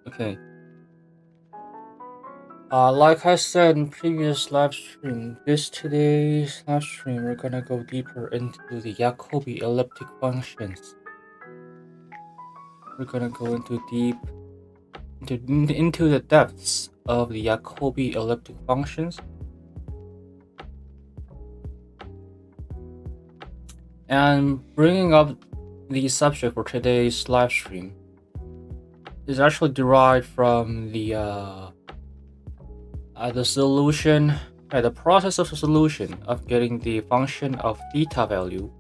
Okay. Like I said in previous live stream, today's live stream we're gonna go deeper into the Jacobi elliptic functions. We're gonna go into the depths of the Jacobi elliptic functions. And bringing up the subject for today's live stream is actually derived from the solution, the process of the solution of getting the function of theta value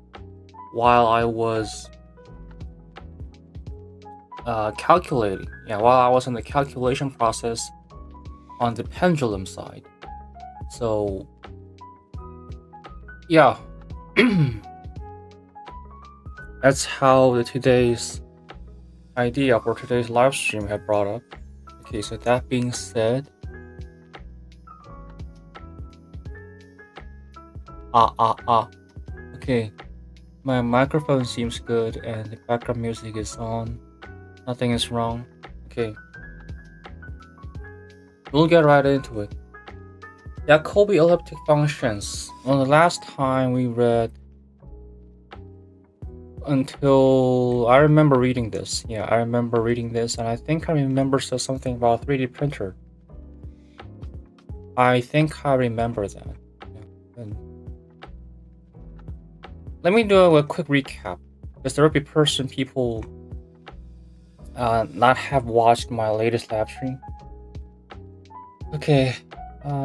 while I was calculating. While I was in the calculation process on the pendulum side. So, yeah. That's how today's idea for today's live stream had brought up. Okay, so that being said, okay, my microphone seems good and the background music is on. Nothing is wrong. Okay, we'll get right into it. Jacobi elliptic functions. On the last time we read, until I remember reading this. Yeah, I remember reading this, and I think I remember said something about 3D printer. I think I remember that. Yeah. Let me do a quick recap, because there will be people not have watched my latest live stream. Okay,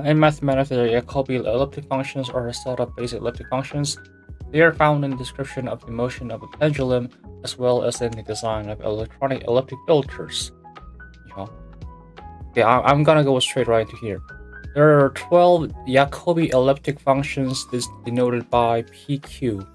in mathematics, the Jacobi elliptic functions are a set of basic elliptic functions. They are found in the description of the motion of a pendulum, as well as in the design of electronic elliptic filters. Okay, I'm gonna go straight right into here. There are 12 Jacobi elliptic functions denoted by PQ,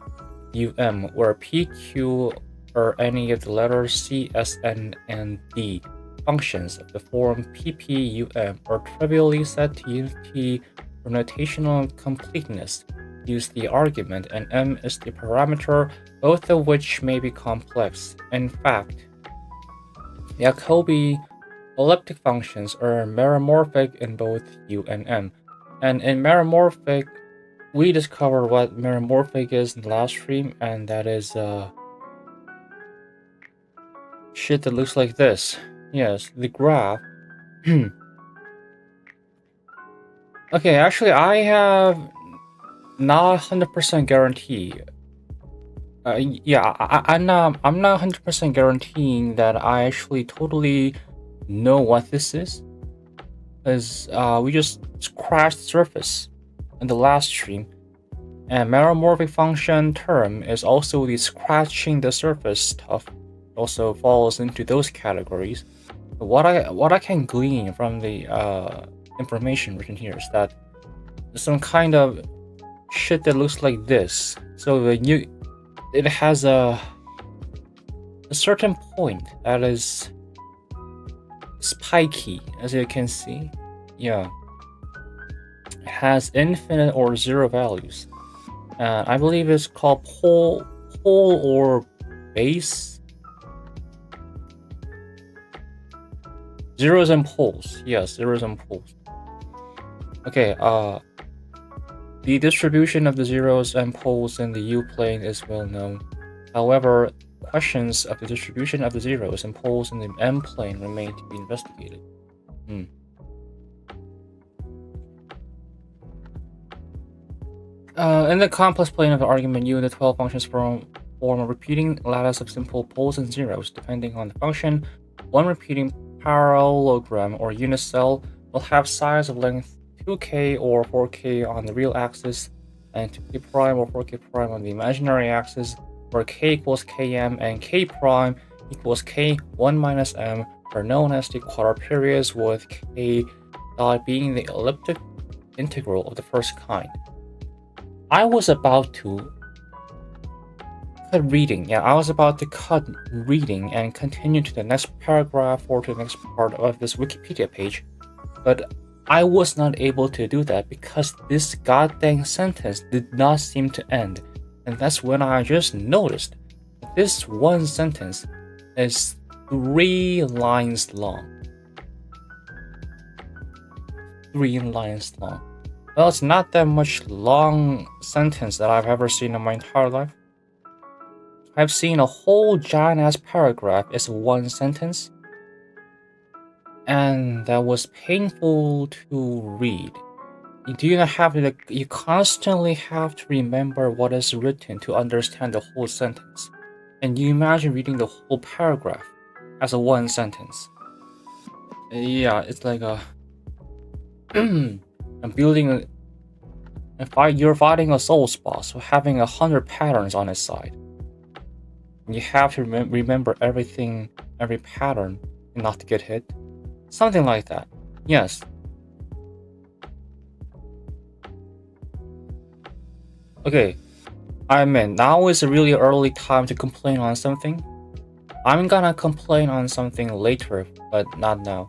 UM, where PQ are any of the letters C, S, N, and D. Functions of the form PP, UM are trivially set to unity for notational completeness. Use the argument, and M is the parameter, both of which may be complex. In fact, Jacobi elliptic functions are meromorphic in both U and M. And in meromorphic, we discovered what meromorphic is in the last stream, and that is shit that looks like this. Yes, the graph. Okay, actually I have not 100% guarantee. I'm not 100% guaranteeing that I actually totally know what this is, because we just scratched the surface in the last stream, and meromorphic function term is also the scratching the surface stuff. It also falls into those categories. But what I can glean from the information written here is that there's some kind of shit that looks like this. So it has a certain point that is spiky, as you can see. Yeah, it has infinite or zero values. I believe it's called pole or base. Zeros and poles. Yes, zeros and poles. Okay, the distribution of the zeros and poles in the U-plane is well known. However, questions of the distribution of the zeros and poles in the M-plane remain to be investigated. In the complex plane of the argument, U and the 12 functions form a repeating lattice of simple poles and zeros. Depending on the function, one repeating parallelogram or unit cell will have size of length 2k or 4k on the real axis, and 2k prime or 4k prime on the imaginary axis, where k equals km and k prime equals k1 minus m are known as the quadrat periods, with k dot being the elliptic integral of the first kind. I was about to cut reading. Yeah, I was about to cut reading and continue to the next paragraph or to the next part of this Wikipedia page, but I was not able to do that because this goddamn sentence did not seem to end. And that's when I just noticed this one sentence is 3 lines long. 3 lines long. Well, it's not that much long sentence that I've ever seen in my entire life. I've seen a whole giant ass paragraph as one sentence, and that was painful to read. You constantly have to remember what is written to understand the whole sentence. And you imagine reading the whole paragraph as a one sentence. Yeah, it's like a I'm building you're fighting a Souls boss having 100 patterns on his side. You have to remember everything, every pattern, and not to get hit. Something like that. Yes. Okay. I mean, now is a really early time to complain on something. I'm gonna complain on something later, but not now.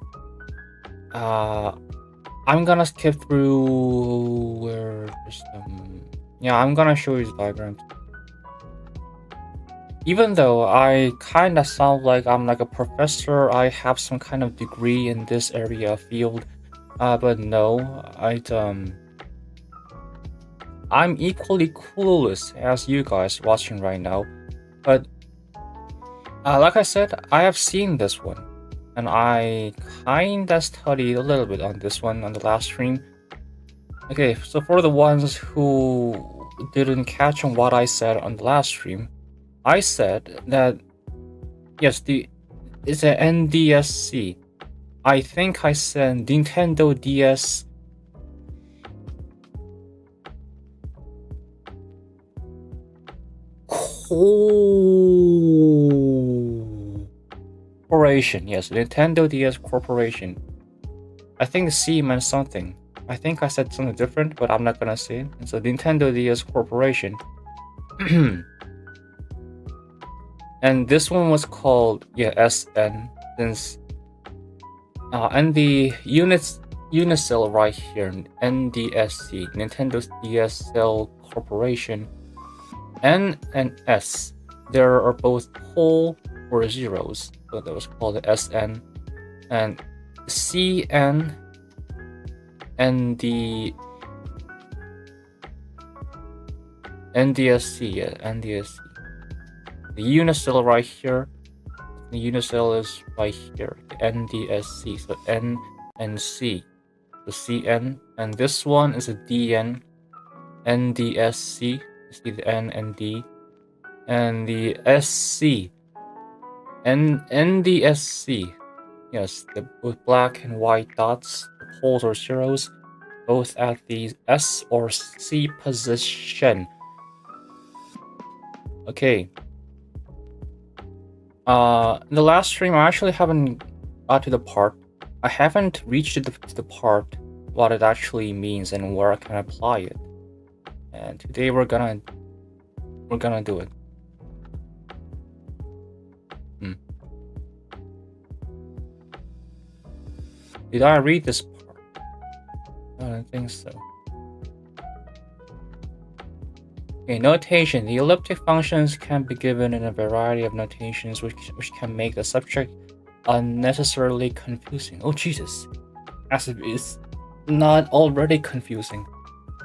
I'm gonna skip through where there's yeah, I'm gonna show you the diagrams. Even though I kinda sound like I'm like a professor, I have some kind of degree in this area of field, but no, I'm equally clueless as you guys watching right now, but like I said, I have seen this one, and I kinda studied a little bit on this one on the last stream. Okay, so for the ones who didn't catch on what I said on the last stream, I said that yes, it's an NDSC. I think I said Nintendo DS Corporation. Yes, Nintendo DS Corporation. I think the C meant something. I think I said something different, but I'm not gonna say it. It's a Nintendo DS Corporation. And this one was called SN since and the Unicell right here, NDSC, Nintendo DS Cell Corporation. N and S, there are both whole or zeros, so that was called the SN, and CN and the NDSC, NDSC. The Unicell right here, the Unicell is right here, the NDSC, so N and C, the CN, and this one is a DN, NDSC, you see the N and D, and the SC, NDSC, yes, with black and white dots, the poles or zeros, both at the S or C position. Okay. In the last stream, I actually haven't got to the part. I haven't reached to the part what it actually means and where I can apply it. And today we're gonna do it. Did I read this part? I don't think so. Okay, notation. The elliptic functions can be given in a variety of notations which can make the subject unnecessarily confusing. Oh Jesus, as if it's not already confusing.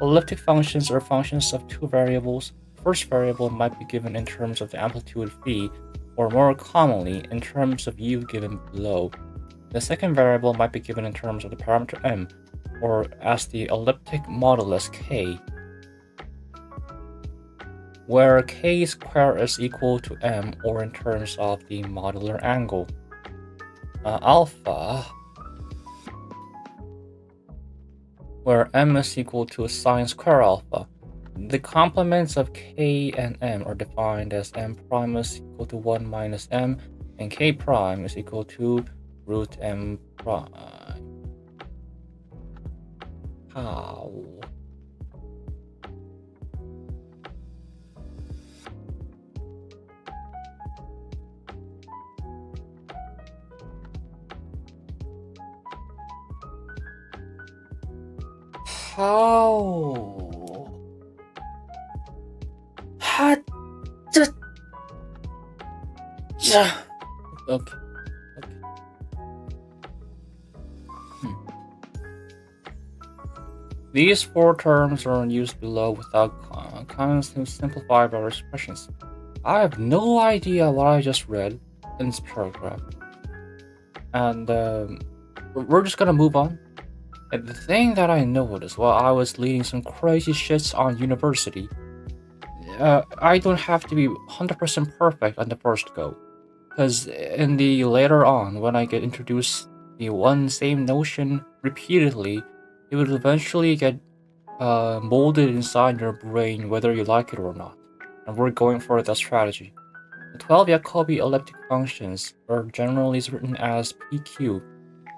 Elliptic functions are functions of two variables. The first variable might be given in terms of the amplitude phi, or more commonly, in terms of u given below. The second variable might be given in terms of the parameter m, or as the elliptic modulus k, where k squared is equal to m, or in terms of the modular angle. Alpha, where m is equal to sine square alpha. The complements of k and m are defined as m prime is equal to 1 minus m, and k prime is equal to root m prime. How? How? How? Okay. These four terms are used below without comments to simplify various expressions. I have no idea what I just read in this paragraph. And we're just gonna move on. And the thing that I noticed while I was leading some crazy shits on university, I don't have to be 100% perfect on the first go. Because in the later on, when I get introduced the one same notion repeatedly, it will eventually get molded inside your brain whether you like it or not. And we're going for that strategy. The 12 Jacobi elliptic functions are generally written as PQ,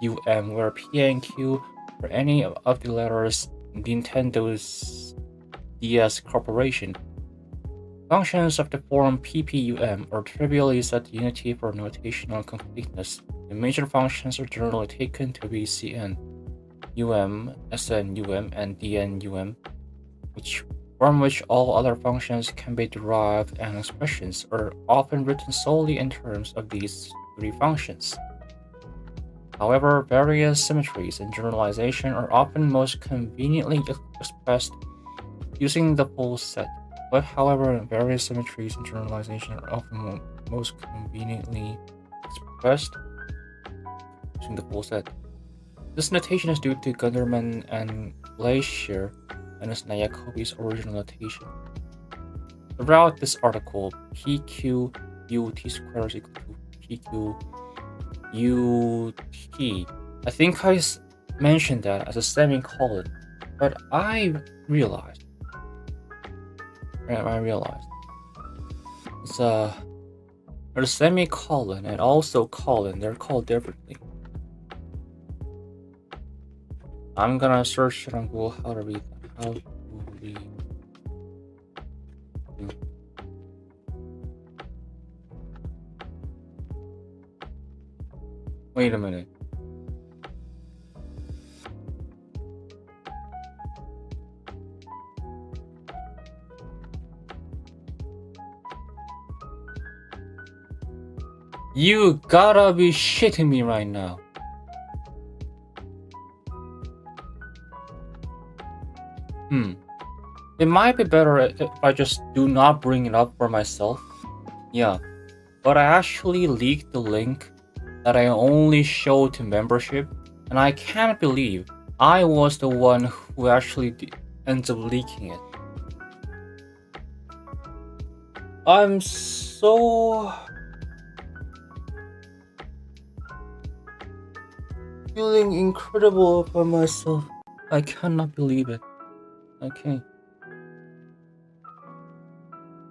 UM, where P and Q are any of the letters in Nintendo's DS Corporation. Functions of the form PPUM are trivially set to unity for notational completeness. The major functions are generally taken to be Cn, UM, Sn, UM, and Dn, UM, from which all other functions can be derived, and expressions are often written solely in terms of these three functions. However, various symmetries and generalization are often most conveniently expressed using the full set. However, various symmetries and generalization are often most conveniently expressed using the full set. This notation is due to Gunderman and Glacier and is not Jacobi's original notation. Throughout this article, PQUT² is equal to PQUT. I think I mentioned that as a semicolon, but I realized it's there's a semicolon and also colon. They're called differently. I'm gonna search it on Google how to read that. How to read. Wait a minute. You gotta be shitting me right now. It might be better if I just do not bring it up for myself. Yeah, but I actually leaked the link that I only showed to membership, and I can't believe I was the one who actually ends up leaking it. I'm so feeling incredible about myself. I cannot believe it.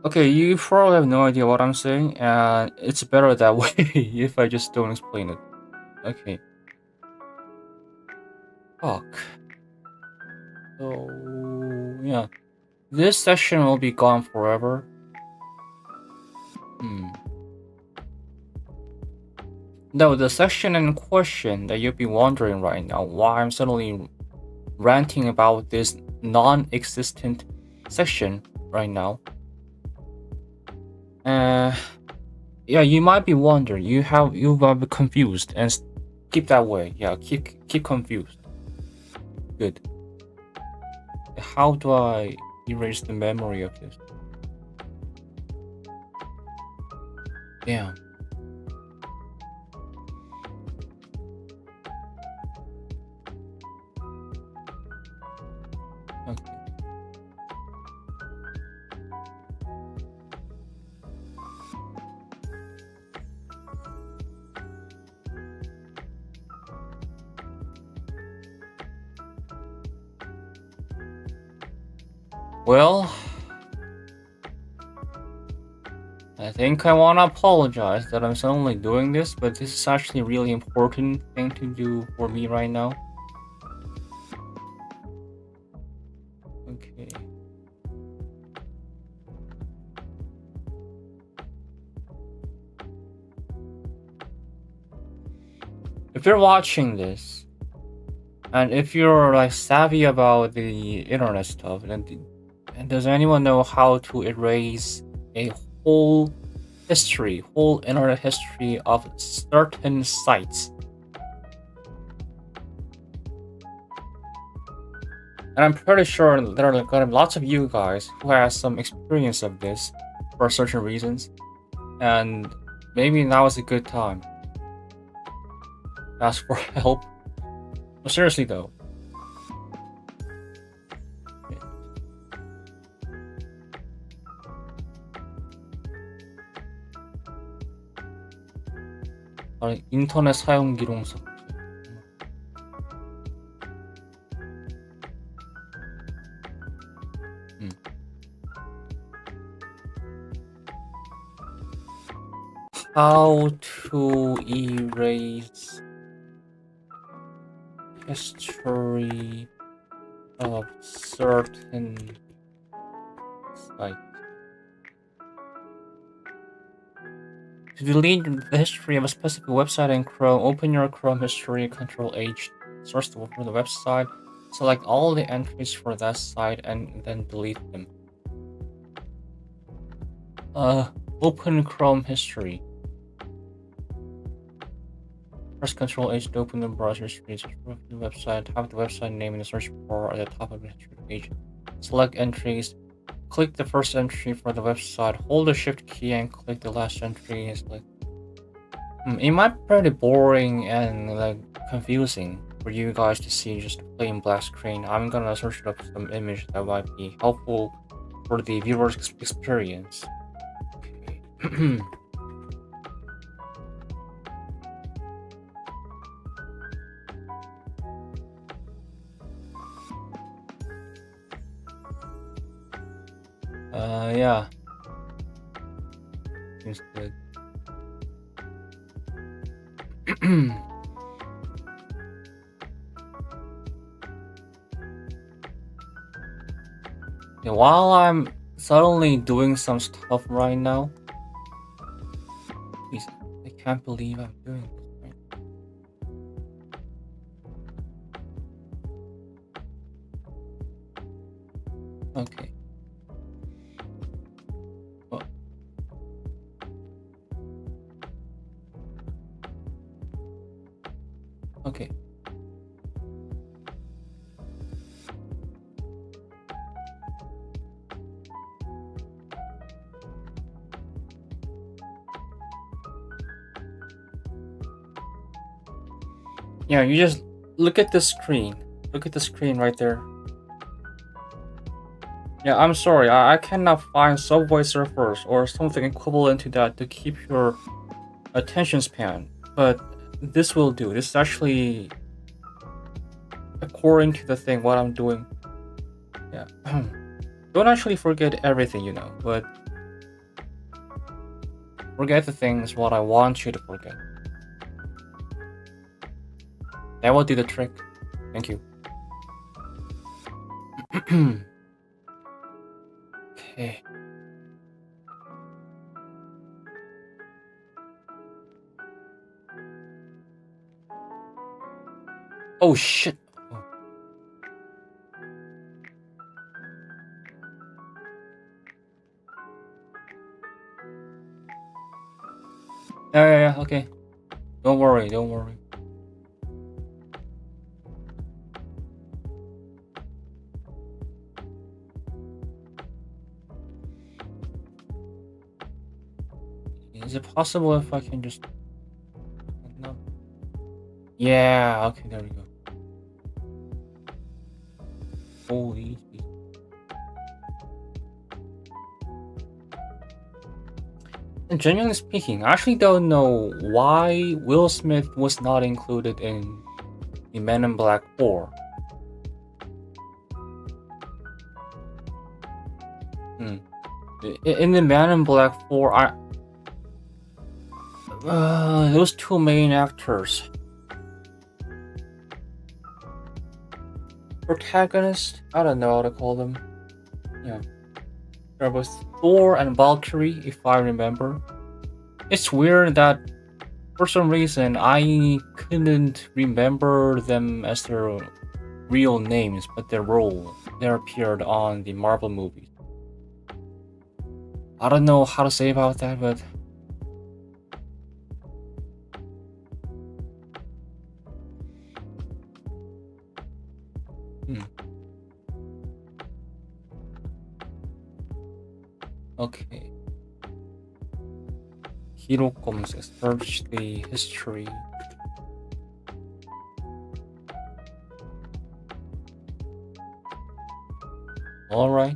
Okay, you probably have no idea what I'm saying, and it's better that way if I just don't explain it. Okay. Fuck. So, yeah. This session will be gone forever. No, the section in question that you'll be wondering right now why I'm suddenly ranting about this non-existent section right now. Yeah, you might be wondering. You might be confused, and keep that way. Yeah, keep confused. Good. How do I erase the memory of this? Damn. Okay. Well, I think I want to apologize that I'm suddenly doing this, but this is actually a really important thing to do for me right now. Okay. If you're watching this, And if you're like savvy about the internet stuff, then and does anyone know how to erase a whole internet history of certain sites? And I'm pretty sure there are gonna be lots of you guys who have some experience of this for certain reasons, and maybe now is a good time to ask for help. But seriously though, 인터넷 사용 기록서. How to erase history of certain sites. To delete the history of a specific website in Chrome, open your Chrome history, Ctrl-H, search for the website, select all the entries for that site, and then delete them. Open Chrome history. Press Ctrl-H to open the browser history, search for the website, have the website name in the search bar at the top of the history page. Select entries. Click the first entry for the website, hold the shift key and click the last entry. It might be pretty boring and like confusing for you guys to see just a plain black screen. I'm gonna search up some image that might be helpful for the viewer's experience. Okay. Yeah. Seems good. Yeah, while I'm suddenly doing some stuff right now, please, I can't believe I'm doing this right now. Okay. Okay. Yeah, you just look at the screen. Look at the screen right there. Yeah, I'm sorry, I cannot find Subway Surfers or something equivalent to that to keep your attention span, but this will do. This is actually according to the thing what I'm doing. Yeah. Don't actually forget everything, you know, but forget the things what I want you to forget. That will do the trick. Thank you. Okay. Oh shit. Oh. Yeah, okay. Don't worry. Is it possible if I can just... No. Yeah, okay, there we go. Holy shit. And genuinely speaking, I actually don't know why Will Smith was not included in the Men in Black 4. In the Man in Black 4, those two main actors. Protagonist? I don't know how to call them. Yeah. There was Thor and Valkyrie, if I remember. It's weird that for some reason I couldn't remember them as their real names, but their role. They appeared on the Marvel movies. I don't know how to say about that, but okay. Hero 검색, search the history. Alright.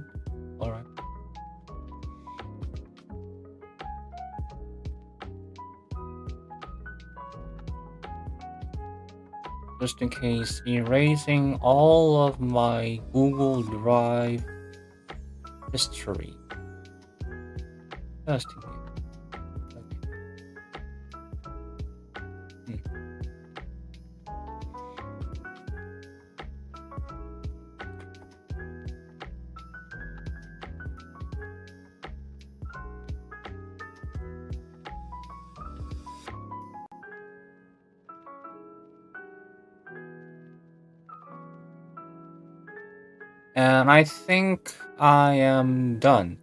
Just in case, erasing all of my Google Drive history. Just in case. And I think I am done.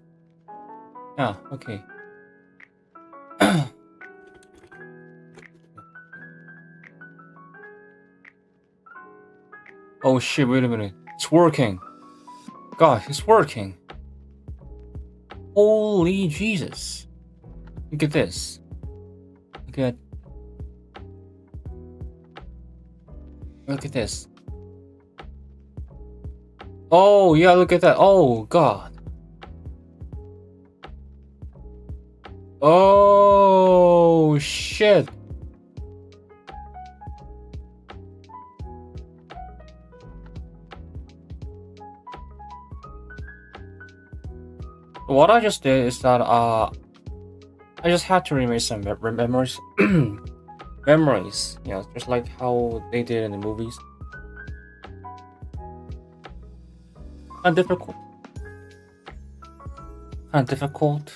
Yeah, okay. Oh shit, wait a minute. It's working. God, it's working. Holy Jesus. Look at this. Look at this. Oh, yeah, look at that. Oh, God. Oh, shit. What I just did is that, I just had to erase some memories. Memories, you know, just like how they did in the movies. Kind of difficult.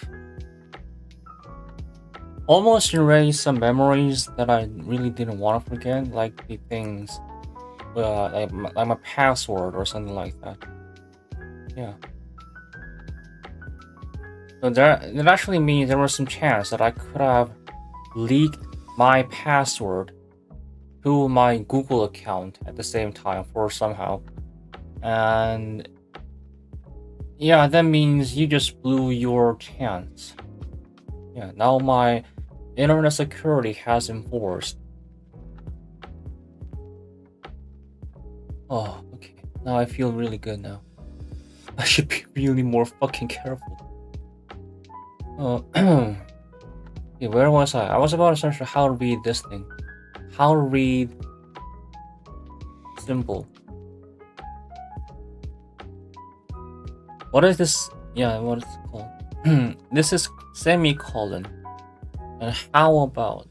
Almost erase some memories that I really didn't want to forget, like the things, like my password or something like that. Yeah. So that actually means there was some chance that I could have leaked my password to my Google account at the same time for somehow. And yeah, that means you just blew your chance. Yeah, now my internet security has enforced. Oh, okay. Now I feel really good now. I should be really more fucking careful. Okay, where was I? I was about to search for how to read this thing. How to read symbol. What is this? Yeah, what is it called? This is semicolon. And how about?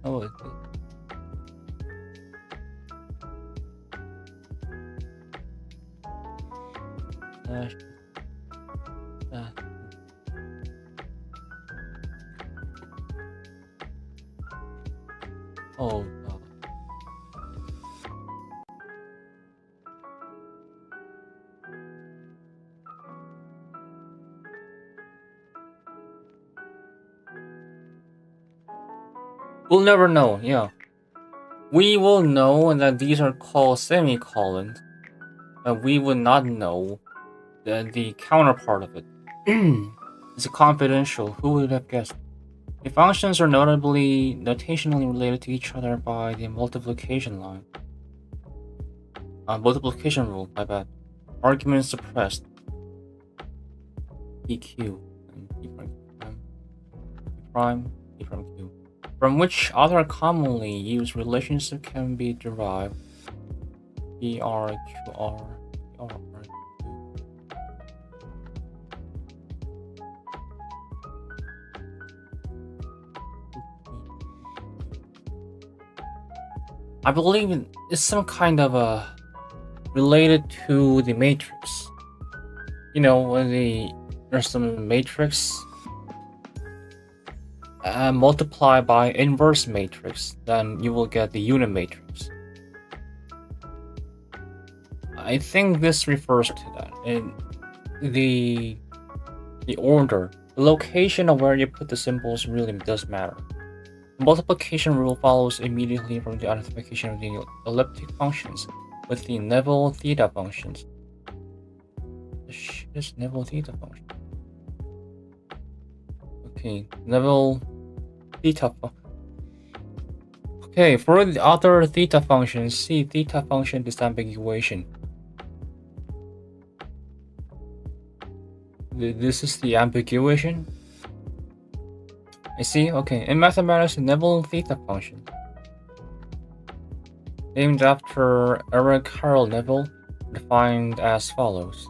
Oh, it is. Oh God. We'll never know, yeah. We will know that these are called semicolons, but we would not know the counterpart of it. It's confidential. Who would have guessed? The functions are notationally related to each other by the multiplication line. Multiplication rule, my bad. Argument suppressed. PQ. P prime, P from Q. From which other commonly used relationship can be derived. PRQR. I believe it's some kind of related to the matrix. You know, when there's some matrix multiply by inverse matrix, then you will get the unit matrix. I think this refers to that. In the order, the location of where you put the symbols really does matter. The multiplication rule follows immediately from the identification of the elliptic functions with the Neville theta functions. The shit is Neville theta function. Okay, Neville theta. Okay, for the other theta functions, see theta function disambiguation. This is the ambiguation. I see. Okay, in mathematics, the Neville theta function, named after Eric Harold Neville, defined as follows.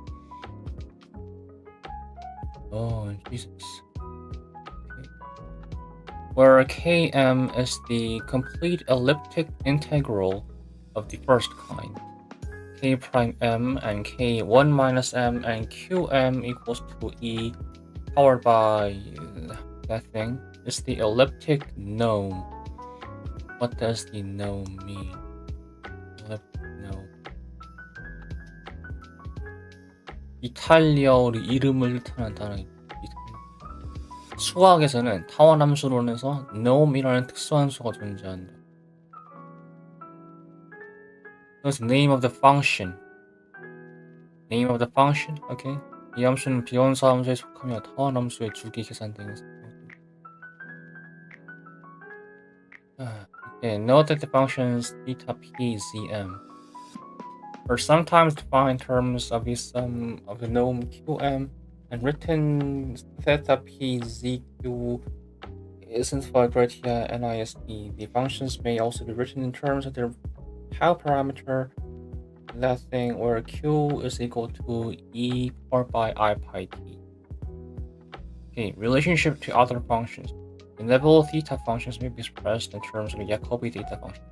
Oh, Jesus. Okay. Where Km is the complete elliptic integral of the first kind, K prime m and K1 minus m and Qm equals to E powered by that thing, is the elliptic gnome. What does the gnome mean? Elliptic gnome. 이탈리아어로 이름을 뜻하는 단어입니다. 수학에서는 타원함수론에서 gnome이라는 특수한 수가 존재한다. That's the name of the function. Name of the function? Okay. 이 함수는 비원사 함수에 속하며 타원함수의 주기 계산 등에 사용됩니다. Okay, note that the functions theta p zm are sometimes defined in terms of the sum of the gnome qm, and written theta p zq is simplified criteria NIST. The functions may also be written in terms of their tau parameter, that thing where q is equal to e powered by I pi t. Okay, relationship to other functions. The Neville theta functions may be expressed in terms of the Jacobi theta function.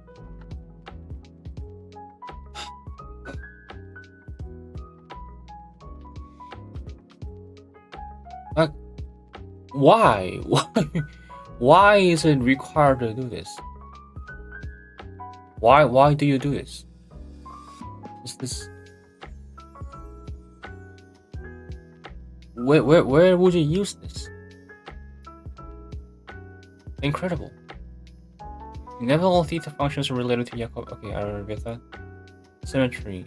Why? Why is it required to do this? Why do you do this? Is this where would you use this? Incredible. Neville theta functions are related to Jacob. Okay, I already read that. Symmetry.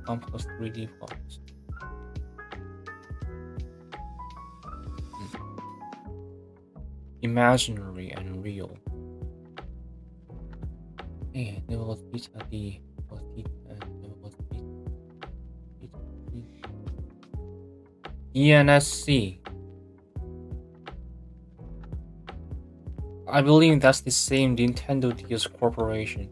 Complex 3D forms. Imaginary and real. Yeah, Neville theta D. ENSC. I believe that's the same Nintendo DS Corporation.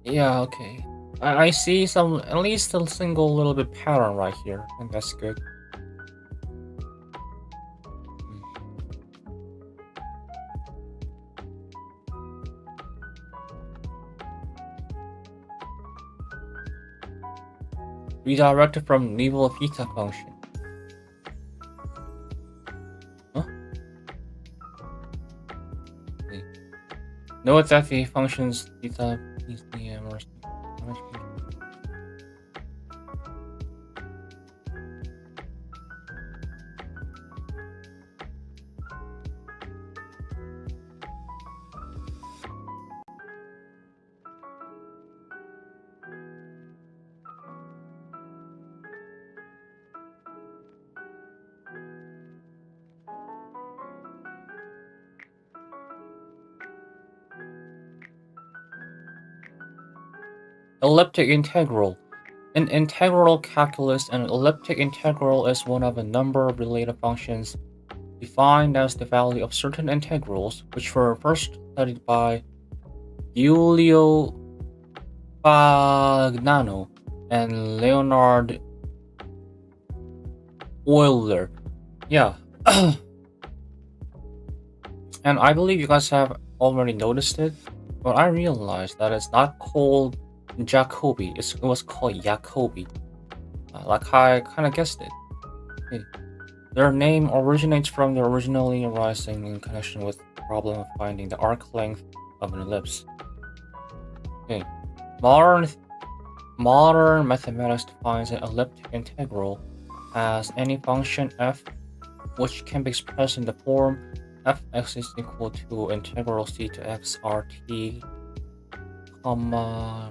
Yeah, okay. I see some, at least a single little bit pattern right here, and that's good. Redirected from Neville theta function. Huh? Okay. Note that the functions theta is the or elliptic integral. In integral calculus, an elliptic integral is one of a number of related functions defined as the value of certain integrals, which were first studied by Giulio Fagnano and Leonard Euler. Yeah. And I believe you guys have already noticed it, but I realized that it's not called Jacobi, it was called Jacobi. Like I kind of guessed it. Okay. Their name originates from the originally arising in connection with the problem of finding the arc length of an ellipse. Okay. Modern mathematics defines an elliptic integral as any function f which can be expressed in the form fx is equal to integral c to x rt,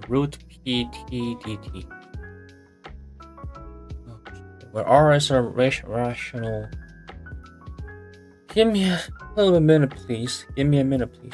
root pt dt, where r is a rational. Give me a little minute, please. Give me a minute, please.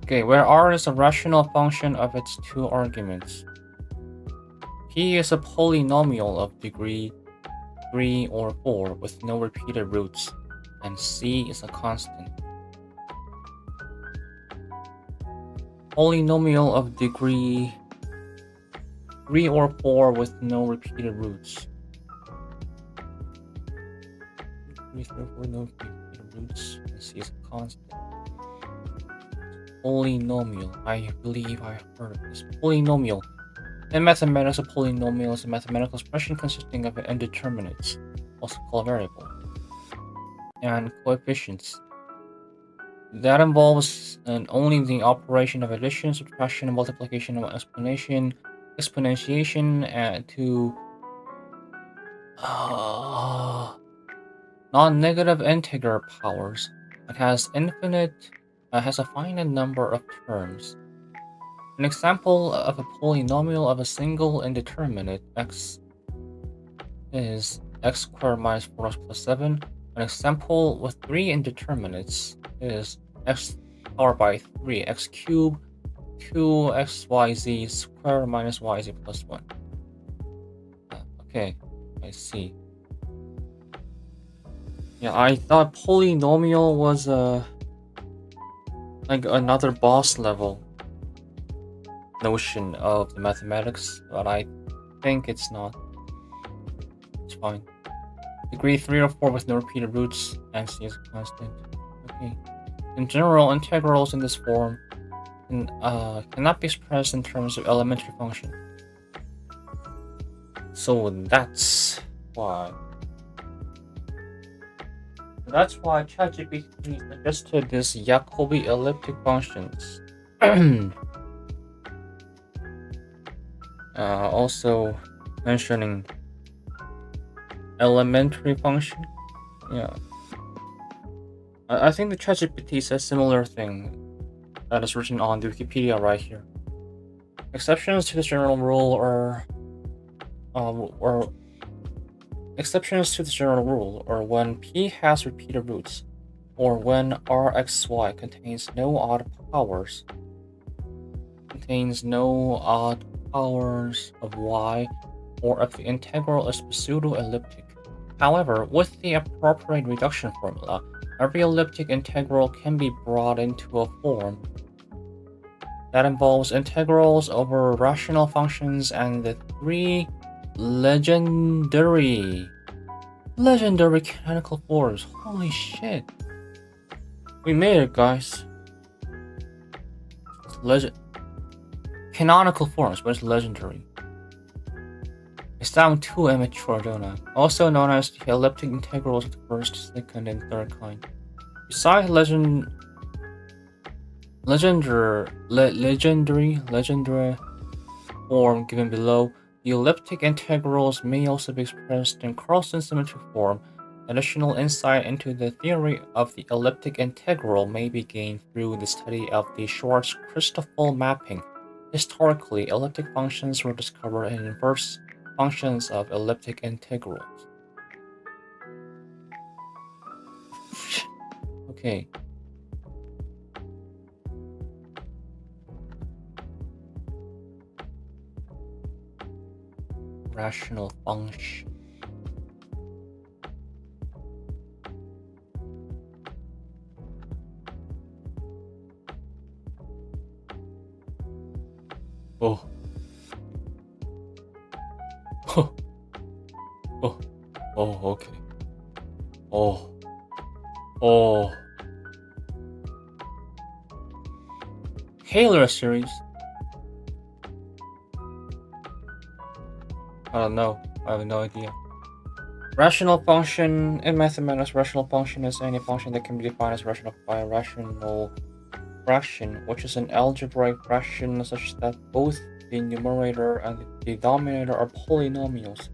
Okay, where r is a rational function of its two arguments. P is a polynomial of degree 3 or 4 with no repeated roots, and C is a constant. Polynomial of degree 3 or 4 with no repeated roots. Degree 3 or 4, no repeated roots, and C is a constant. Polynomial. I believe I heard of this. Polynomial. In mathematics, a polynomial is a mathematical expression consisting of indeterminates, also called variable, and coefficients. That involves only the operation of addition, subtraction, multiplication, and exponentiation to non-negative integer powers. It has a finite number of terms. An example of a polynomial of a single indeterminate x is x squared minus 4x plus 7. An example with 3 indeterminates is x powered by 3, x cubed 2xyz squared minus yz plus 1. Okay, I see. Yeah, I thought polynomial was like another boss level notion of the mathematics, but I think it's not. It's fine. Degree 3 or 4 with no repeated roots, and C is a constant. Okay. In general, integrals in this form cannot be expressed in terms of elementary function. So that's why. ChatGPT suggested this Jacobi elliptic functions. Also mentioning elementary function. Yeah. I think the ChatGPT says similar thing that is written on the Wikipedia right here. Exceptions to this general rule are when P has repeated roots, or when Rxy contains no odd powers of y, or if the integral is pseudo-elliptic. However, with the appropriate reduction formula, every elliptic integral can be brought into a form that involves integrals over rational functions and the 3 legendary canonical forms. Holy shit. We made it, guys. Canonical forms, but it's legendary. I sound too immature, don't I? Also known as the elliptic integrals of the first, second, and third kind. Besides legendary form given below, the elliptic integrals may also be expressed in Carlson symmetric form. Additional insight into the theory of the elliptic integral may be gained through the study of the Schwarz-Christoffel mapping. Historically, elliptic functions were discovered in inverse functions of elliptic integrals. Okay. Rational function. Oh. Oh. Oh. Oh, okay. Oh. Oh. Taylor series. I don't know. I have no idea. Rational function in mathematics, rational function is any function that can be defined as rational by a rational fraction, which is an algebraic fraction such that both the numerator and the denominator are polynomials.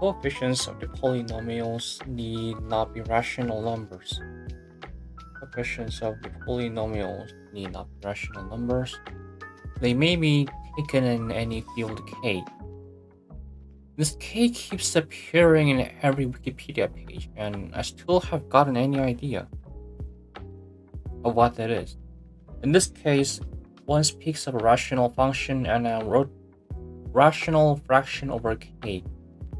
Coefficients of the polynomials need not be rational numbers. Coefficients of the polynomials need not be rational numbers. They may be taken in any field K. This K keeps appearing in every Wikipedia page, and I still have gotten any idea of what that is. In this case, one speaks of a rational function and a rational fraction over K.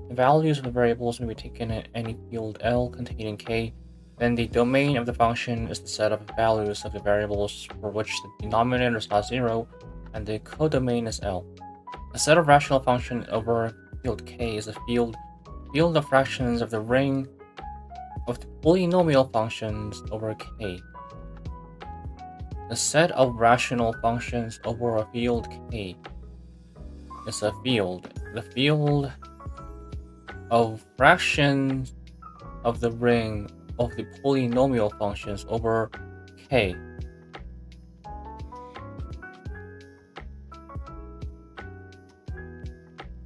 The values of the variables may be taken in any field L containing K. Then the domain of the function is the set of values of the variables for which the denominator is not 0, and the codomain is L. A set of rational function over field K is a field of fractions of the ring of the polynomial functions over K. The set of rational functions over a field K is a field. The field of fractions of the ring of the polynomial functions over K.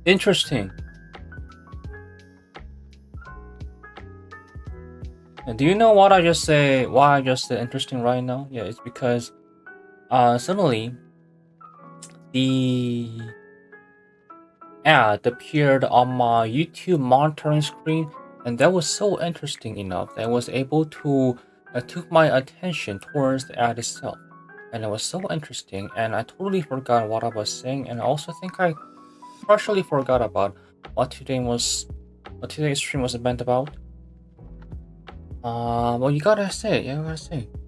Interesting. And do you know what I just say? Why I just said interesting right now? Yeah, it's because suddenly the ad appeared on my YouTube monitoring screen, and that was so interesting enough that I was able to took my attention towards the ad itself, and it was so interesting, and I totally forgot what I was saying, and I also think I partially forgot about what today's stream was meant about. Well, you gotta say,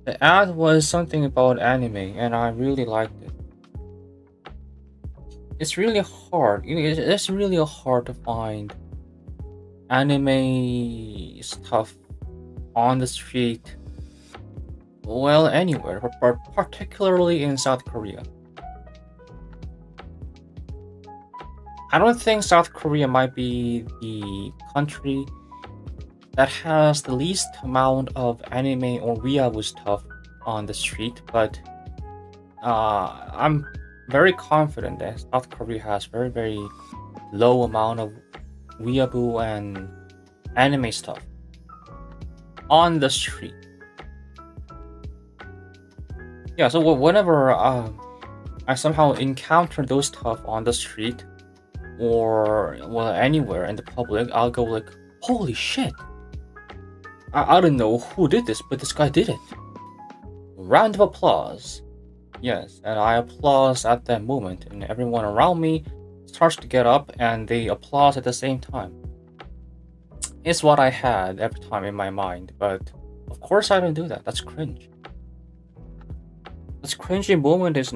the ad was something about anime, and I really liked it. It's really hard. It's really hard to find anime stuff on the street. Well, anywhere, but particularly in South Korea. I don't think South Korea might be the country that has the least amount of anime or weeaboo stuff on the street, but I'm very confident that South Korea has very, very low amount of weeaboo and anime stuff on the street. Yeah, so whenever I somehow encounter those stuff on the street or well anywhere in the public, I'll go like, holy shit! I don't know who did this, but this guy did it. Round of applause. Yes, and I applause at that moment, and everyone around me starts to get up and they applause at the same time. It's what I had every time in my mind, but of course I don't do that. That's cringe. This cringy moment is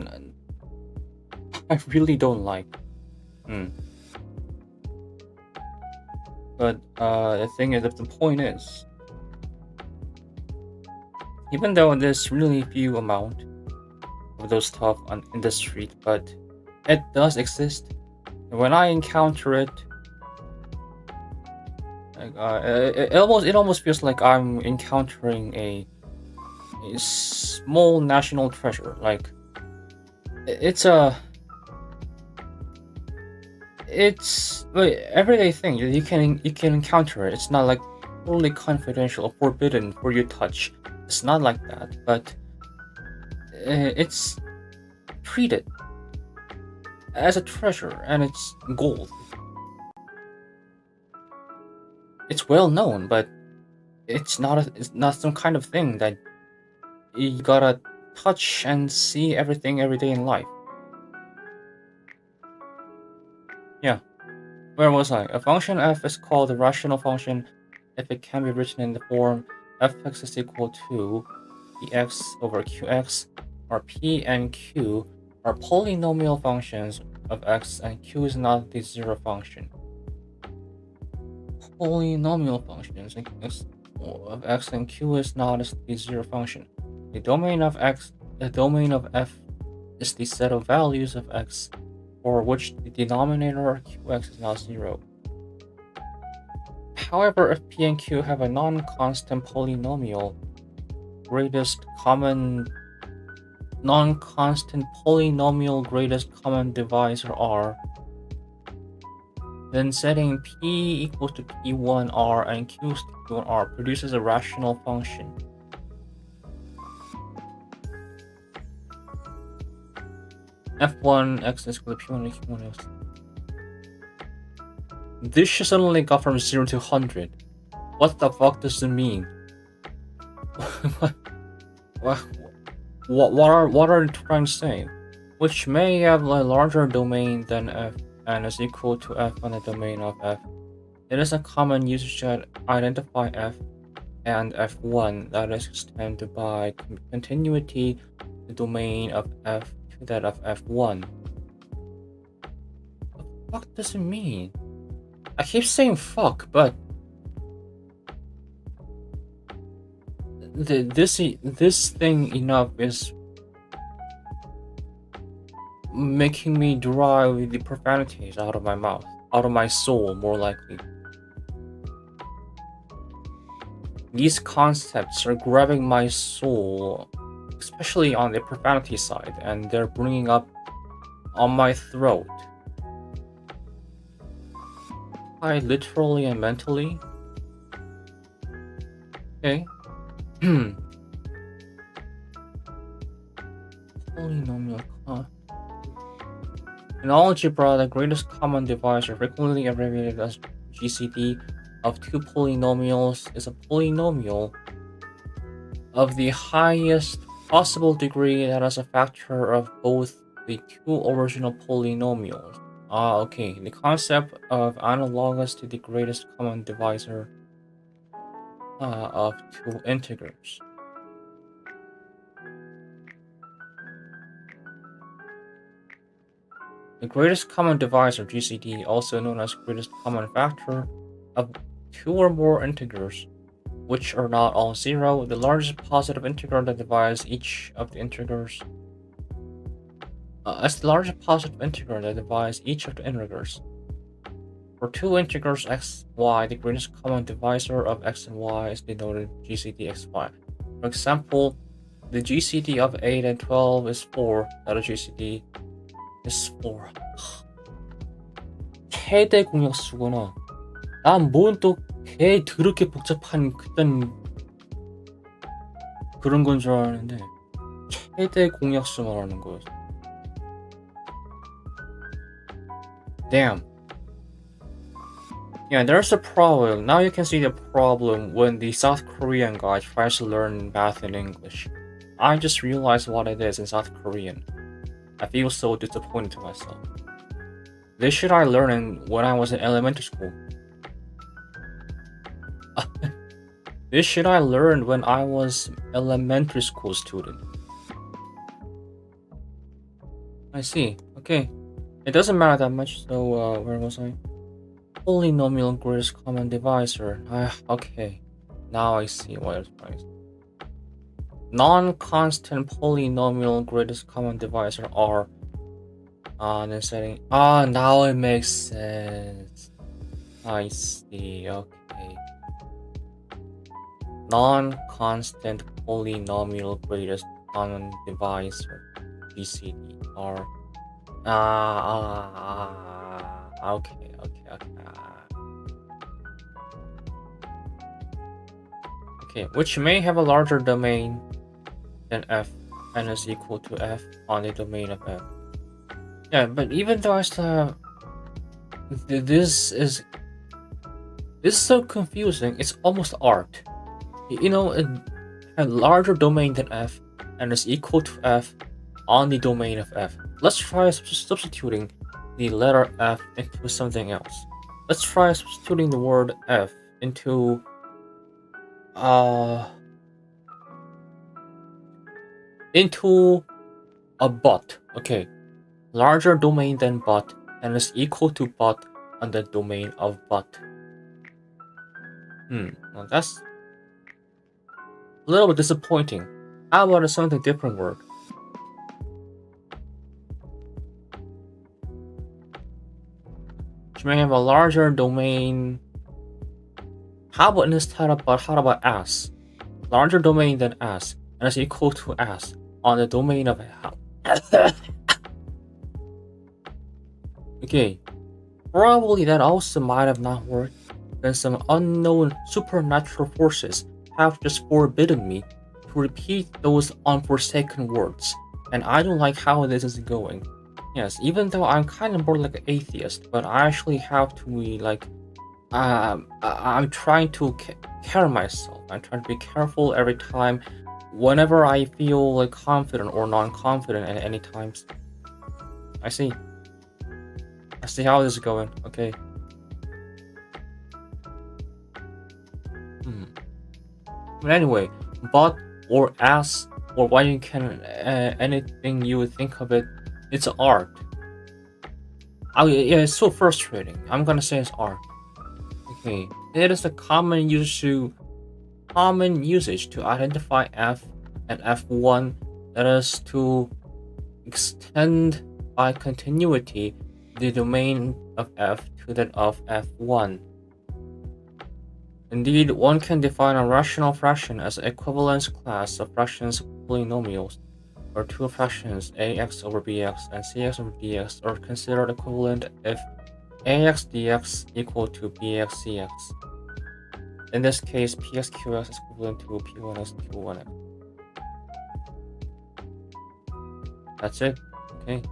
I really don't like. But the thing is, the point is, even though there's really few amount of those stuff in the street, but it does exist. And when I encounter it, like, it almost feels like I'm encountering a small national treasure. Like it's like everyday thing. You can encounter it. It's not like totally confidential or forbidden for your touch. It's not like that, but it's treated as a treasure, and it's gold. It's well known, but it's not some kind of thing that you gotta touch and see everything every day in life. Yeah, where was I? A function f is called a rational function if it can be written in the form fx is equal to px over qx, or p and q are polynomial functions of x and q is not the zero function. Polynomial functions of x and q is not the zero function. The domain of f is the set of values of x for which the denominator qx is not zero. However, if p and q have a non-constant polynomial greatest common divisor r, then setting p equals to p1r and q to p1r produces a rational function. f1x is equal to p1 and q1x. This should suddenly go from 0 to 100. What the fuck does it mean? What are you trying to say? Which may have a larger domain than f and is equal to f on the domain of f. It is a common usage to identify f and f1 that is extended by continuity the domain of f to that of f1. What the fuck does it mean? I keep saying fuck, but this thing enough is making me drive the profanities out of my mouth, out of my soul, more likely. These concepts are grabbing my soul, especially on the profanity side, and they're bringing up on my throat. I literally and mentally. Okay. Polynomial. In algebra, the greatest common divisor, frequently abbreviated as GCD, of two polynomials is a polynomial of the highest possible degree that has a factor of both the two original polynomials. Okay. The concept of analogous to the greatest common divisor of two integers. The greatest common divisor, GCD, also known as greatest common factor of two or more integers, which are not all zero, the largest positive integer that divides each of the integers. As the largest positive integer that divides each of the integers. For two integers x, y, the greatest common divisor of x and y is denoted GCD xy. For example, the GCD of 8 and 12 is 4, that is GCD is 4. 최대 공약수구나. 난 뭔 또 개 더럽게 복잡한 그딴 그런 건 줄 알았는데 최대 공약수 말하는 거였어. Damn. Yeah, there's a problem. Now you can see the problem when the South Korean guy tries to learn math in English. I just realized what it is in South Korean. I feel so disappointed to myself. This shit I learned when I was in elementary school. This shit I learned when I was elementary school student. I see. Okay. It doesn't matter that much, so where was I? Polynomial greatest common divisor. Okay. Now I see what it's like. Non-constant polynomial greatest common divisor are then setting. Now it makes sense. I see. Okay. Non-constant polynomial greatest common divisor (GCD) are okay. Okay, which may have a larger domain than f and is equal to f on the domain of f. Yeah, but even though I still have this is so confusing. It's almost art. You know, a larger domain than f and is equal to f on the domain of f. Let's try substituting the letter f into something else. Let's try substituting the word f into a butt. Okay. larger domain than but and is equal to but on the domain of but. Well, that's a little bit disappointing. How about a something different word? You may have a larger domain. How about instead of but, how about as? Larger domain than as, and is equal to as on the domain of Okay, probably that also might have not worked, then some unknown supernatural forces have just forbidden me to repeat those unforsaken words, and I don't like how this is going. Yes, even though I'm kind of more like an atheist, but I actually have to be like, I'm trying to carry myself. I'm trying to be careful every time, whenever I feel like confident or non-confident at any times. I see how this is going. Okay. But anyway, but or as or why you can anything you would think of it, it's art. Oh yeah, it's so frustrating. I'm gonna say it's art. Okay, it is a common usage to identify f and f1, that is to extend by continuity the domain of f to that of f1. Indeed, one can define a rational fraction as an equivalence class of fractions of polynomials, where two fractions ax over bx and cx over dx are considered equivalent if ax dx equal to bx cx. In this case, px qx is equivalent to p1x q1x. That's it. Okay.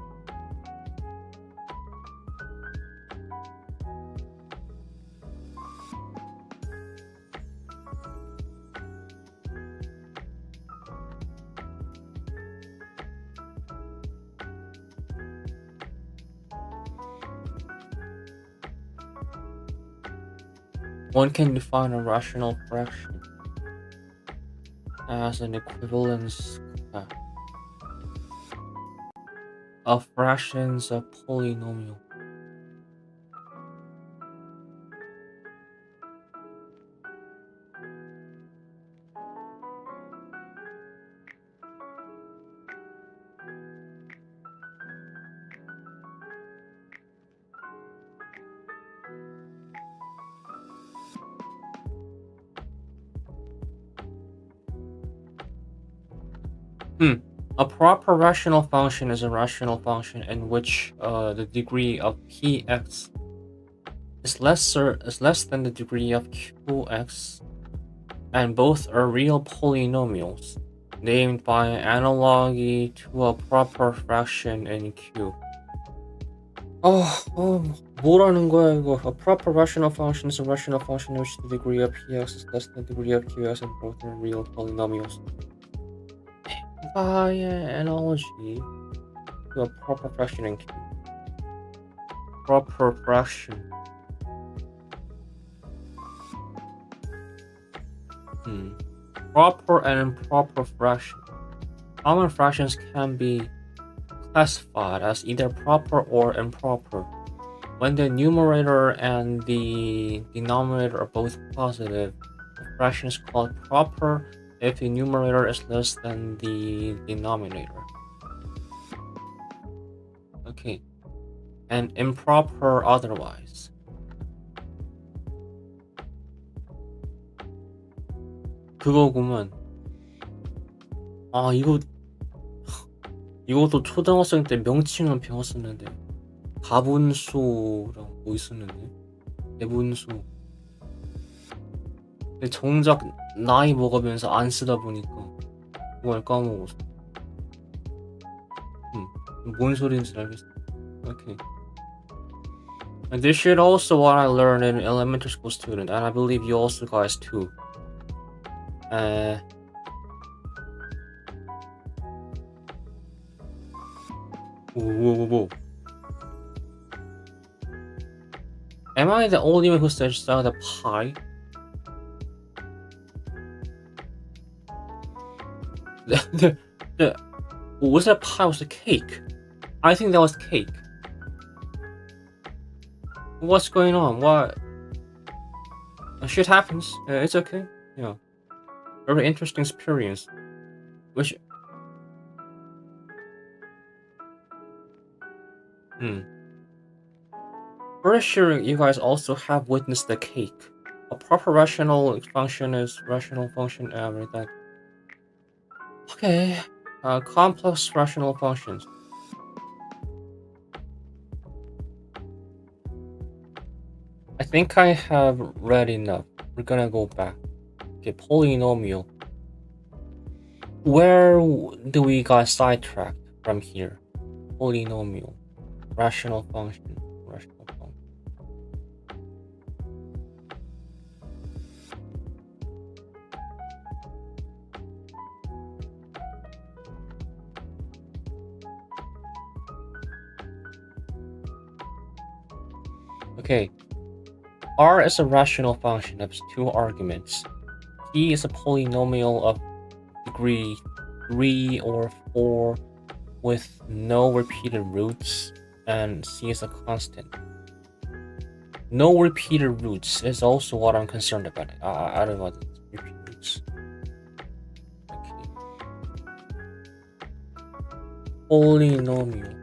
One can define a rational fraction as an equivalence class of fractions of polynomial. A proper rational function is a rational function in which the degree of px is less than the degree of qx, and both are real polynomials, named by analogy to a proper fraction in Q. 뭐라는 거야 이거? A proper rational function is a rational function in which the degree of px is less than the degree of qx, and both are real polynomials. By analogy to a proper fraction in Q. Proper fraction. Proper and improper fraction. Common fractions can be classified as either proper or improper. When the numerator and the denominator are both positive, the fraction is called proper if the numerator is less than the denominator. Okay. And improper otherwise. 그거구만. 이것도 초등학생 때 명칭은 배웠었는데, 가분수랑 뭐 있었는데, 대분수. 근데 정작 나이 먹으면서 안 쓰다 보니까 그걸 까먹었어. 뭔 소리인지 알겠어. Okay. And this shit also what I learned in elementary school student, and I believe you also guys too. Whoa. Am I the only one who says the pie? Was that pie? Was the cake? I think that was cake. What's going on? What? Shit happens. It's okay. Yeah. Very interesting experience. Which. Pretty sure you guys also have witnessed the cake. A proper rational function is rational function everything. Okay. Complex rational functions. I think I have read enough. We're gonna go back. Okay, polynomial. Where do we got sidetracked from here? Polynomial. Rational function. Rational function. Okay. R is a rational function of two arguments. T is a polynomial of degree 3 or 4 with no repeated roots, and C is a constant. No repeated roots is also what I'm concerned about. I don't want repeated roots. Okay. Polynomial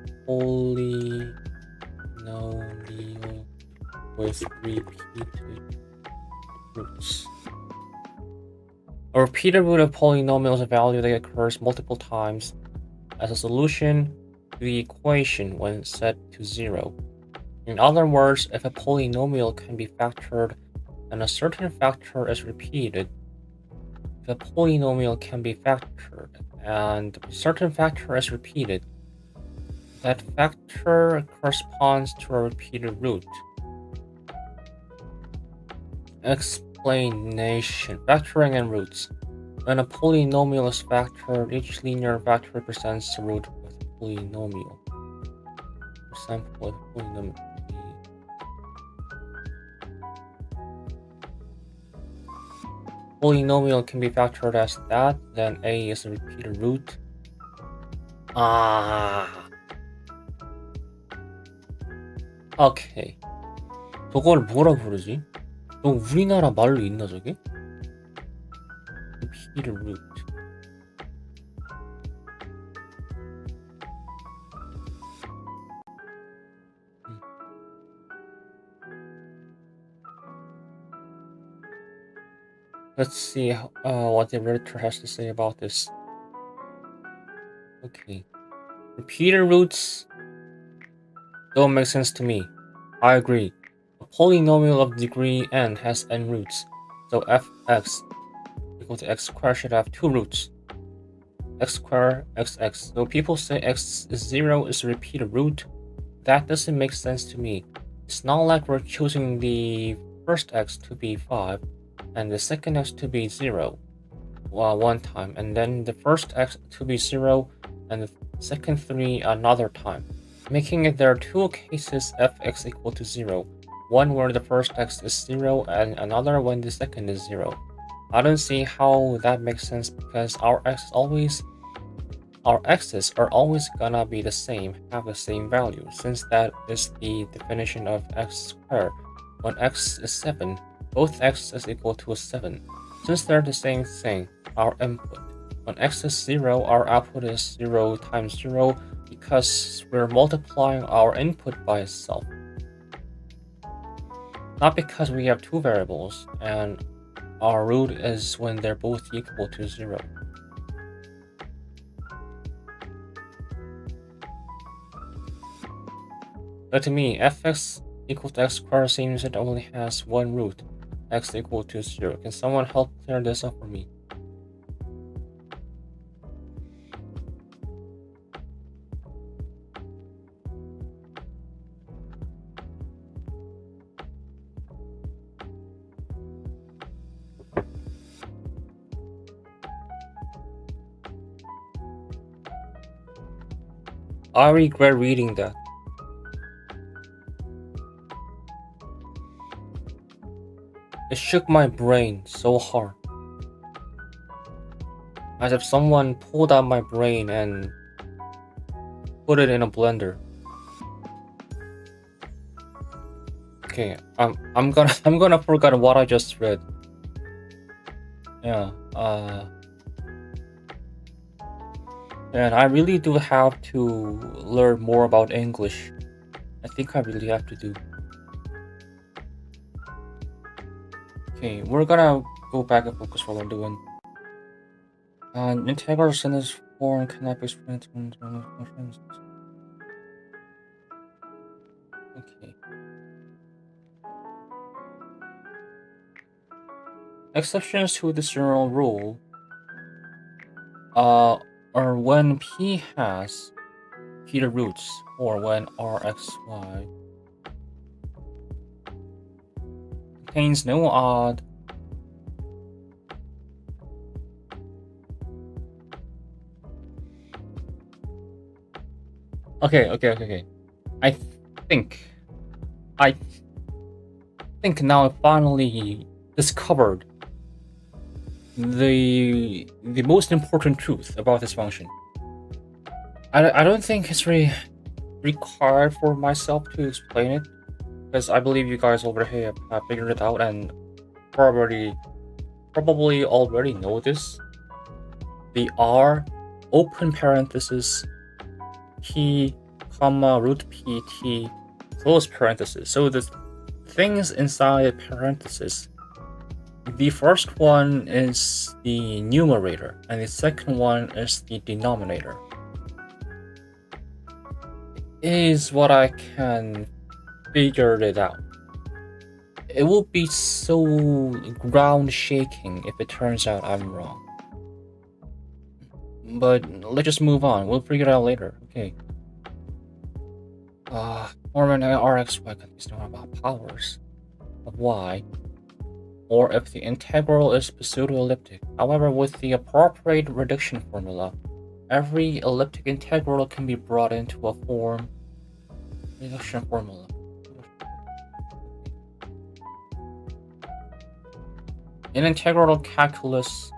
with repeated roots. A repeated root of polynomial is a value that occurs multiple times as a solution to the equation when set to 0. In other words, if a polynomial can be factored and a certain factor is repeated, if a polynomial can be factored and a certain factor is repeated, that factor corresponds to a repeated root. Explanation: factoring and roots. When a polynomial is factored, each linear factor represents the root of the polynomial. For example, if a polynomial can be factored as that, then A is a repeated root. 오케이. 저걸 뭐라 부르지? 너 우리나라 말로 있나 저게? repeated root. Let's see what the editor has to say about this. Okay. Repeated roots don't make sense to me. I agree. A polynomial of degree n has n roots, so fx equal to x squared should have 2 roots. X squared, xx. So people say x is 0 is a repeated root. That doesn't make sense to me. It's not like we're choosing the first x to be 5 and the second x to be 0 one time, and then the first x to be 0 and the second 3 another time, making it there are 2 cases fx equal to 0. One where the first x is 0 and another when the second is 0. I don't see how that makes sense because our x's are always gonna be the same, have the same value, since that is the definition of x squared. When x is 7, both x is equal to 7. Since they're the same thing, our input. When x is 0, our output is 0 times 0 because we're multiplying our input by itself. Not because we have 2 variables and our root is when they're both equal to 0. But to me, fx equal to x squared seems it only has one root, x equal to 0. Can someone help clear this up for me? I regret reading that. It shook my brain so hard. As if someone pulled out my brain and put it in a blender. Okay, I'm gonna forget what I just read. Yeah, and I really do have to learn more about English. I think I really have to do. Okay, we're gonna go back and focus what we're doing. Integral sentence form cannot be explained in functions. Okay. Exceptions to this general rule are when P has Peter roots, or when Rxy contains no odd Okay. I think now I finally discovered the most important truth about this function. I don't think it's really required for myself to explain it, because I believe you guys over here have figured it out and probably already know this. The R open parenthesis P comma root PT close parenthesis. So the things inside the parenthesis, the first one is the numerator and the second one is the denominator. Is what I can figure it out. It will be so ground shaking if it turns out I'm wrong. But let's just move on. We'll figure it out later. Okay. Or when Rxy contains no about powers of y, or if the integral is pseudo-elliptic. However, with the appropriate reduction formula, every elliptic integral can be brought into a form reduction formula. In integral calculus,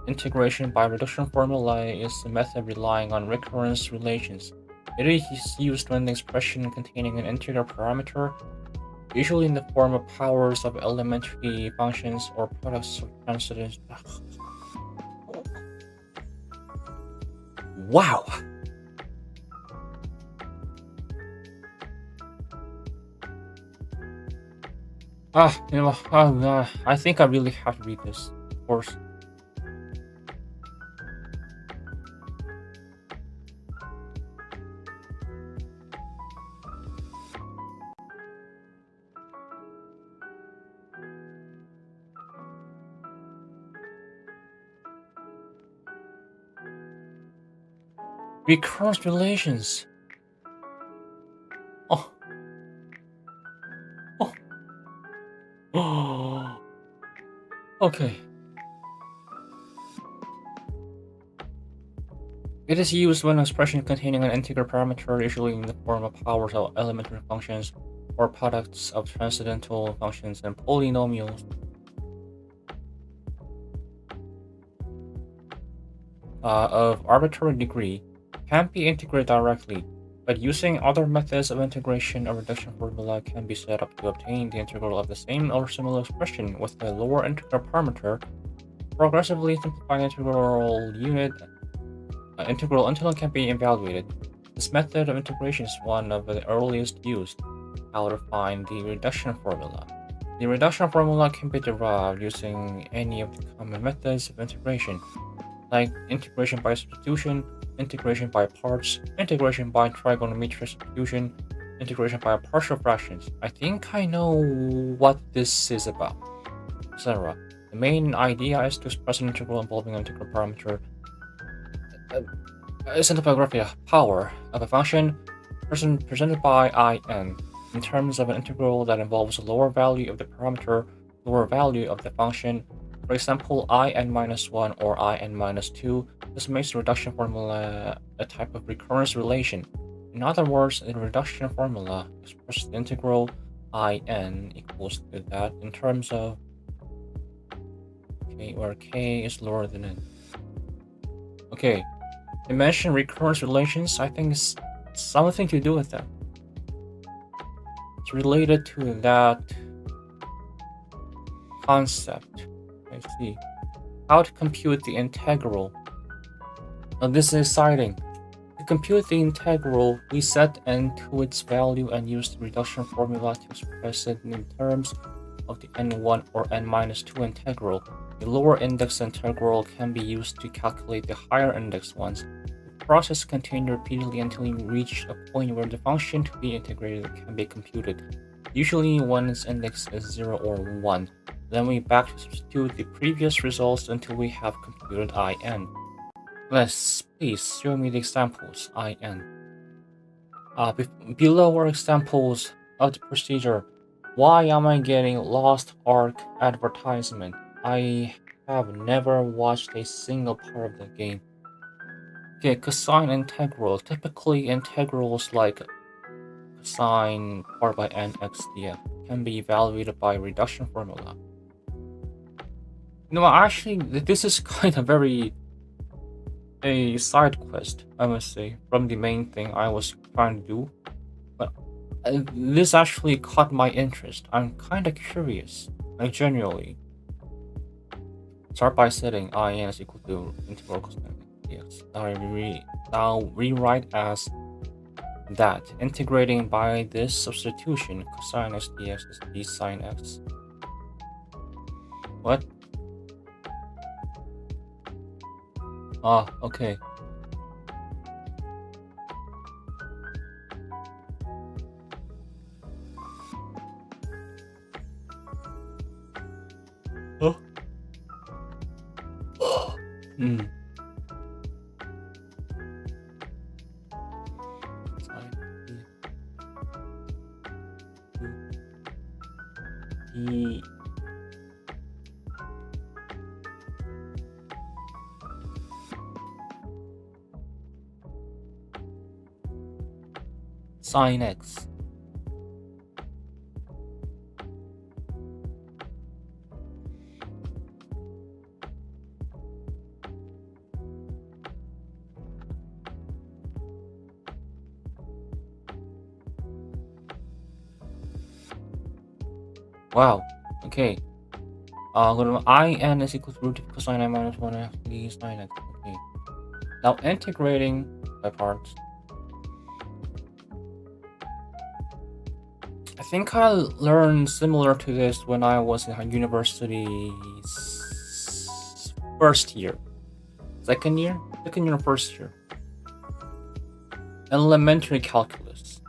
integration by reduction formula is a method relying on recurrence relations. It is used when the expression containing an integer parameter, usually in the form of powers of elementary functions or products of transcendent. Wow! I think I really have to read this, of course. Recurrence relations. Oh. Okay. It is used when an expression containing an integer parameter, usually in the form of powers of elementary functions or products of transcendental functions and polynomials, of arbitrary degree, can't be integrated directly, but using other methods of integration, a reduction formula can be set up to obtain the integral of the same or similar expression with a lower integer parameter, progressively simplifying integral until it can be evaluated. This method of integration is one of the earliest used. How to find the reduction formula. The reduction formula can be derived using any of the common methods of integration, like integration by substitution, integration by parts, integration by trigonometric substitution, integration by partial fractions. I think I know what this is about, etc. The main idea is to express an integral involving an integral parameter, a power of a function presented by in terms of an integral that involves a lower value of the parameter, lower value of the function. For example, in-1 or in-2. This makes the reduction formula a type of recurrence relation. In other words, the reduction formula expresses the integral in equals to that in terms of k, where k is lower than n. Okay, to mention recurrence relations, I think it's something to do with that. It's related to that concept. I see. How to compute the integral. Now this is exciting. To compute the integral, we set n to its value and use the reduction formula to express it in terms of the n1 or n-2 integral. The lower index integral can be used to calculate the higher index ones. The process continues repeatedly until you reach a point where the function to be integrated can be computed. Usually when its index is 0 or 1. Then we back substitute the previous results until we have computed in. Please show me the examples, in. Below are examples of the procedure. Why am I getting Lost Ark advertisement? I have never watched a single part of the game. Okay, cosine integral. Typically, integrals like cosine part by n x dx can be evaluated by reduction formula. Actually, this is kind of a side quest, I must say, from the main thing I was trying to do. But this actually caught my interest. I'm kind of curious, like genuinely. Start by setting in is equal to integral cosine dx. Now rewrite as that. Integrating by this substitution, cosine x dx is d sine x. What? Okay. Huh? Sine x. Wow. Okay. In is equal to root of cosine n minus 1 half d sine x. Okay. Now integrating by parts. I think I learned similar to this when I was in university's first year. Second year, first year. Elementary calculus.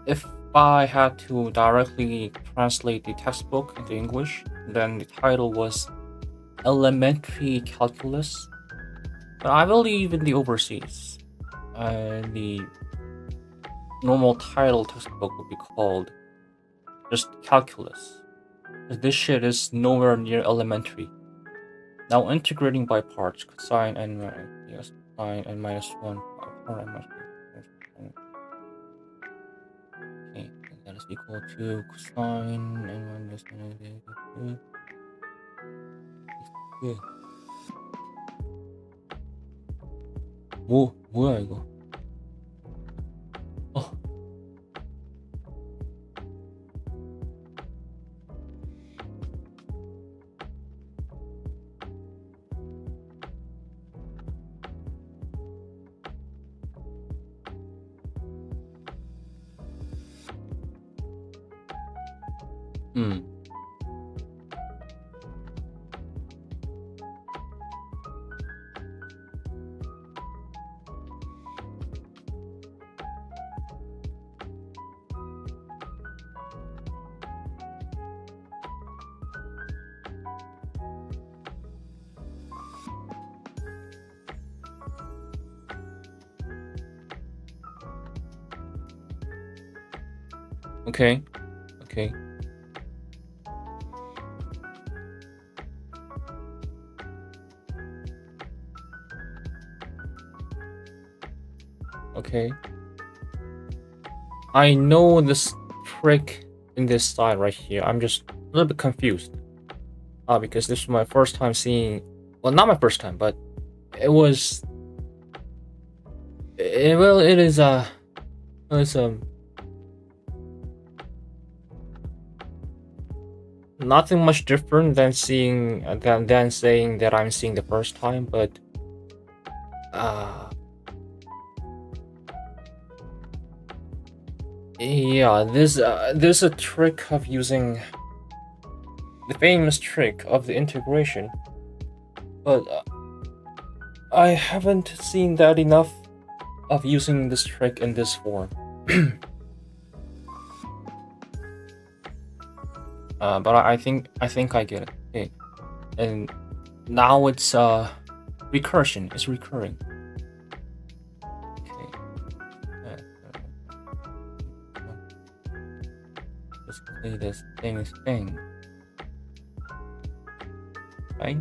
If I had to directly translate the textbook into English, then the title was Elementary Calculus. But I believe in the overseas, the normal title textbook would be called just Calculus. This shit is nowhere near elementary. Now integrating by parts, cosine n minus sine n minus 1 okay, that is equal to cosine n minus 1. 뭐야 이거? Okay. Okay. I know this trick in this side right here. I'm just a little bit confused. Because this was my first time seeing, well, not my first time, but it was Well, it is it's nothing much different than saying that I'm seeing the first time, but yeah, there's a trick of using the famous trick of the integration, but I haven't seen that enough of using this trick in this form. But I think I get it. Okay, and now it's recursion. It's recurring. Okay. Let's play this thing. Right?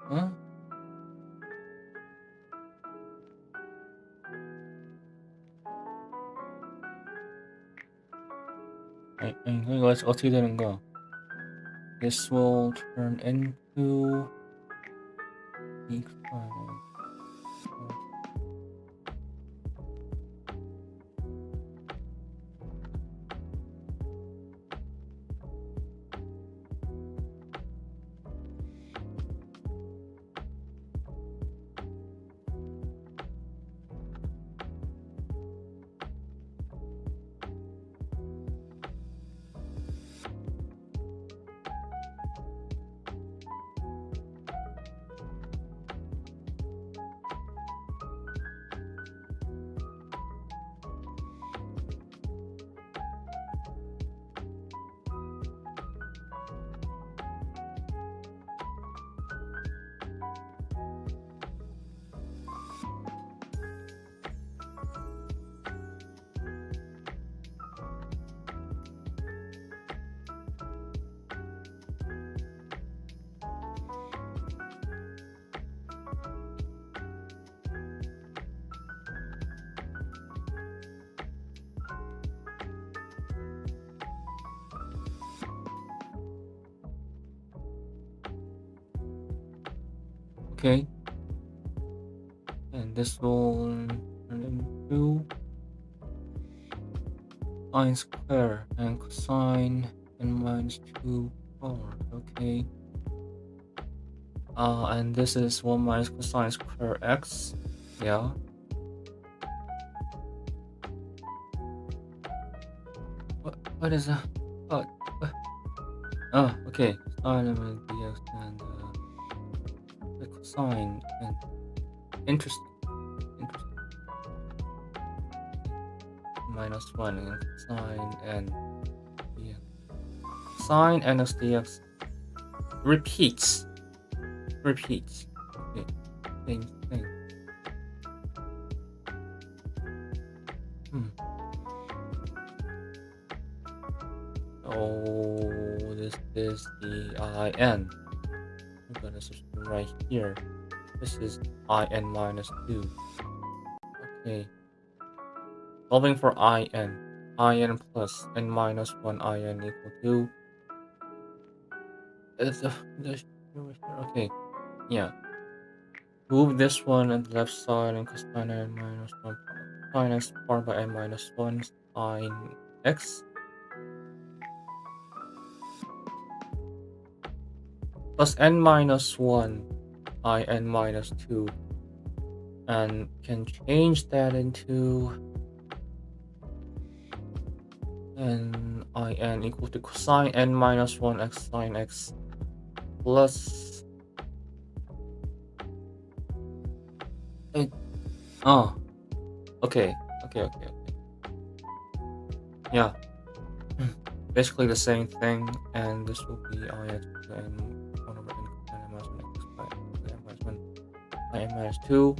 Huh? Let's 어떻게 되는 거? This will turn into okay, and this will turn into sine square and cosine n minus 2 forward. Okay. And this is 1 minus cosine square x. Yeah. What is that? What? Oh, okay. Sine and dx and the cosine and interesting. Minus 1 and cosine and dx. Sine and dx repeats. Okay. Same thing. Oh, this is the IN. I'm gonna substitute right here. This is IN minus 2. Okay. Solving for IN plus n minus 1 IN equal to. Okay. Yeah. Move this one on the left side and cosine n minus 1 sine x powered by n minus 1 sine x plus n minus 1 IN minus 2, and can change that into n IN equal to cosine n minus 1 x sine x plus okay. Yeah. Basically the same thing, and this will be IX and 1 over n minus 1 x by n minus 1 by n minus 2.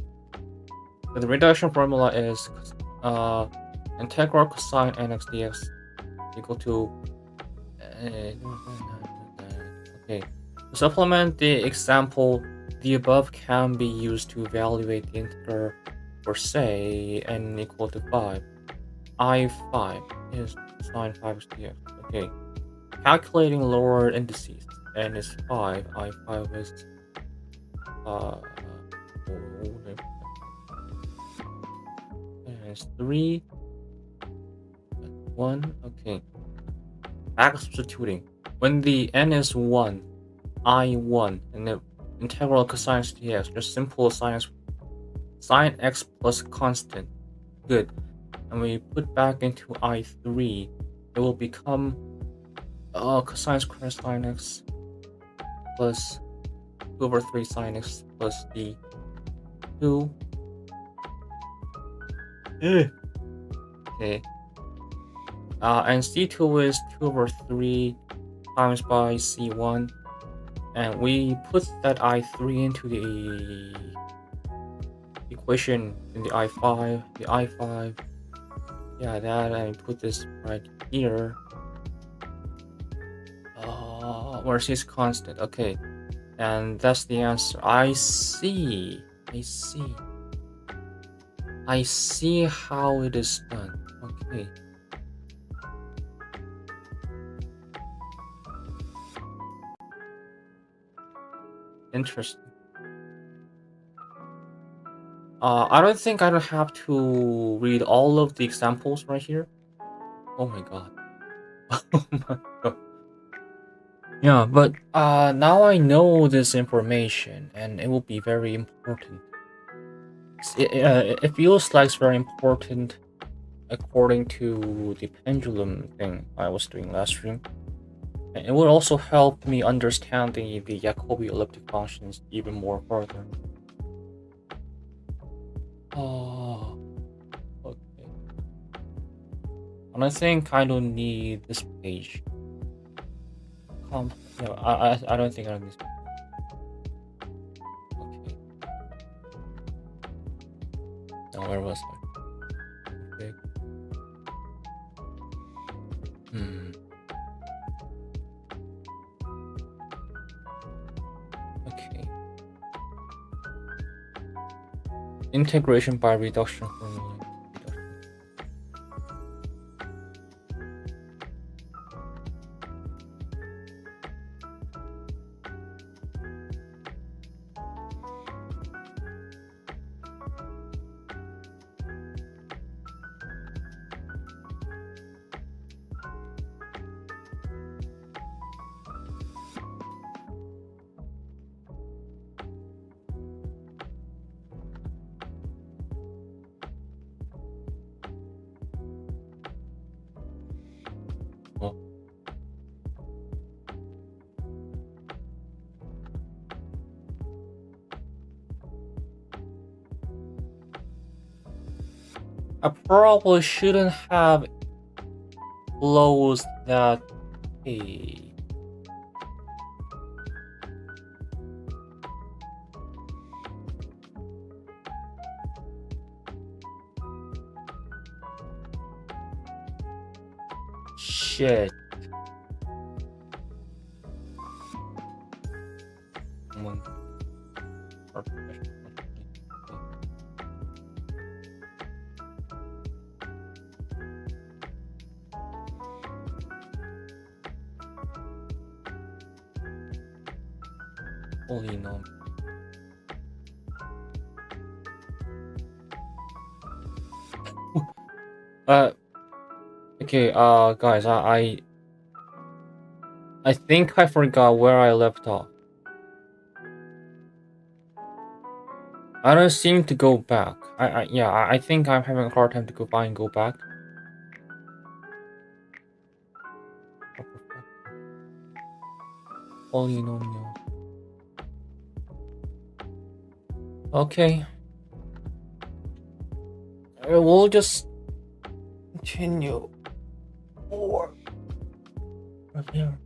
So the reduction formula is integral cosine nx dx equal to okay. To supplement the example, the above can be used to evaluate the integer for, say, n equal to 5. I5 is sine 5x dx. Okay. Calculating lower indices. n is 5, I5 is uh, 3, 1, okay. Back substituting. When the n is 1, I1, and the integral cosine dx, just simple sine x plus constant. Good. And when you put back into I3, it will become cosine squared sine x plus 2/3 sine x plus d2. Okay. And c2 is 2/3 times by c1, and we put that I3 into the equation in the I5, yeah, that, and put this right here. Where c is constant, okay, and that's the answer. I see how it is done. Okay. Interesting. I don't think I don't have to read all of the examples right here. Oh my god. Oh my god. Yeah, but now I know this information, and it will be very important. It feels like it's very important according to the pendulum thing I was doing last stream. And it will also help me understand the Jacobi elliptic functions even more further. Oh, okay. And I think I don't need this page. No, I don't think I need this page. Okay. Now where was I? Okay. Okay. Integration by reduction formula. I probably shouldn't have closed that page. Shit. Holy no. Okay, guys, I think I forgot where I left off. I don't seem to go back. I think I'm having a hard time to go back. Polynomial. Okay. We'll just continue. Or right here.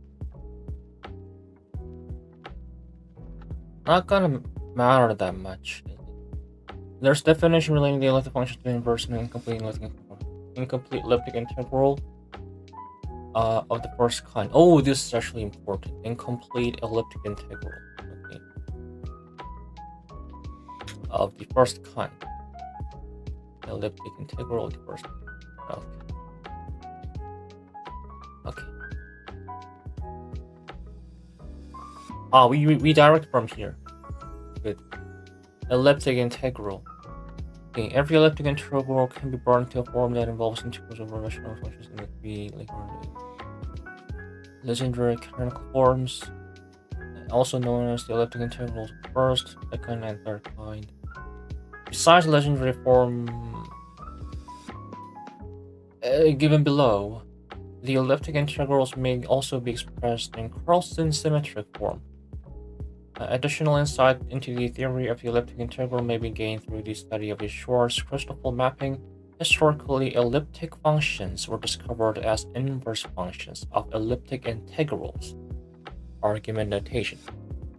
Not gonna matter that much. There's definition relating the elliptic function to the inverse and incomplete elliptic integral of the first kind. Oh, this is actually important. Incomplete elliptic integral. Okay. Of the first kind. Elliptic integral of the first kind. Okay. Okay. We redirect from here. Good. Elliptic integral. Okay, every elliptic integral can be brought into a form that involves integrals of rational functions in the three legendary canonical forms, also known as the elliptic integrals of first, second, and third kind. Besides the legendary form given below, the elliptic integrals may also be expressed in Carlson symmetric form. Additional insight into the theory of the elliptic integral may be gained through the study of the Schwarz-Christoffel mapping. Historically, elliptic functions were discovered as inverse functions of elliptic integrals. Argument notation.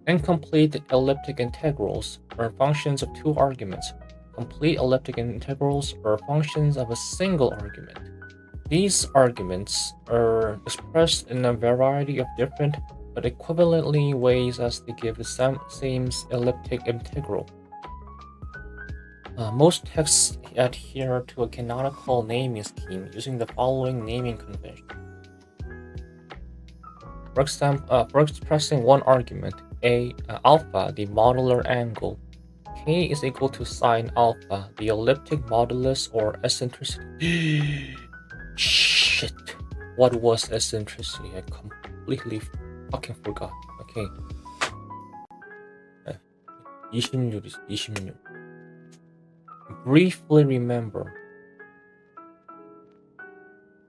Incomplete elliptic integrals are functions of two arguments. Complete elliptic integrals are functions of a single argument. These arguments are expressed in a variety of different but equivalently ways as they give the same elliptic integral. Most texts adhere to a canonical naming scheme using the following naming convention. For expressing one argument, alpha, the modular angle, k is equal to sine alpha, the elliptic modulus or eccentricity. Shit, what was eccentricity? I completely fucking forgot. Okay. 26. Briefly remember.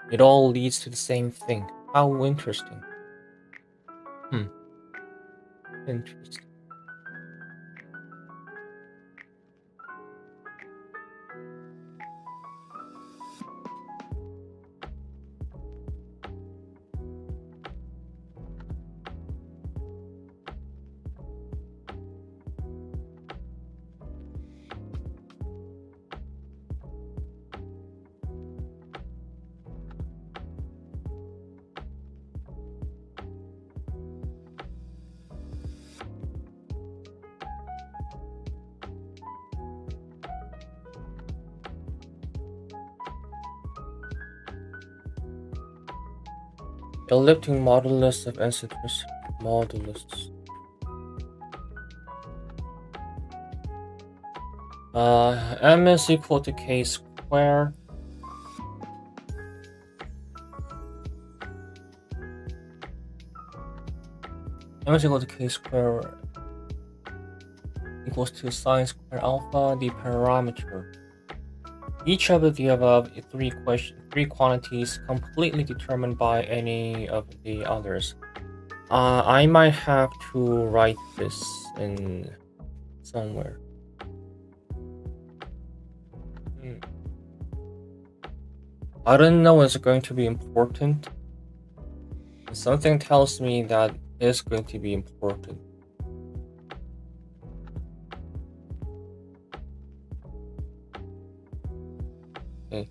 It all leads to the same thing. How interesting. Interesting. Elliptic modulus of eccentricity. Modulus. M is equal to k squared. M is equal to k squared equals to sine squared alpha, the parameter. Each of the above three quantities completely determined by any of the others. I might have to write this in somewhere. I don't know it's going to be important. Something tells me that it's going to be important. Okay.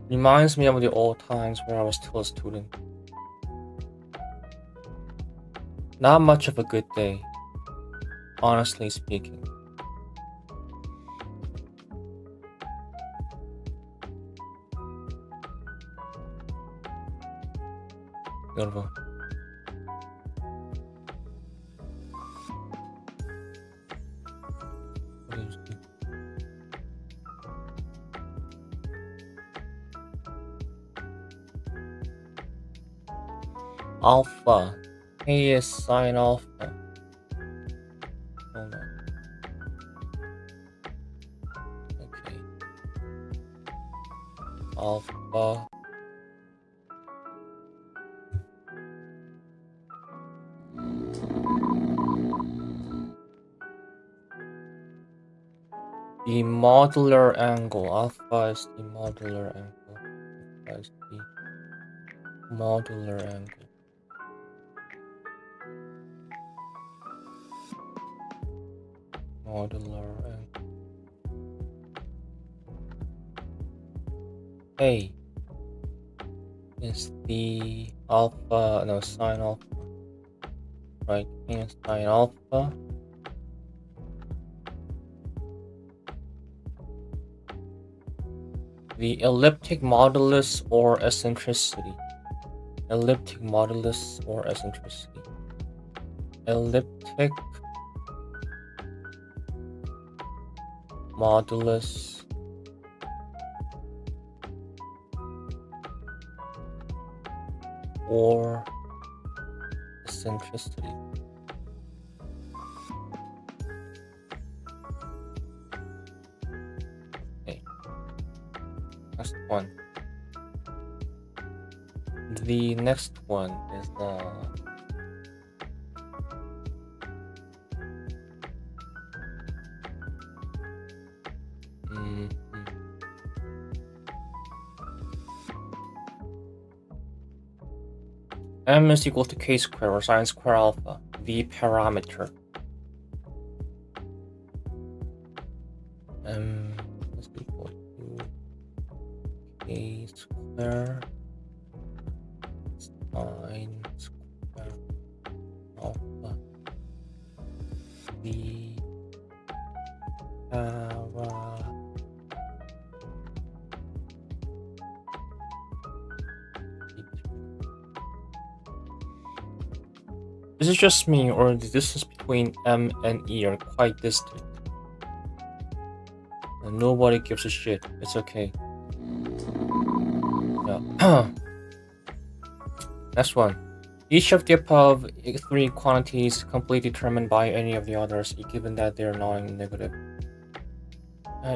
Reminds me of the old times where I was still a student. Not much of a good day, honestly speaking. 여러분. Alpha. K is sine alpha. Hold on. Okay. Alpha. The modular angle. Alpha is the modular angle. Alpha is the modular angle. Modular angle. A is the alpha, no, sine alpha. Right, and sine alpha. The elliptic modulus or eccentricity. Elliptic modulus or eccentricity. elliptic modulus or eccentricity. Okay, next one. The next one is the m is equal to k squared or sine square alpha, the parameter. M is equal to k squared sine square alpha, the parameter. Is it just me, or the distance between M and E are quite distant? And nobody gives a shit. It's okay. Yeah. Next one. Each of the above three quantities is completely determined by any of the others, given that they are non-negative.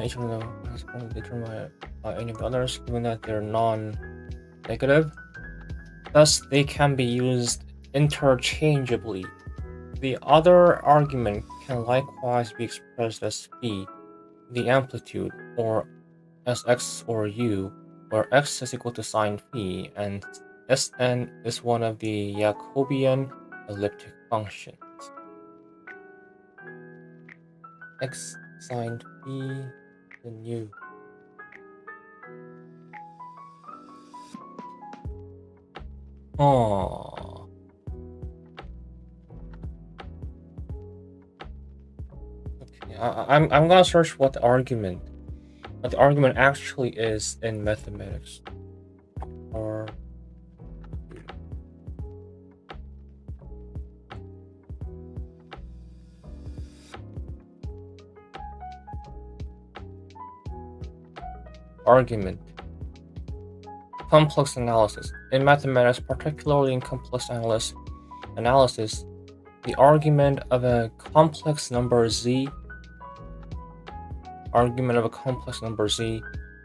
Each of them is completely determined by any of the others, given that they're non-negative. Thus, they can be used interchangeably. The other argument can likewise be expressed as phi, the amplitude, or as x or u, where x is equal to sine phi, and Sn is one of the Jacobian elliptic functions. X sine phi, then u. Oh. Okay, I'm gonna search what the argument actually is in mathematics. Or argument. Complex analysis. In mathematics, particularly in complex analysis, the argument of a complex number z,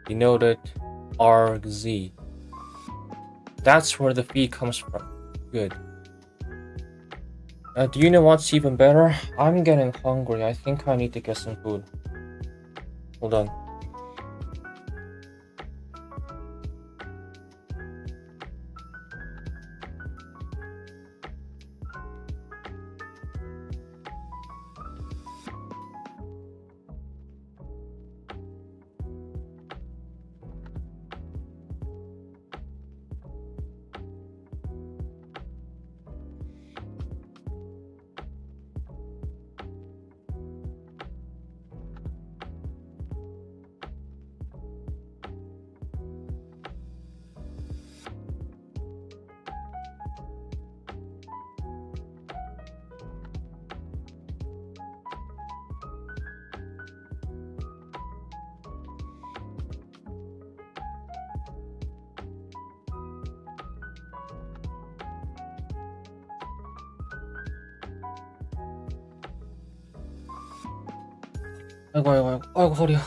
denoted argz. That's where the phi comes from. Good. Do you know what's even better? I'm getting hungry. I think I need to get some food. Hold on. 아이고 허리야.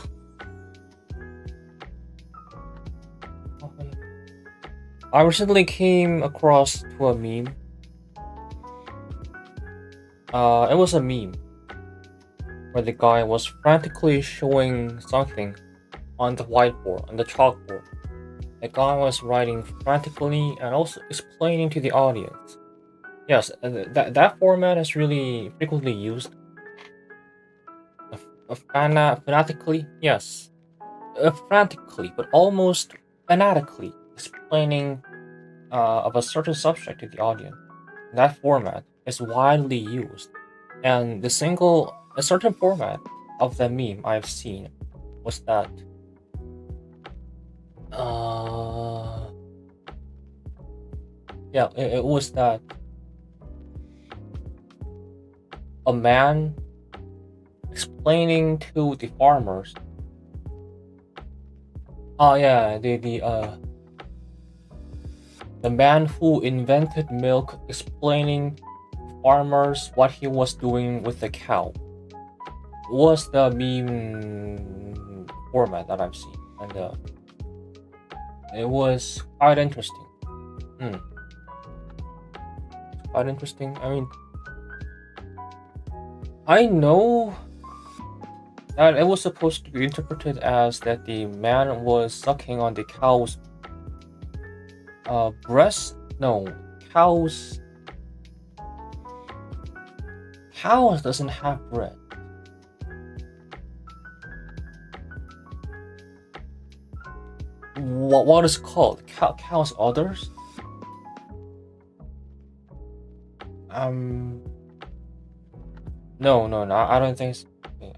I recently came across to a meme. It was a meme where the guy was frantically showing something on the whiteboard, on the chalkboard. The guy was writing frantically and also explaining to the audience. Yes, that format is really frequently used. Fanatically, yes. Frantically, but almost fanatically explaining of a certain subject to the audience. That format is widely used, and a certain format of the meme I've seen was that it was that a man explaining to the farmers. Oh yeah, the man who invented milk explaining to farmers what he was doing with the cow was the meme format that I've seen, and it was quite interesting. Hmm. Quite interesting. I mean, I know that it was supposed to be interpreted as that the man was sucking on the cow's breast. No, cows. Cows doesn't have breast. What is it called? Cows udders? No. I don't think.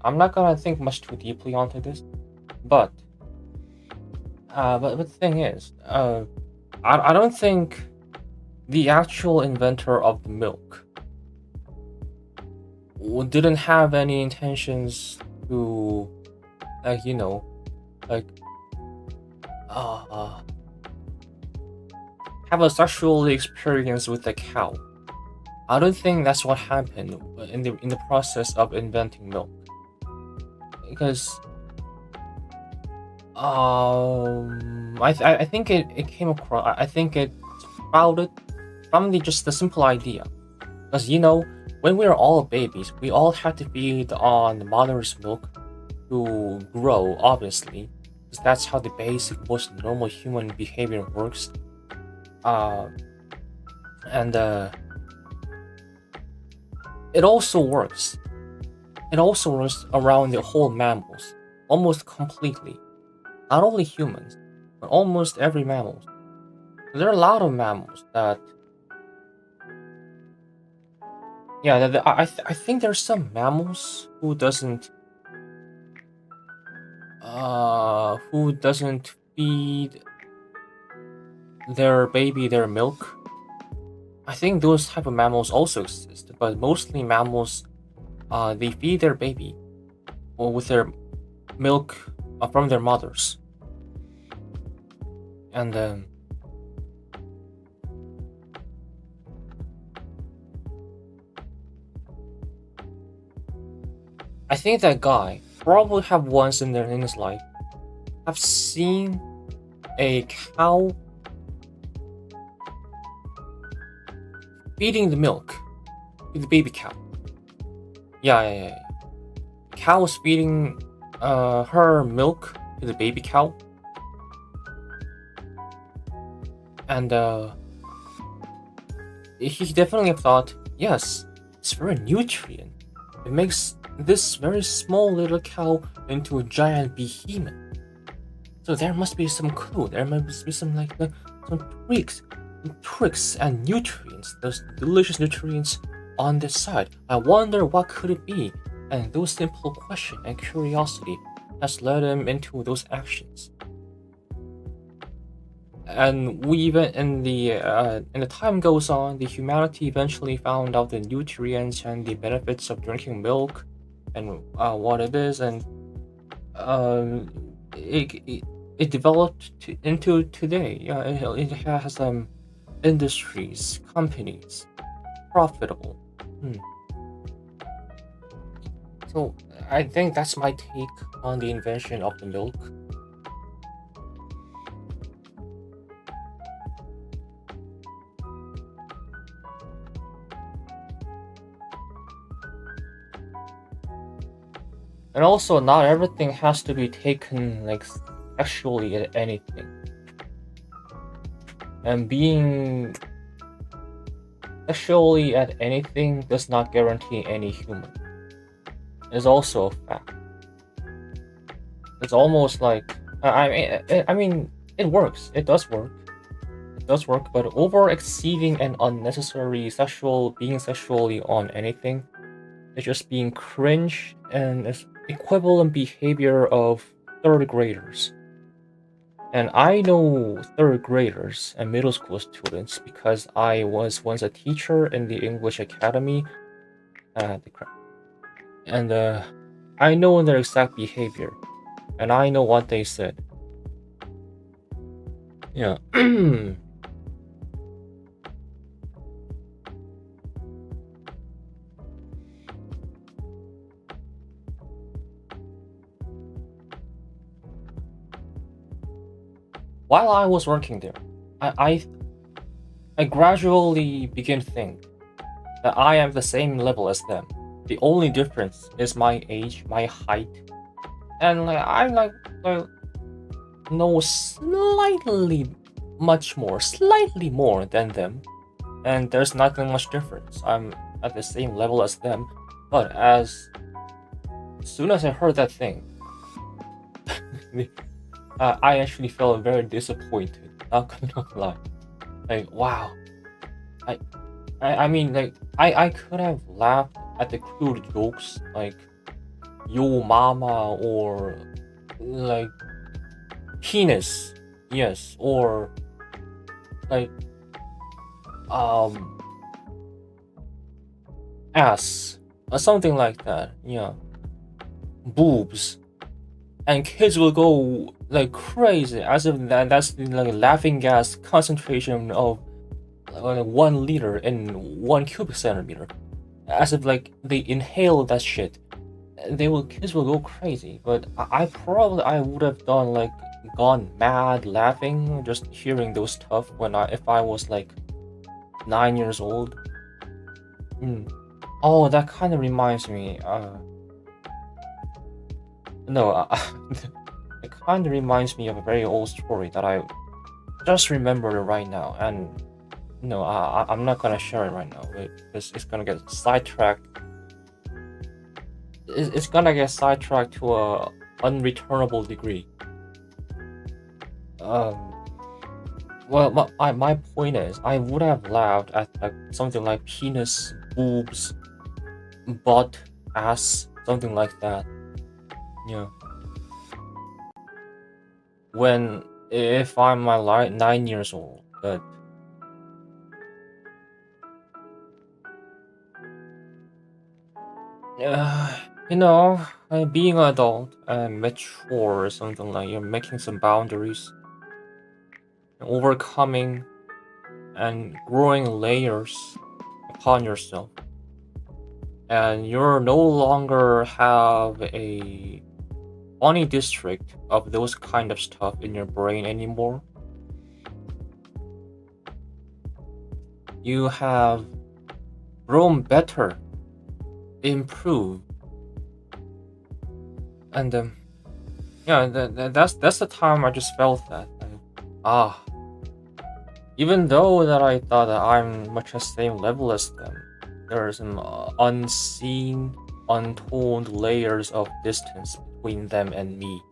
I'm not gonna think much too deeply onto this, but the thing is, I don't think the actual inventor of the milk didn't have any intentions to, like, like, have a sexual experience with the cow. I don't think that's what happened in the process of inventing milk, because I think it came across. I think it sprouted from just the simple idea, because when we were all babies, we all had to feed on the mother's milk to grow, obviously, because that's how the basic, most normal human behavior works. And it also works. It also works around the whole mammals, almost completely. Not only humans, but almost every mammal. There are a lot of mammals that, yeah, I think there's some mammals who doesn't feed their baby their milk. I think those type of mammals also exist, but mostly mammals, they feed their baby with their milk from their mothers, and I think that guy probably have once in his life have seen a cow feeding the milk to the baby cow. Yeah. Cow was feeding her milk to the baby cow, and he definitely thought, yes, it's very nutrient. It makes this very small little cow into a giant behemoth. So there must be some clue. There must be some tricks and nutrients. Those delicious nutrients on this side. I wonder what could it be. And those simple question and curiosity has led him into those actions. And we even in the time goes on, the humanity eventually found out the nutrients and the benefits of drinking milk, and what it is, and it developed into today. Yeah, it has industries, companies, profitable. So I think that's my take on the invention of the milk. And also, not everything has to be taken like sexually at anything. And being sexually at anything does not guarantee any human. It's also a fact. It's almost like I mean, it works. It does work. It does work, but over exceeding and unnecessary being sexually on anything is just being cringe and is equivalent behavior of third graders. And I know third graders and middle school students because I was once a teacher in the English Academy, And I know their exact behavior, and I know what they said. Yeah. While I was working there, I gradually begin to think that I am the same level as them. The only difference is my age, my height, and I know slightly more than them, and there's not that much difference. I'm at the same level as them, but as soon as I heard that thing, I actually felt very disappointed. Not gonna lie. Like, wow. I mean, like, I could have laughed at the crude jokes, like, yo mama, or, like, penis, yes, or, like, um, ass, or something like that, yeah, boobs, and kids will go, like, crazy, as if that's the, like, laughing gas concentration of 1 liter in 1 cubic centimeter, as if, like, they inhale that shit. Kids will go crazy, but I would have gone mad laughing just hearing those stuff if I was like 9 years old. Oh, that kind of reminds me. No, it kind of reminds me of a very old story that I just remembered right now, and no, I'm not gonna share it right now because it's gonna get sidetracked. It's gonna get sidetracked to a unreturnable degree. Well, my point is, I would have laughed at like something like penis, boobs, butt, ass, something like that. Yeah. If I'm 9 years old, but being an adult and mature or something like you're making some boundaries, overcoming and growing layers upon yourself, and you're no longer have a funny district of those kind of stuff in your brain anymore. You have grown better, improved, and yeah, that's the time I just felt that. Even though that I thought that I'm much the same level as them, there are some unseen, untold layers of distance between them and me.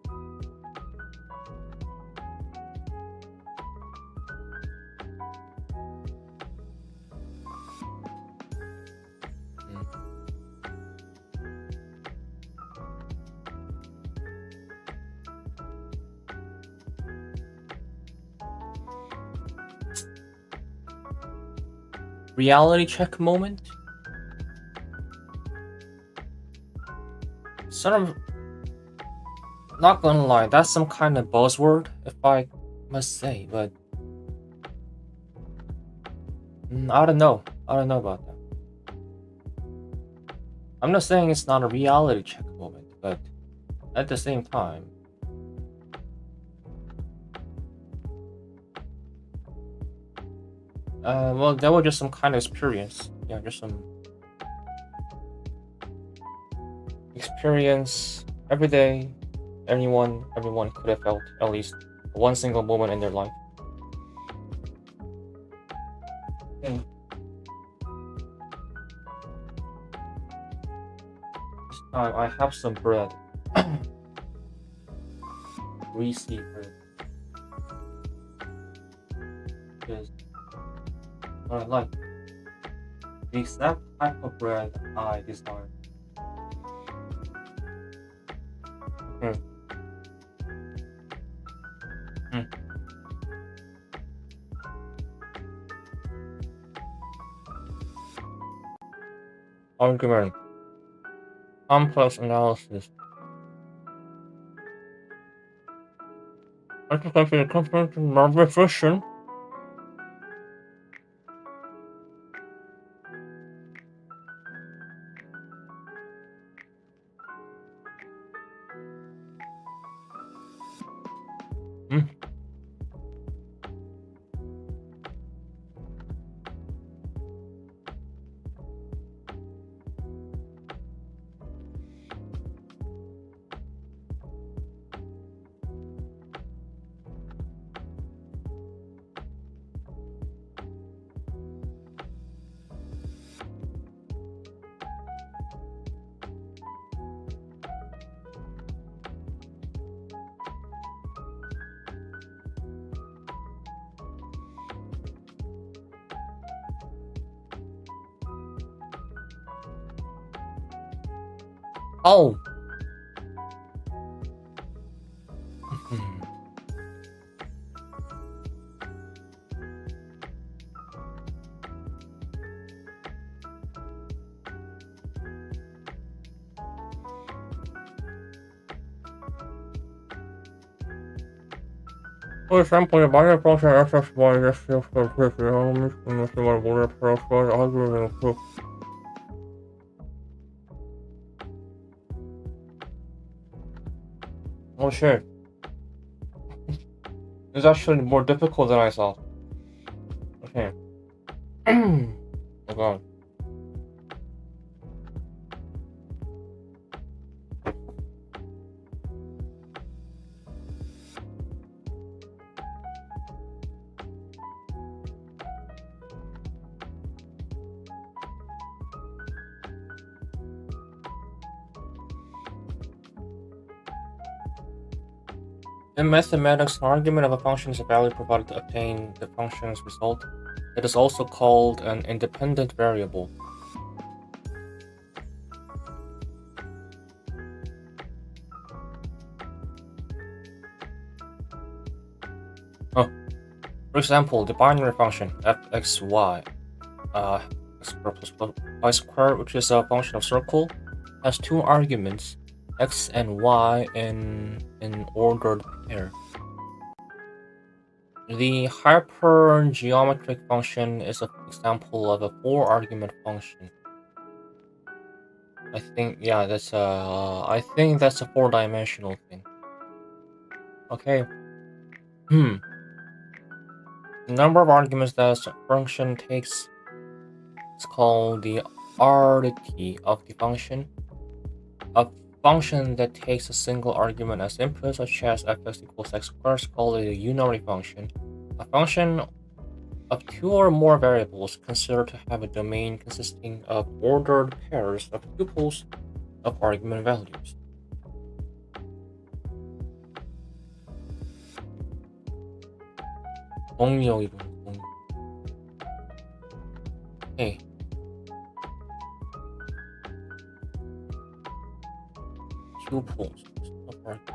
Reality check moment? Sort of, not gonna lie, that's some kind of buzzword, if I must say, but I don't know. I don't know about that. I'm not saying it's not a reality check moment, but at the same time, well, that was just some kind of experience. Yeah, just some experience every day. Everyone could have felt at least one single moment in their life. Okay. This time I have some bread. Greasy bread. Because I like the exact type of bread I desire. Okay. argument. Complex analysis. Artificial complex multiplication. Oh. For example, the binary function fxy is still completely elements in the similar order for the algorithm. Oh shit. It's actually more difficult than I thought. Okay. Oh god. In mathematics, an argument of a function is a value provided to obtain the function's result. It is also called an independent variable. For example, the binary function fxy, x squared plus y squared, which is a function of circle, has two arguments, x and y, in an ordered pair. The hypergeometric function is an example of a four-argument function. I think that's a four-dimensional thing. Okay. The number of arguments that a function takes is called the arity of the function. A function that takes a single argument as input, such as fx equals x squared, is called a unary function. A function of two or more variables considered to have a domain consisting of ordered pairs of tuples of argument values. Okay. Tuples of argument.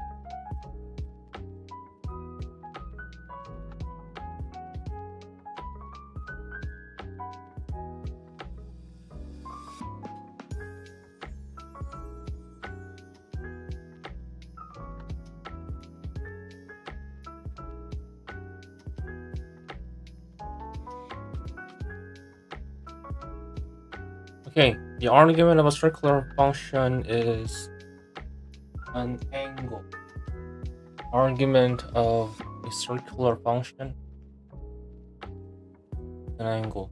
Okay, the argument of a circular function is an angle. Argument of a circular function, an angle.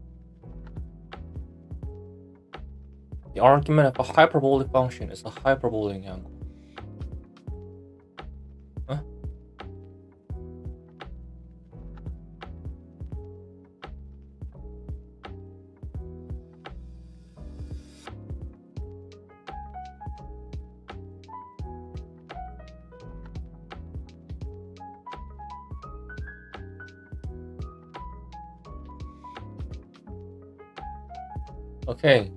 The argument of a hyperbolic function is a hyperbolic angle. Huh? Okay.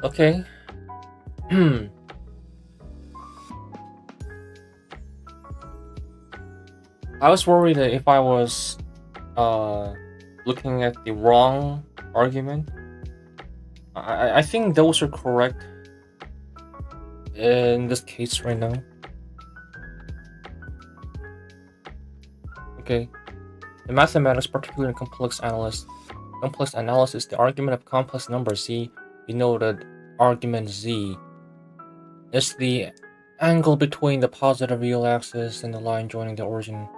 Okay. I was worried that if I was looking at the wrong argument. I think those are correct in this case right now. Okay. In mathematics, particularly in complex analysis, the argument of complex number Z, denoted argument Z, is the angle between the positive real axis and the line joining the origin.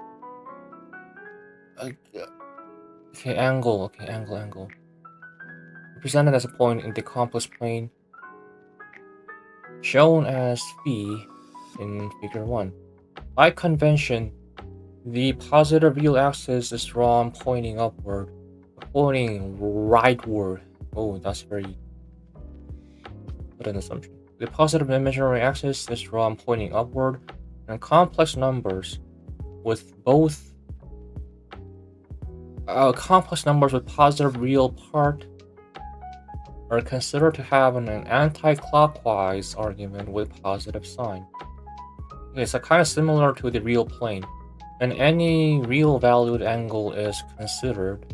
Okay, angle. Represented as a point in the complex plane, shown as phi in figure 1. By convention, the positive real axis is drawn pointing upward, pointing rightward. Oh, that's very good an assumption. The positive imaginary axis is drawn pointing upward, and complex numbers with positive real part are considered to have an anti-clockwise argument with positive sign. Okay, so kind of similar to the real plane. And any real valued angle is considered.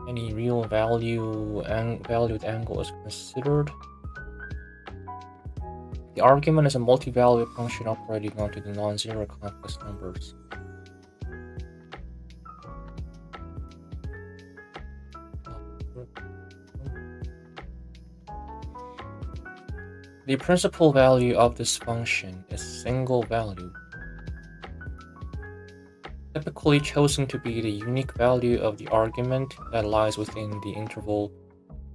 Any real valued angle is considered. The argument is a multi-valued function operating onto the non-zero complex numbers. The principal value of this function is single value, typically chosen to be the unique value of the argument that lies within the interval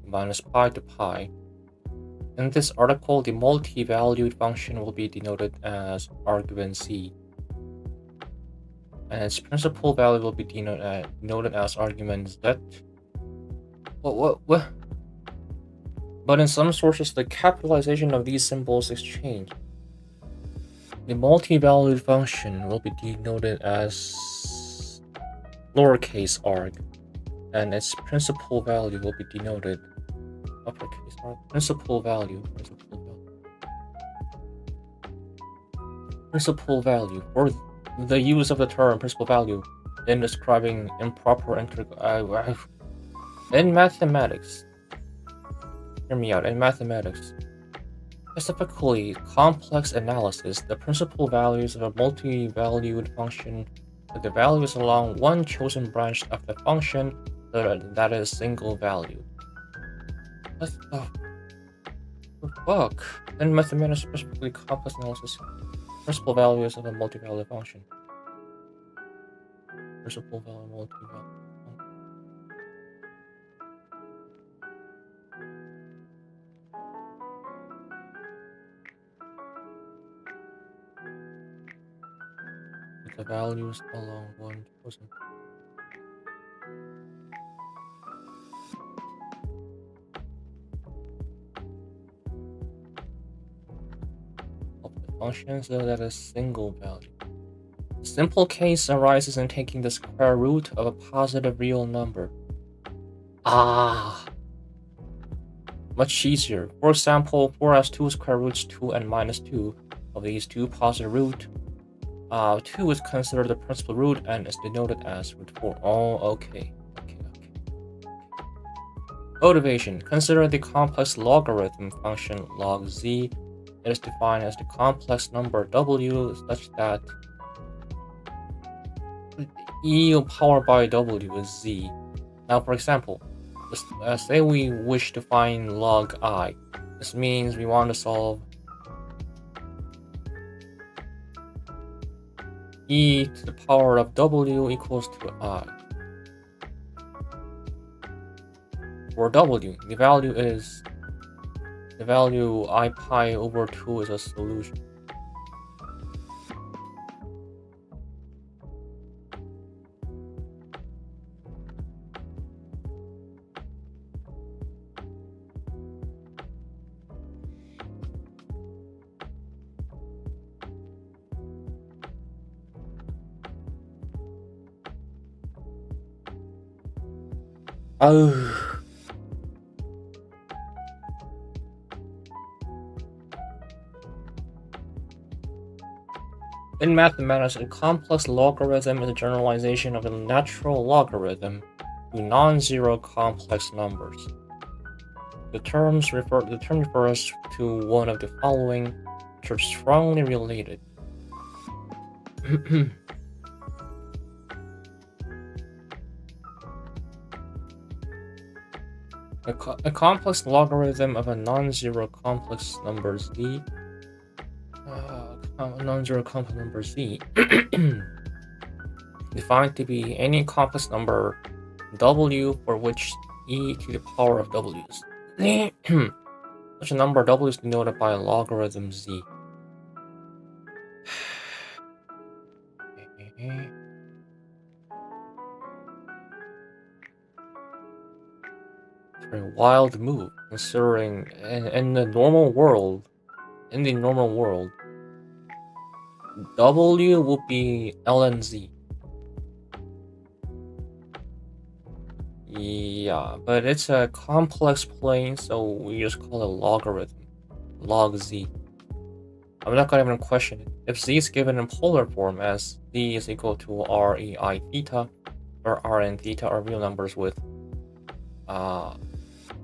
minus pi to pi. In this article, the multi-valued function will be denoted as argument Z, and its principal value will be denoted as argument Z. What? But in some sources, the capitalization of these symbols is changed. The multi-valued function will be denoted as lowercase arg, and its principal value will be denoted uppercase arg. Principal value for the use of the term principal value in describing improper integral. In mathematics. Hear me out. In mathematics, specifically complex analysis, the principal values of a multi-valued function with the values along one chosen branch of the function that is single value. What the fuck? In mathematics, specifically complex analysis, principal values of a multi-valued function. Principal value multi-valued. The values along one chosen. Of the functions that is single value. The simple case arises in taking the square root of a positive real number. Much easier. For example, 4 has 2 square roots 2 and minus 2. Of these 2 positive root, 2 is considered the principal root and is denoted as root 4. Oh, okay. Motivation. Consider the complex logarithm function log z. It is defined as the complex number w such that e powered by w is z. Now, for example, say we wish to find log I. This means we want to solve e to the power of w equals to I. For w, the value I pi over 2 is a solution. In mathematics, a complex logarithm is a generalization of a natural logarithm to non-zero complex numbers. The term refers to one of the following, which are strongly related. A complex logarithm of a non-zero complex number z. Non-zero complex number z defined to be any complex number w for which e to the power of w is. Such a number w is denoted by a logarithm z. It's a very wild move, considering in the normal world, w would be ln z. Yeah, but it's a complex plane, so we just call it logarithm, log z. I'm not gonna even question it. If z is given in polar form as z is equal to r e I theta, where r and theta are real numbers with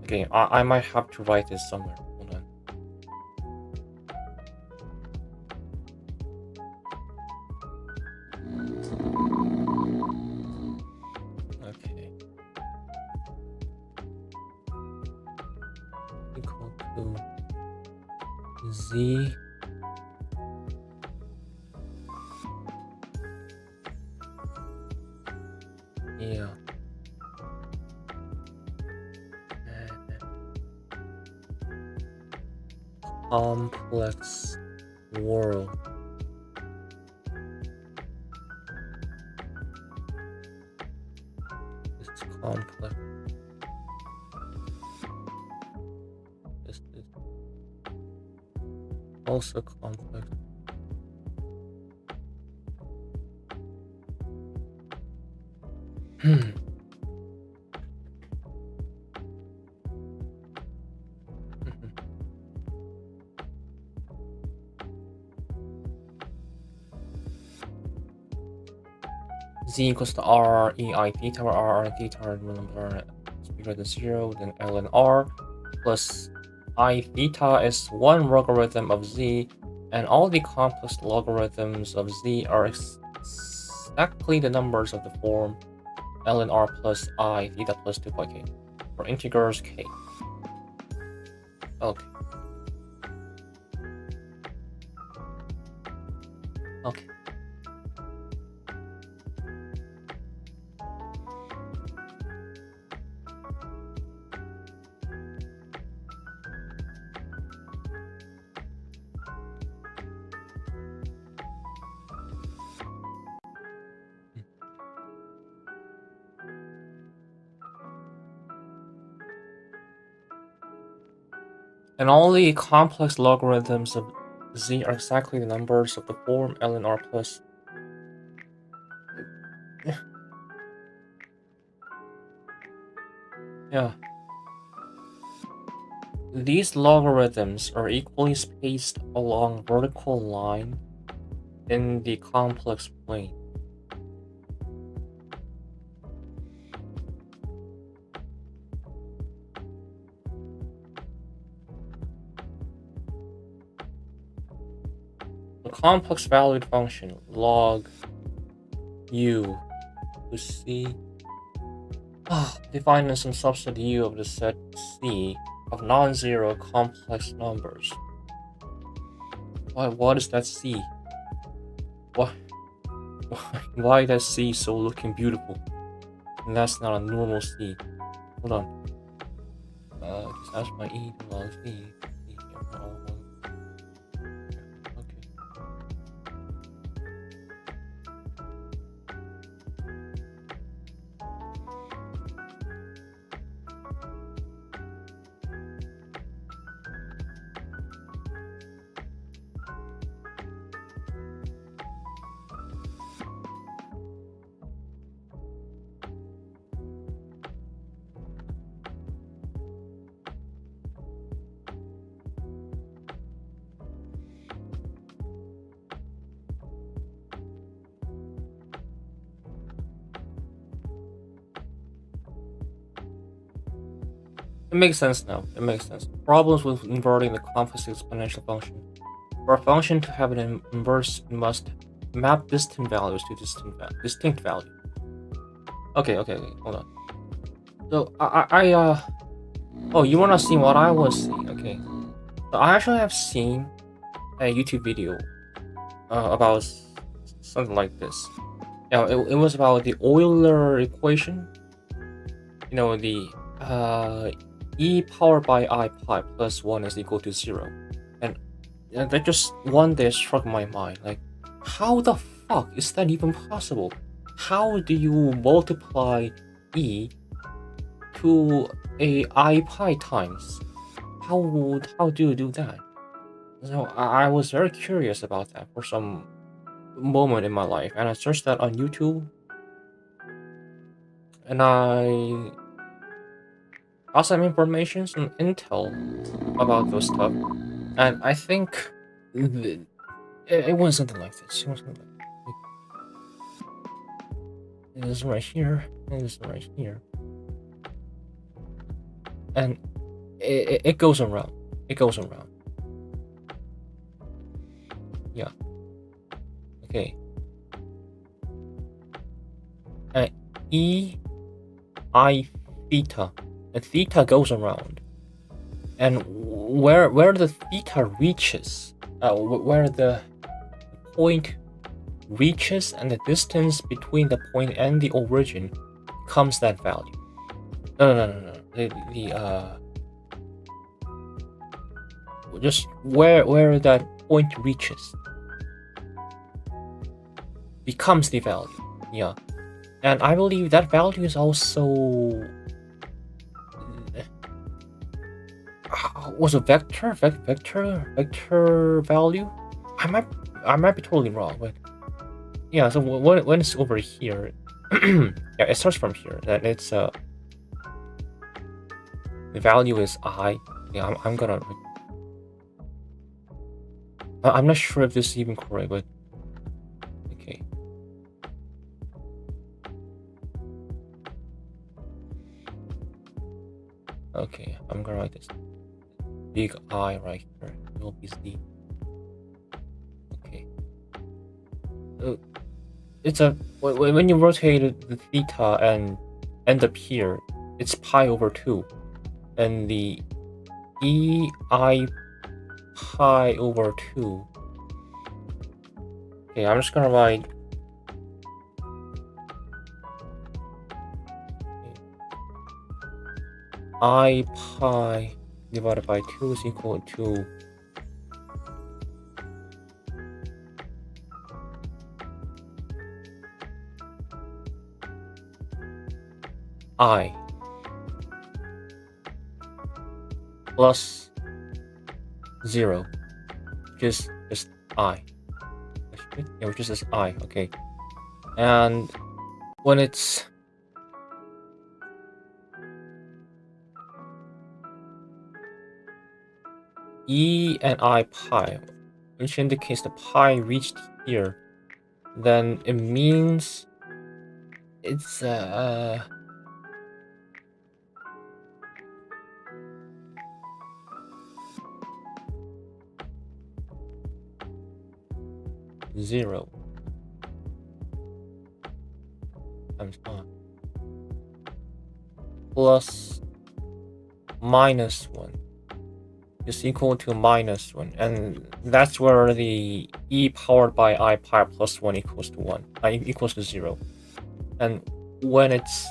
okay, I might have to write this somewhere. Hold on. Okay. Equal to z yeah. Complex world. It's complex. This is also complex. Z equals to r e I theta, where r and theta are number bigger than 0, then ln r plus I theta is one logarithm of z, and all the complex logarithms of z are exactly the numbers of the form ln r plus I theta plus 2 pi k for integers k. Okay. Okay. And all the complex logarithms of z are exactly the numbers of the form ln r plus. Yeah. These logarithms are equally spaced along vertical line in the complex plane. The complex valued function log u to c defined as some subset u of the set c of non-zero complex numbers. What is that c? Why that c so looking beautiful? And that's not a normal c. Hold on. Just ask my e to log c. It makes sense now. It makes sense. Problems with inverting the complex exponential function. For a function to have an inverse, it must map distant values to distinct values. Okay, hold on. So oh, you wanna see what I was seeing? Okay, so I actually have seen a YouTube video about something like this. Yeah, it was about the Euler equation. You know, the e powered by I pi plus 1 is equal to 0. And that just one day struck my mind. Like, how the fuck is that even possible? How do you multiply e to a I pi times? How do you do that? So I was very curious about that for some moment in my life, and I searched that on YouTube, and I got some information, some intel about those stuff, and I think it went something like this. It went something like this right here, and this right here, and it goes around. It goes around. Yeah. Okay. E I theta, and theta goes around, and where the theta reaches, where the point reaches, and the distance between the point and the origin becomes that value. No. Just where that point reaches becomes the value. Yeah. And I believe that value is also was a vector value. I might be totally wrong, but yeah. So when it's over here, yeah, it starts from here. Then it's the value is I. Yeah, I'm gonna. I'm not sure if this is even correct, but okay. Okay, I'm gonna write this big I right here. It will be Z. Okay. It's a when you rotate the theta and end up here, it's pi over 2, and the E I pi over 2. Okay, I'm just gonna write I pi divided by 2 is equal to I plus 0, which is just I. Yeah, which is just I, okay. And when it's E and I pi, which indicates the pi reached here, then it means it's 0 times I plus minus 1 is equal to minus 1, and that's where the E powered by I pi plus 1 equals to 1, equals to 0. And when it's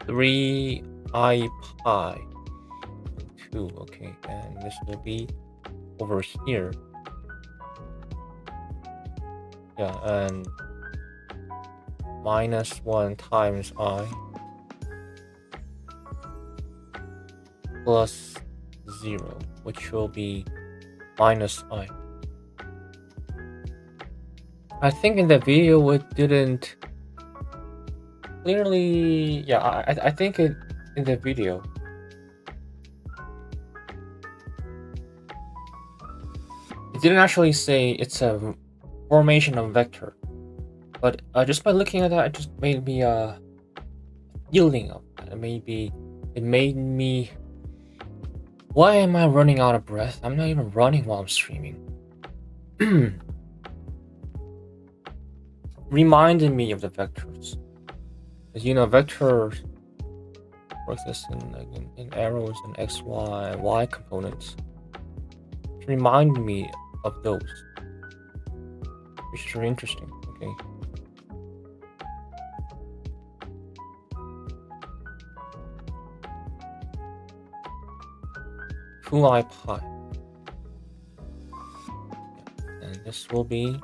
3 I pi 2, okay, and this will be over here. Yeah, and minus 1 times I plus 0, which will be minus I. I think in the video it didn't clearly, yeah, I think in the video it didn't actually say it's a formation of vector. But just by looking at that, it just made me feeling of that. It made me. Why am I running out of breath? I'm not even running while I'm streaming. Reminded me of the vectors. As you know, vectors work this in arrows and x, y components. It reminded me of those, which is very interesting. Okay. Full I pi. And this will be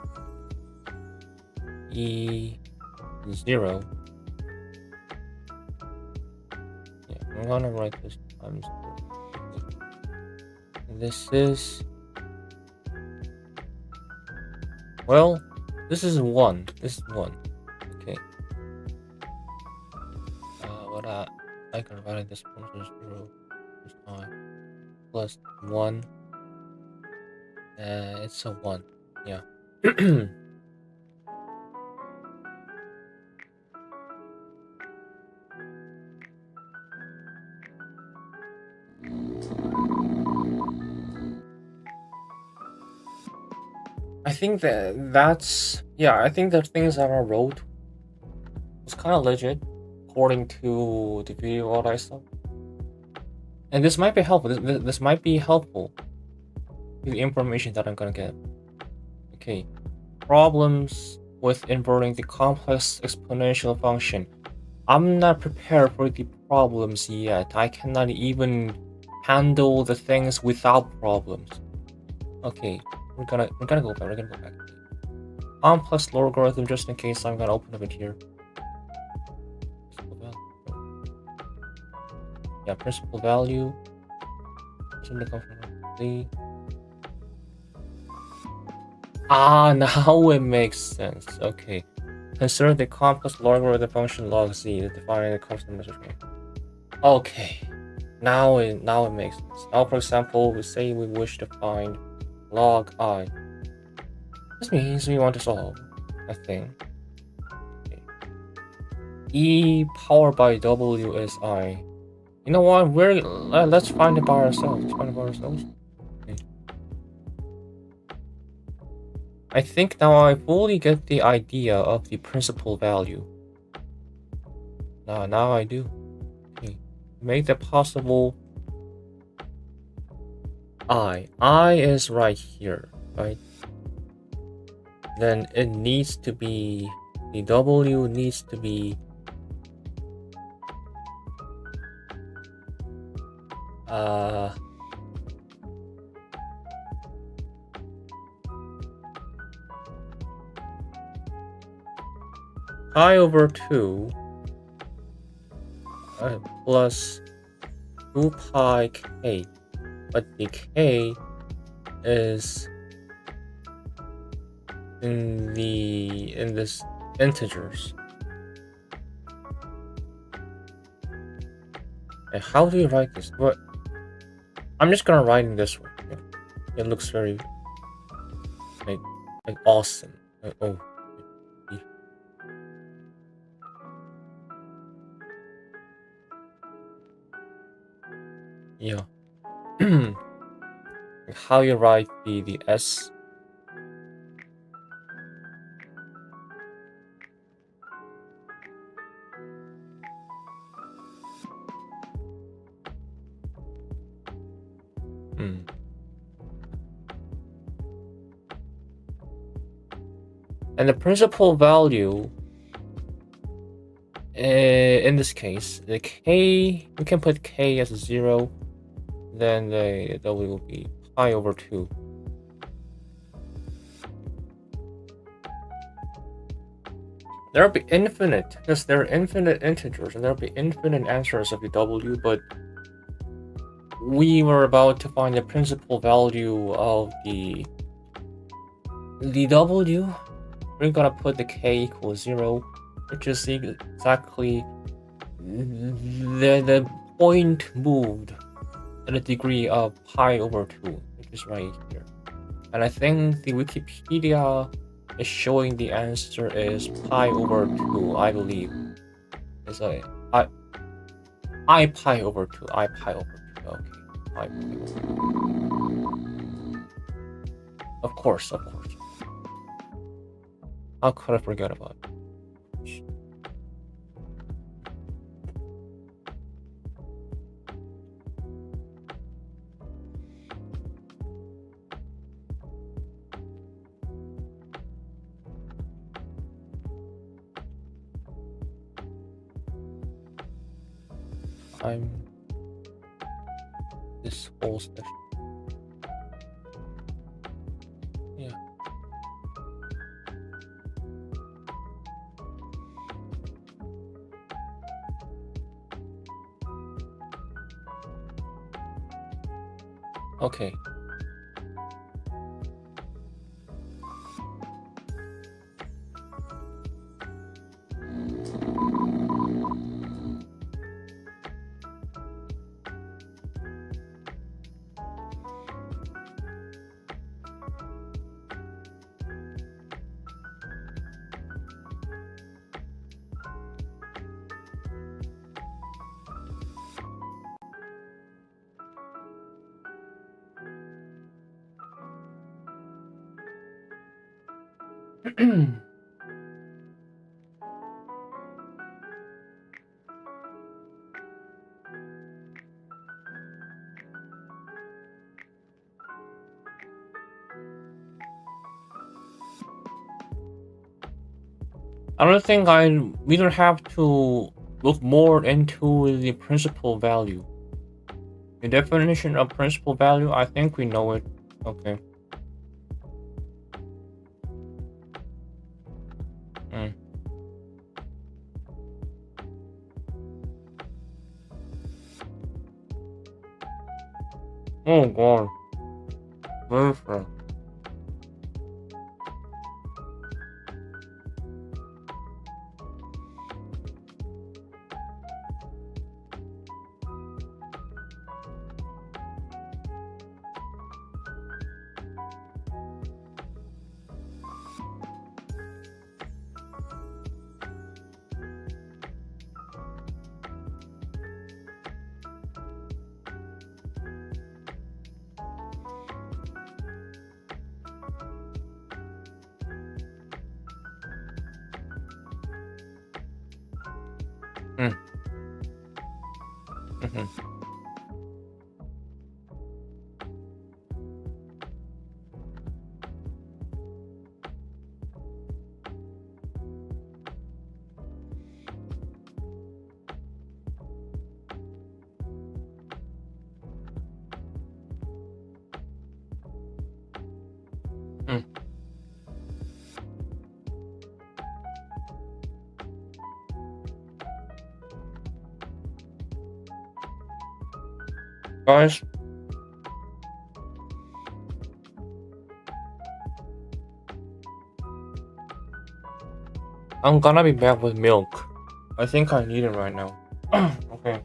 E0. Yeah, I'm gonna write this times 0. And this is, well, this is 1. This is 1. Okay. But I can write this one to 0 this time. Plus 1. It's a 1. Yeah. I think I think the things that I wrote was kind of legit according to the video what I saw. And this might be helpful. This might be helpful to the information that I'm gonna get. Okay. Problems with inverting the complex exponential function. I'm not prepared for the problems yet. I cannot even handle the things without problems. Okay, we're gonna go back. Complex logarithm, just in case I'm gonna open up it here. Yeah, principal value. Now it makes sense. Okay. Consider the complex logarithm function log z defining the constant measure. Okay. Now it makes sense. Now, for example, we say we wish to find log I. This means we want to solve a thing. Okay. E powered by W is I. You know what? Let's find it by ourselves. Okay. I think now I fully get the idea of the principal value. Now I do. Okay. Make that possible. I is right here, right? Then it needs to be, the W needs to be pi over 2 plus 2 pi k, but the k is in this integers. And how do you write this? What? I'm just gonna write in this way. It looks very like awesome. Oh. Yeah. How you write the S? And the principal value, in this case, the k, we can put k as 0, then the W will be pi over 2. There'll be infinite, because there are infinite integers, and there'll be infinite answers of the W, but we were about to find the principal value of the W. We're gonna put the k equals 0, which is exactly the point moved at a degree of pi over 2, which is right here. And I think the Wikipedia is showing the answer is pi over 2, I believe. It's a I pi over 2, I pi over 2, okay. I pi over 2. Of course. How could I forget about it? This whole session. Yeah. Okay. I don't think we don't have to look more into the principal value. The definition of principal value, I think we know it. Okay. Oh god. Very fair. Guys, I'm gonna be back with milk. I think I need it right now. Okay.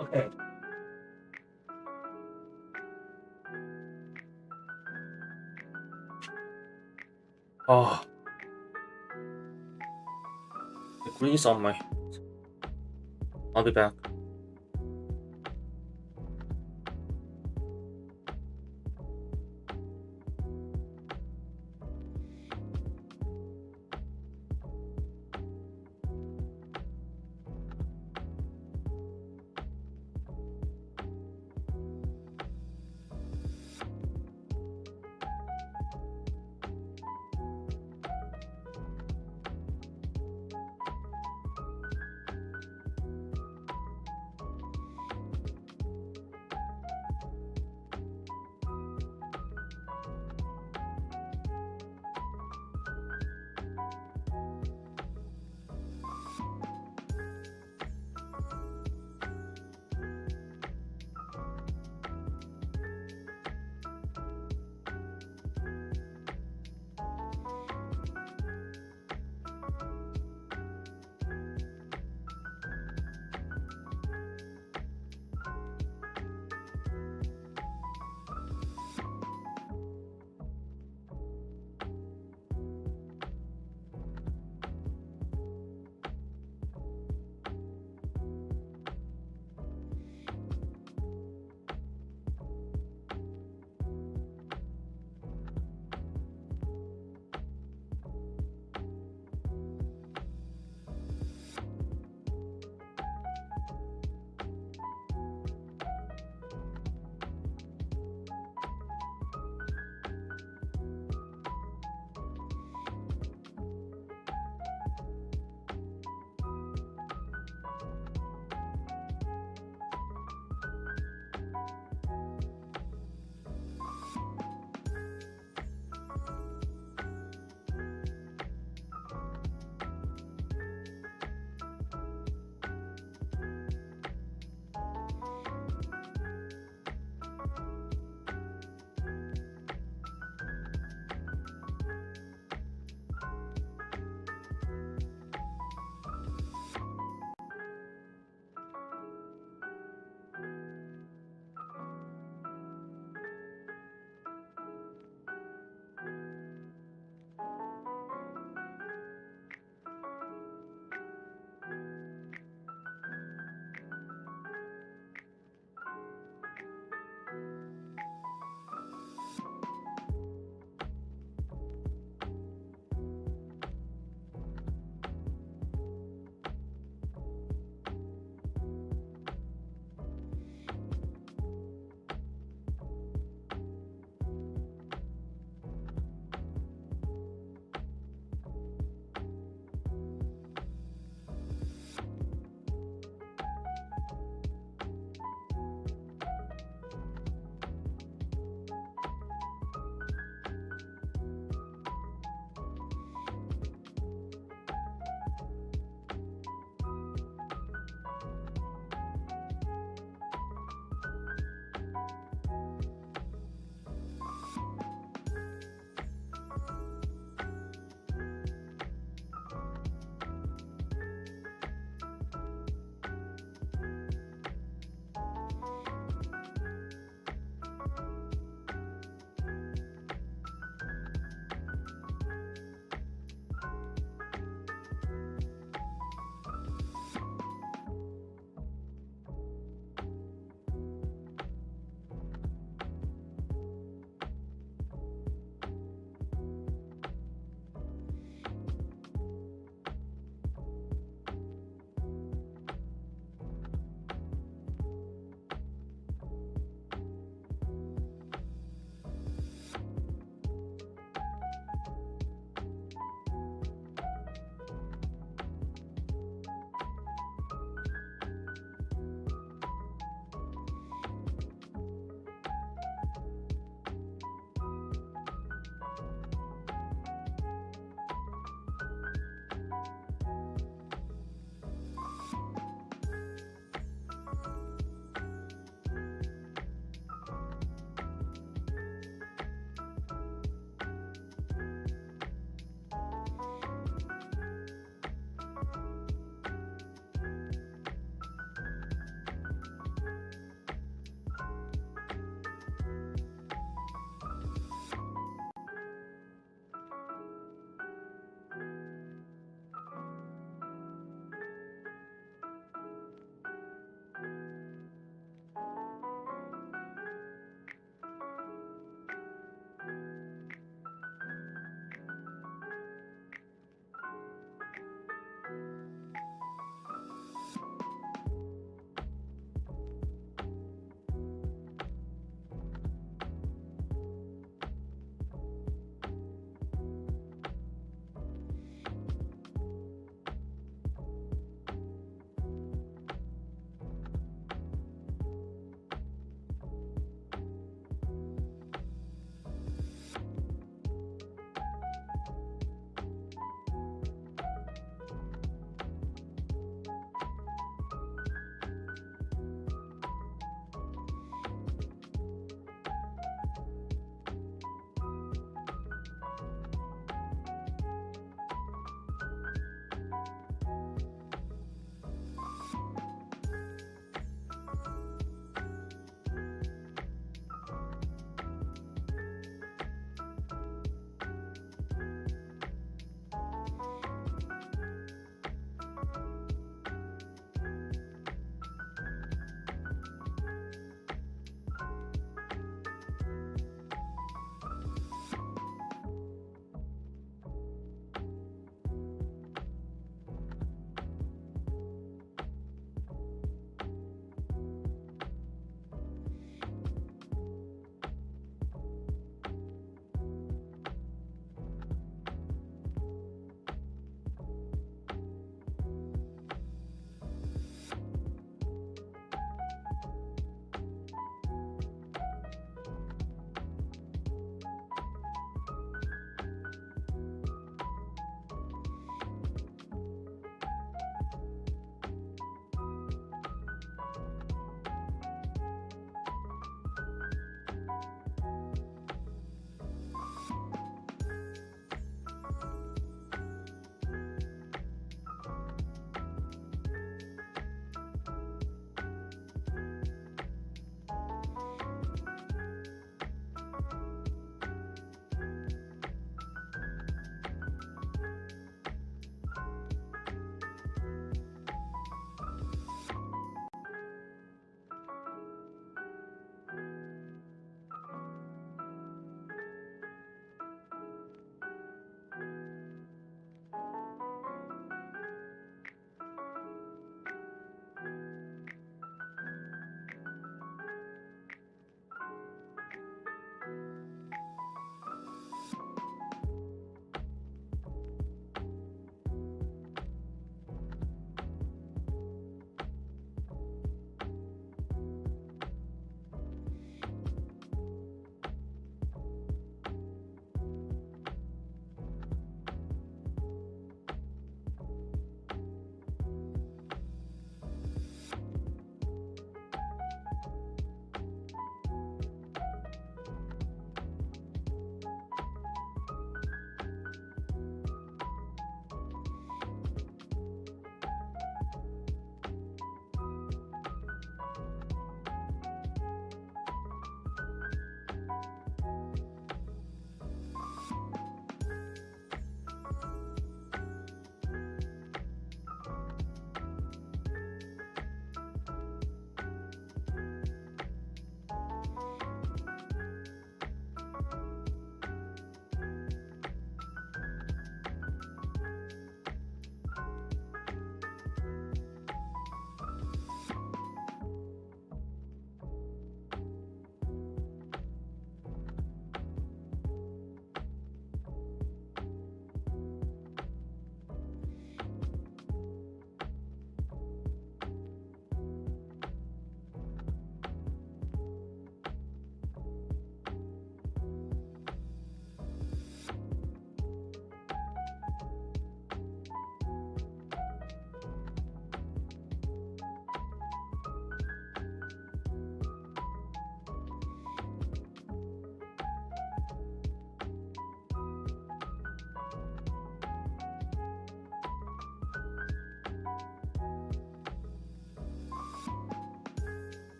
Okay. Oh. The grease on my hands. I'll be back.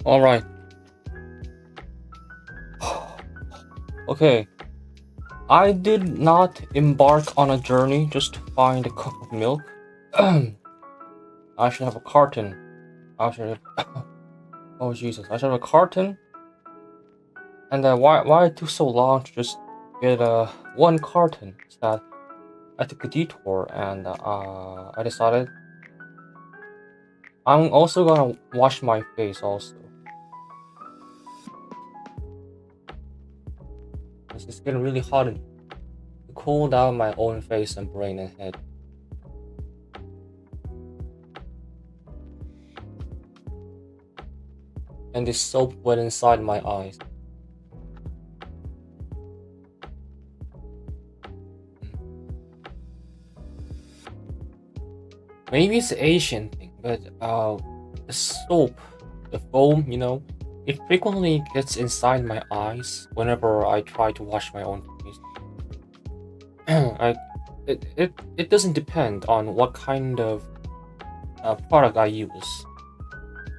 Alright. Okay. I did not embark on a journey just to find a cup of milk. I should have a carton. I should have... Oh Jesus, I should have a carton. And why it took so long to just get one carton? Is that I took a detour and I decided I'm also gonna wash my face also. It's getting really hot and to cool down my own face and brain and head. And the soap went inside my eyes. Maybe it's an Asian thing, but the soap, the foam, you know, it frequently gets inside my eyes whenever I try to wash my own face. It doesn't depend on what kind of product I use.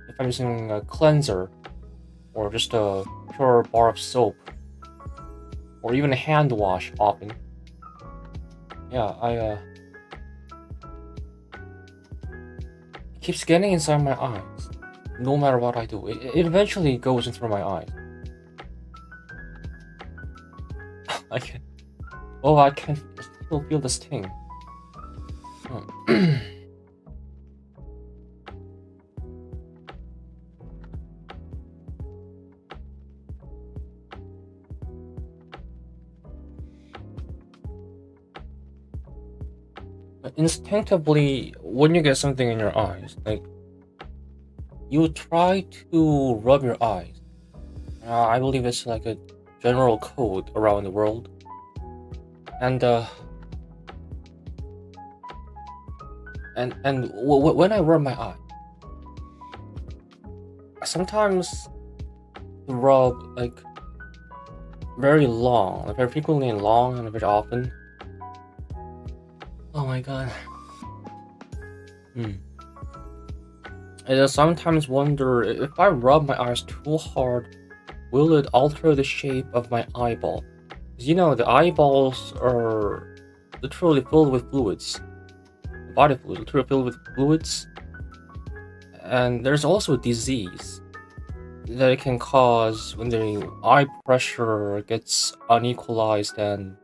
If I'm using a cleanser, or just a pure bar of soap, or even a hand wash often, yeah, it keeps getting inside my eyes. No matter what I do, it eventually goes in through my eyes. I can still feel the sting. Instinctively, when you get something in your eyes, like, you try to rub your eyes. I believe it's like a general code around the world. And when I rub my eye, sometimes rub like very long, like very frequently and long and very often. Oh my god. I sometimes wonder if I rub my eyes too hard, will it alter the shape of my eyeball? Because you know, the eyeballs are literally filled with fluids. The body fluids, literally filled with fluids. And there's also a disease that it can cause when the eye pressure gets unequalized and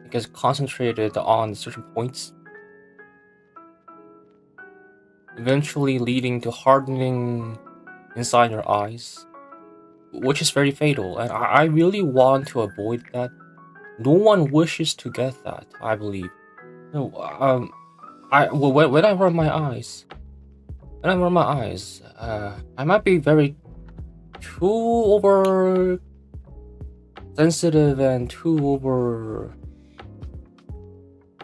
it gets concentrated on certain points, eventually leading to hardening inside your eyes, which is very fatal, and I really want to avoid that. No one wishes to get that, I believe. No, when I rub my eyes, I might be very too over sensitive and too over.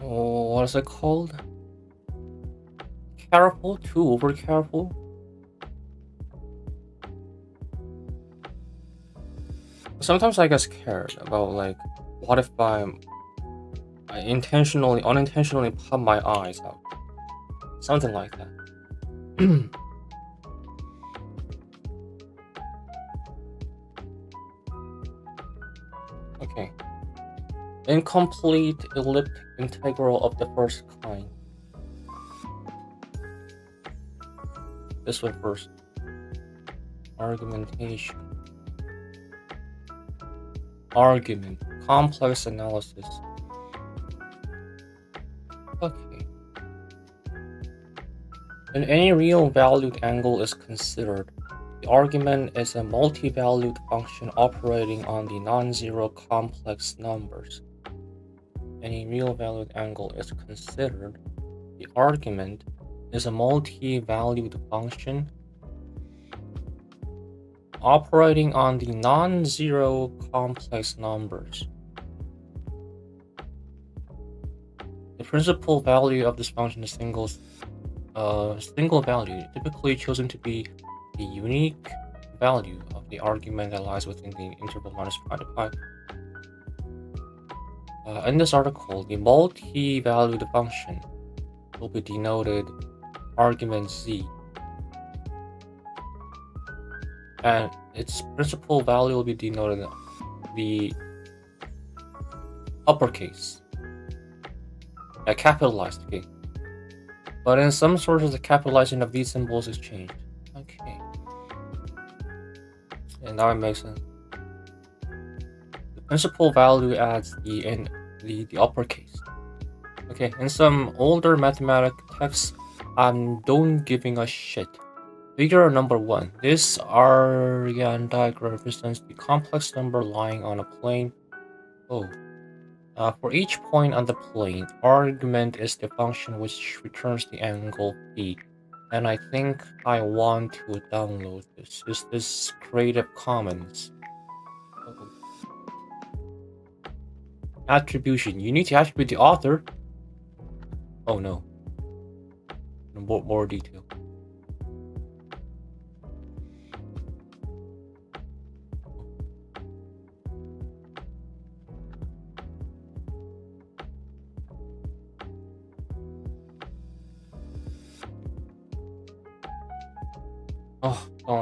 Oh, what is it called? Careful, too over careful. Sometimes I get scared about, like, what if I unintentionally pop my eyes out? Something like that. Okay. Incomplete elliptic integral of the first kind. This one first. Argumentation. Argument. Complex analysis. Okay. When any real valued angle is considered, the argument is a multi-valued function operating on the non-zero complex numbers. Any real valued angle is considered, the argument is a multi-valued function operating on the non-zero complex numbers. The principal value of this function is single value, typically chosen to be the unique value of the argument that lies within the interval minus pi to pi. In this article, the multi-valued function will be denoted argument z. and its principal value will be denoted in the uppercase, capitalized, okay. But in some sources, the capitalizing of these symbols is changed. Okay. And now it makes sense. The principal value adds the uppercase. Okay, in some older mathematic texts, don't giving a shit. Figure number 1. This Argand diagram represents the complex number lying on a plane. For each point on the plane, argument is the function which returns the angle phi. And I think I want to download this. Is this Creative Commons? Attribution. You need to attribute the author. Oh no. More detail.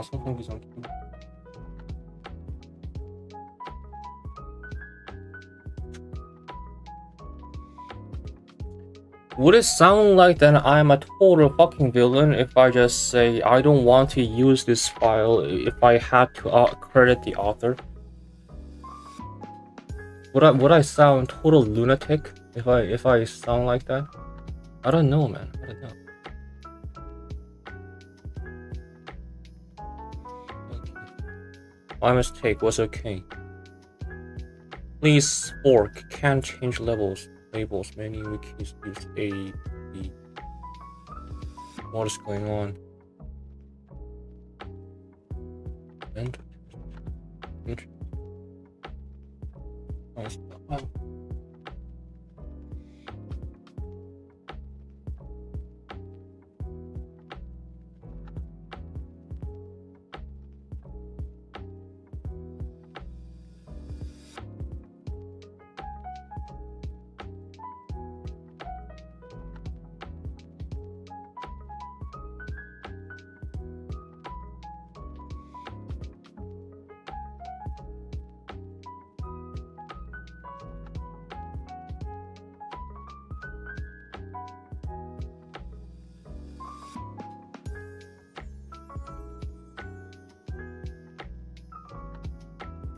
Something is on camera. Would it sound like that I'm a total fucking villain if I just say I don't want to use this file if I had to credit the author? Would I sound total lunatic if I sound like that? I don't know, man. I don't know. My mistake was okay. Please fork can't change labels. Many wikis use A, B. What is going on? And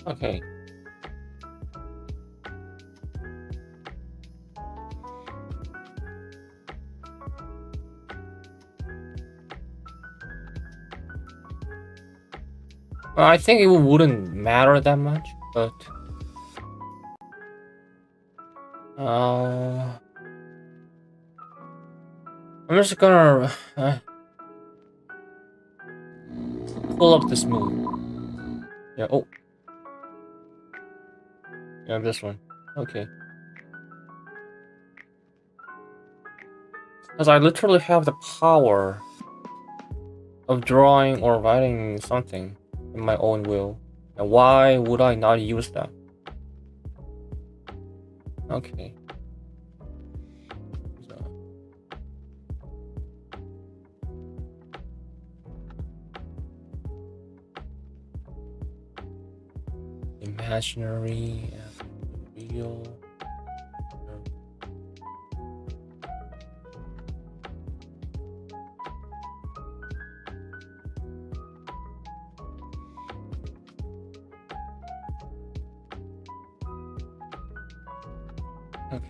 okay. I think it wouldn't matter that much, but I'm just gonna pull up this move. Yeah. Oh. Yeah, this one. Okay. Because I literally have the power of drawing or writing something in my own will. And why would I not use that? Okay. So. Imaginary and real. Okay.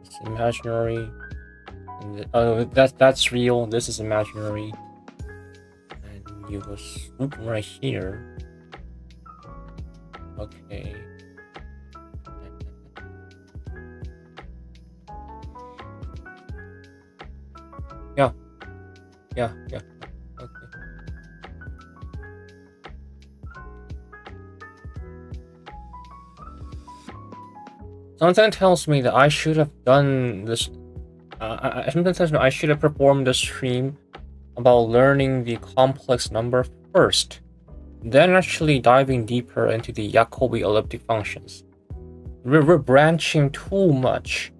It's imaginary. Oh, that's real. This is imaginary. And you will swoop right here. Okay. Yeah. Okay. Something tells me that I should have done this. Something tells me I should have performed the stream about learning the complex number first, then actually diving deeper into the Jacobi elliptic functions. We're branching too much.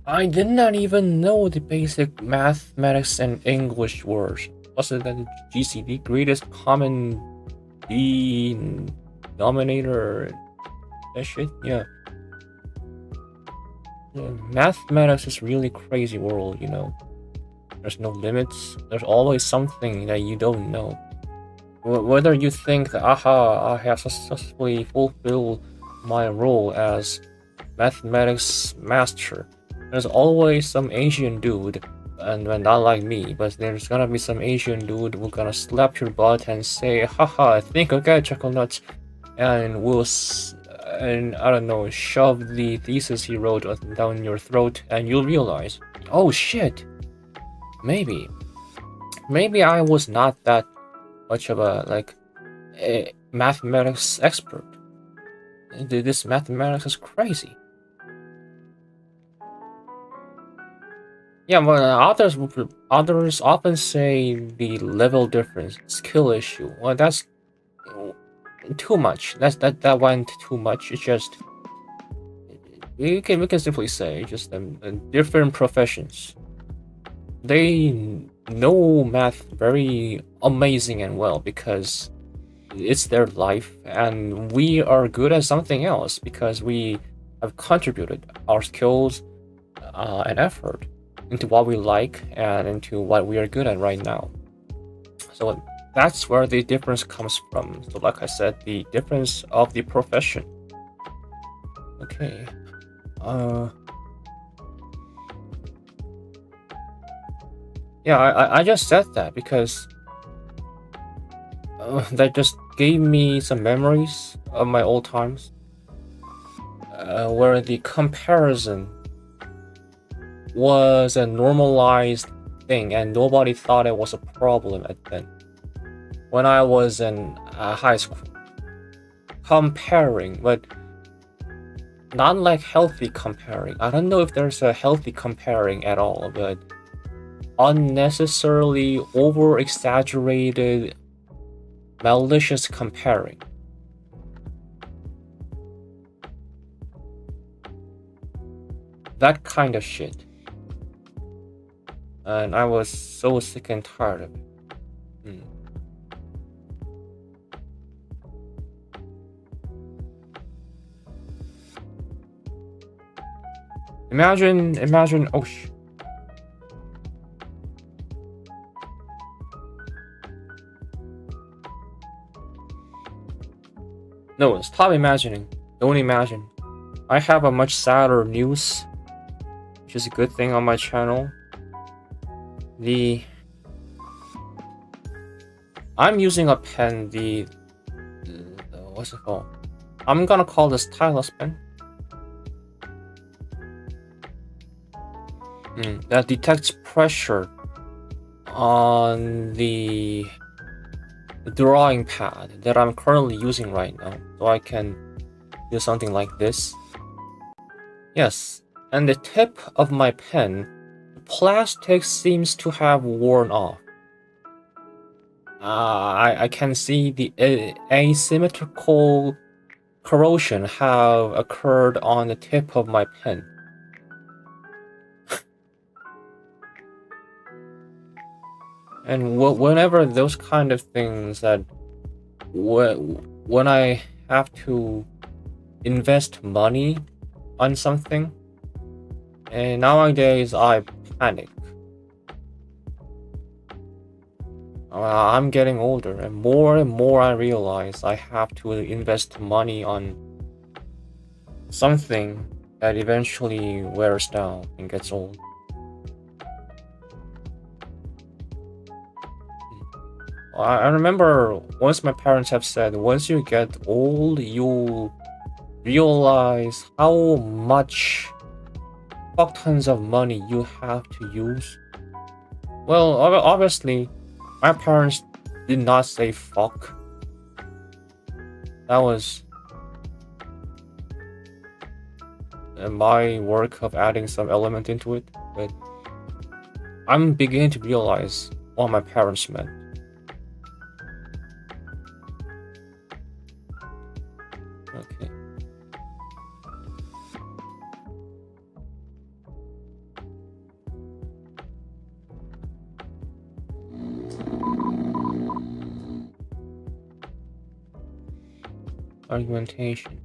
I did not even know the basic mathematics and English words. wasn't that the GCD, greatest common denominator? That shit, yeah. Mathematics is really crazy world, you know. There's no limits. There's always something that you don't know. Whether you think that, aha, I have successfully fulfilled my role as mathematics master, there's always some Asian dude, and not like me, but there's gonna be some Asian dude who's gonna slap your butt and say, haha, I think I got chocolate, and and I don't know, shove the thesis he wrote down your throat, and you'll realize, oh shit, maybe I was not that much of a mathematics expert. This mathematics is crazy. Yeah, but others often say the level difference, skill issue. Well, that's too much. That went too much. It's just we can simply say just different professions. They know math very amazing and well because it's their life, and we are good at something else because we have contributed our skills and effort into what we like and into what we are good at right now. So that's where the difference comes from. So like I said, the difference of the profession. Okay. Yeah, I just said that because that just gave me some memories of my old times, where the comparison was a normalized thing and nobody thought it was a problem at then. When I was in high school, comparing, but not like healthy comparing. I don't know if there's a healthy comparing at all, but unnecessarily over-exaggerated, malicious comparing. That kind of shit. And I was so sick and tired of it. Imagine, oh sh. No, stop imagining. Don't imagine. I have a much sadder news, which is a good thing on my channel. I'm using a pen, what's it called? I'm gonna call this stylus pen. That detects pressure on the drawing pad that I'm currently using right now, so I can do something like this. Yes, and the tip of my pen, the plastic seems to have worn off. I can see the asymmetrical corrosion have occurred on the tip of my pen. And whenever those kind of things that when I have to invest money on something, and nowadays I panic. I'm getting older, and more I realize I have to invest money on something that eventually wears down and gets old. I remember once my parents have said, once you get old, you'll realize how much fuck tons of money you have to use. Well, obviously, my parents did not say fuck. That was my work of adding some element into it, but I'm beginning to realize what my parents meant. Okay. argumentation.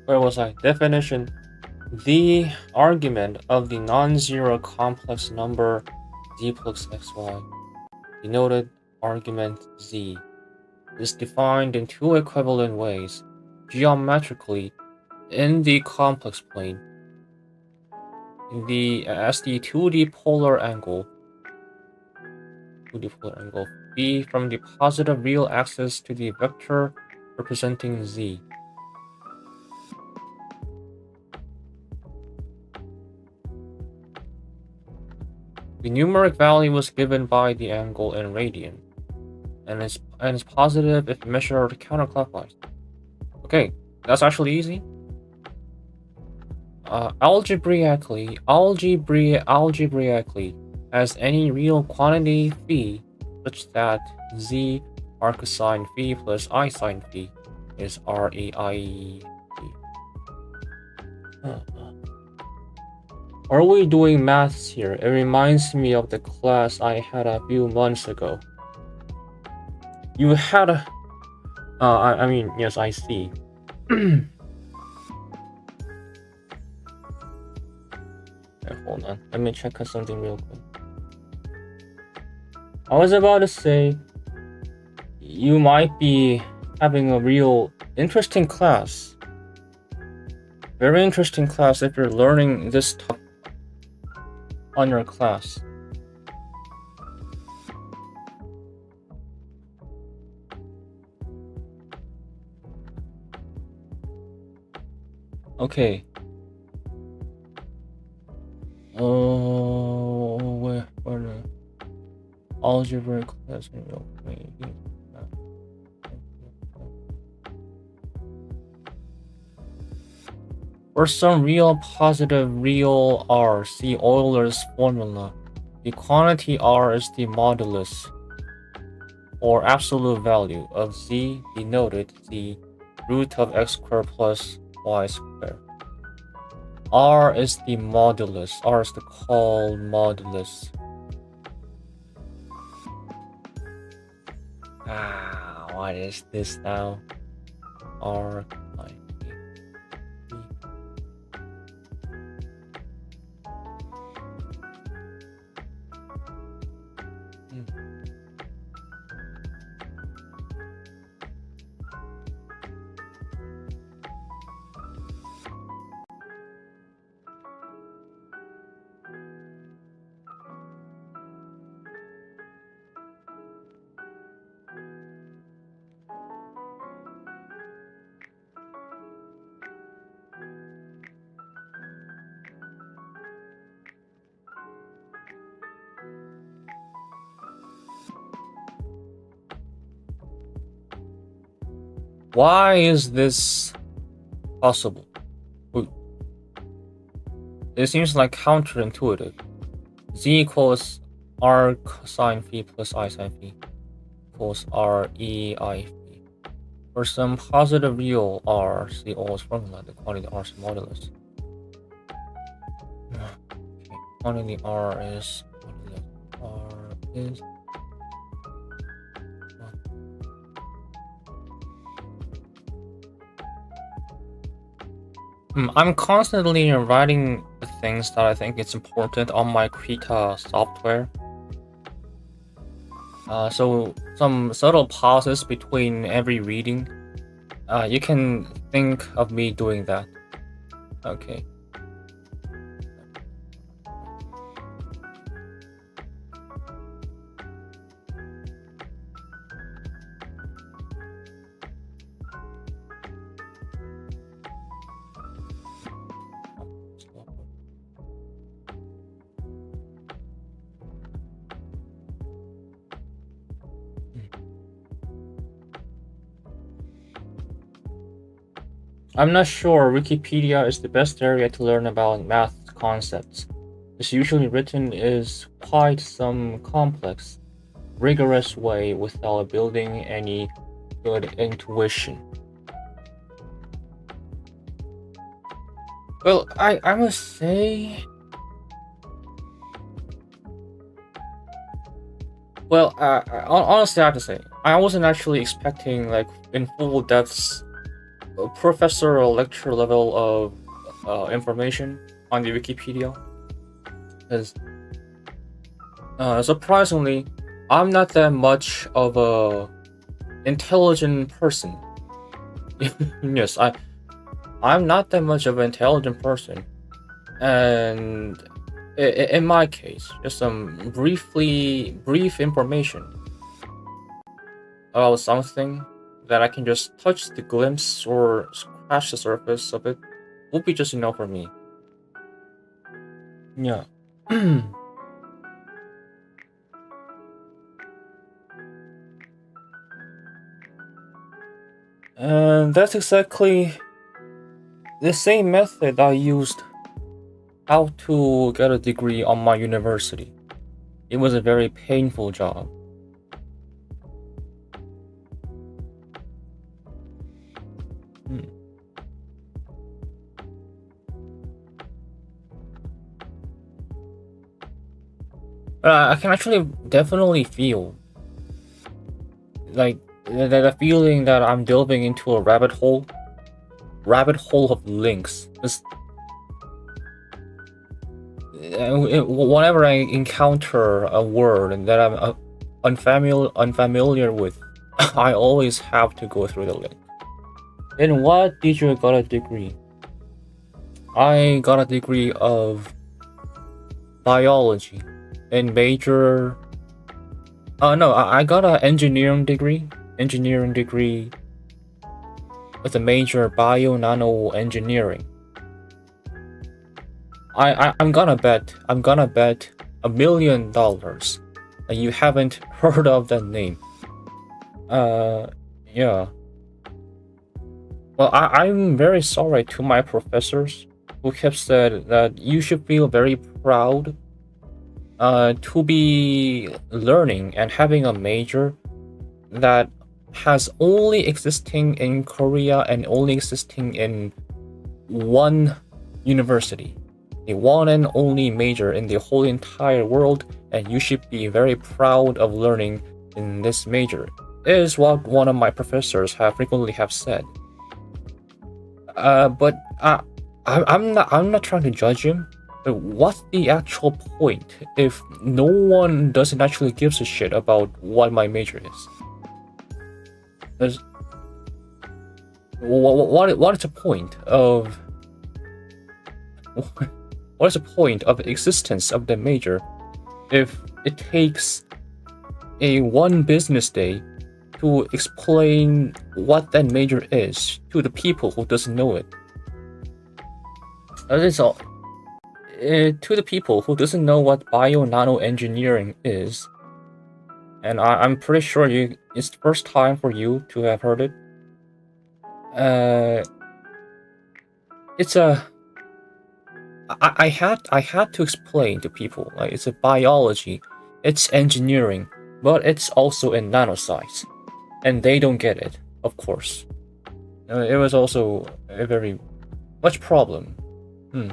Where was I? Definition. The argument of the non-zero complex number z plus xy, denoted argument z, is defined in two equivalent ways, geometrically in the complex plane, as the 2D polar angle phi from the positive real axis to the vector representing z. The numeric value was given by the angle in radian, and is positive if measured counterclockwise. Okay, that's actually easy. Algebraically, as any real quantity phi such that z arc sine phi plus I sine phi is RAI. Are we doing maths here? It reminds me of the class I had a few months ago. You had a... I mean, yes, I see. Okay, hold on. Let me check something real quick. I was about to say, you might be having a real interesting class. Very interesting class if you're learning this topic on your class. Okay. Where the algebra class maybe. For some real positive real r, see Euler's formula. The quantity r is the modulus, or absolute value, of z, denoted the root of x squared plus y squared. R is the modulus. R is the called modulus. What is this now? R. Why is this possible? It seems like counterintuitive. Z equals R sine phi plus I sine phi equals R E I phi. For some positive real R, see Euler's formula, the quantity R is modulus. Okay, quantity R is modulus. R is I'm constantly writing the things that I think it's important on my Krita software. So some subtle pauses between every reading. You can think of me doing that. Okay. I'm not sure Wikipedia is the best area to learn about math concepts. It's usually written is quite some complex, rigorous way without building any good intuition. Well, I must say, well, honestly, I have to say, I wasn't actually expecting like in full depths, professor or lecture level of information on the Wikipedia, because surprisingly, I'm not that much of a intelligent person. Yes, I'm not that much of an intelligent person, and in my case, just some brief information about something that I can just touch the glimpse or scratch the surface of it would be just enough for me. Yeah. And that's exactly the same method I used how to get a degree on my university. It was a very painful job. Hmm. I can actually definitely feel like the feeling that I'm delving into a rabbit hole of links. Whenever I encounter a word that I'm unfamiliar with, I always have to go through the link. In what did you got a degree? I got a degree of biology and major. No, I got an engineering degree. Engineering degree with a major bio nano engineering. I'm gonna bet $1 million that you haven't heard of that name. Yeah. Well, I'm very sorry to my professors who kept said that you should feel very proud to be learning and having a major that has only existing in Korea and only existing in one university, the one and only major in the whole entire world, and you should be very proud of learning in this major, is what one of my professors have frequently have said. But I'm not trying to judge him. But what's the actual point if no one doesn't actually gives a shit about what my major is? There's, what is the point of what is the point of existence of the major if it takes a one business day to explain what that major is to the people who doesn't know it? That is all. To the people who doesn't know what bio nano engineering is, and I'm pretty sure it's the first time for you to have heard it. It's a I had to explain to people like it's a biology, it's engineering, but it's also in nanoscience, and they don't get it, of course. It was also a very much problem. Hmm.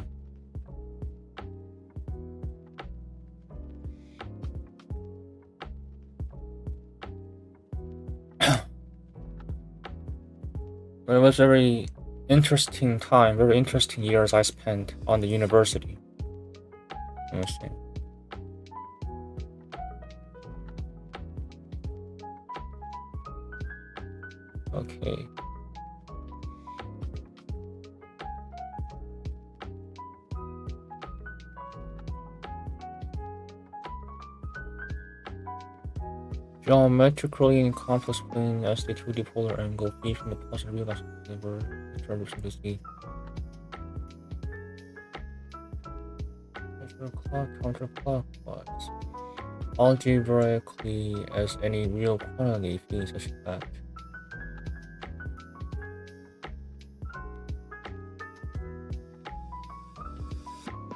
But it was very interesting time, very interesting years I spent on the university. Interesting. Okay. Geometrically in complex plane as the 2D polar angle feed from the positive real never determined to see. Counterclockwise. Algebraically as any real quantity feeds such that.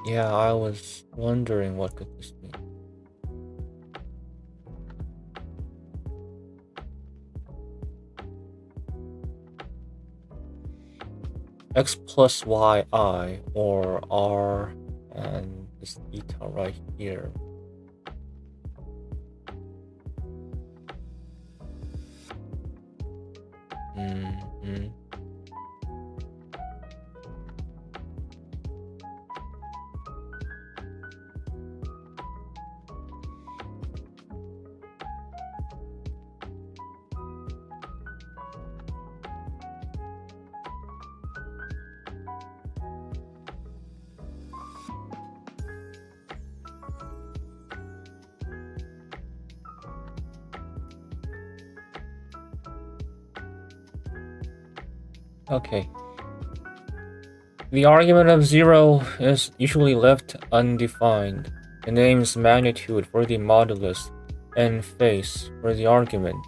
Yeah, I was wondering what could this mean. X plus yi or r and this theta right here. Mm-hmm. Okay. The argument of 0 is usually left undefined. It names magnitude for the modulus and phase for the argument.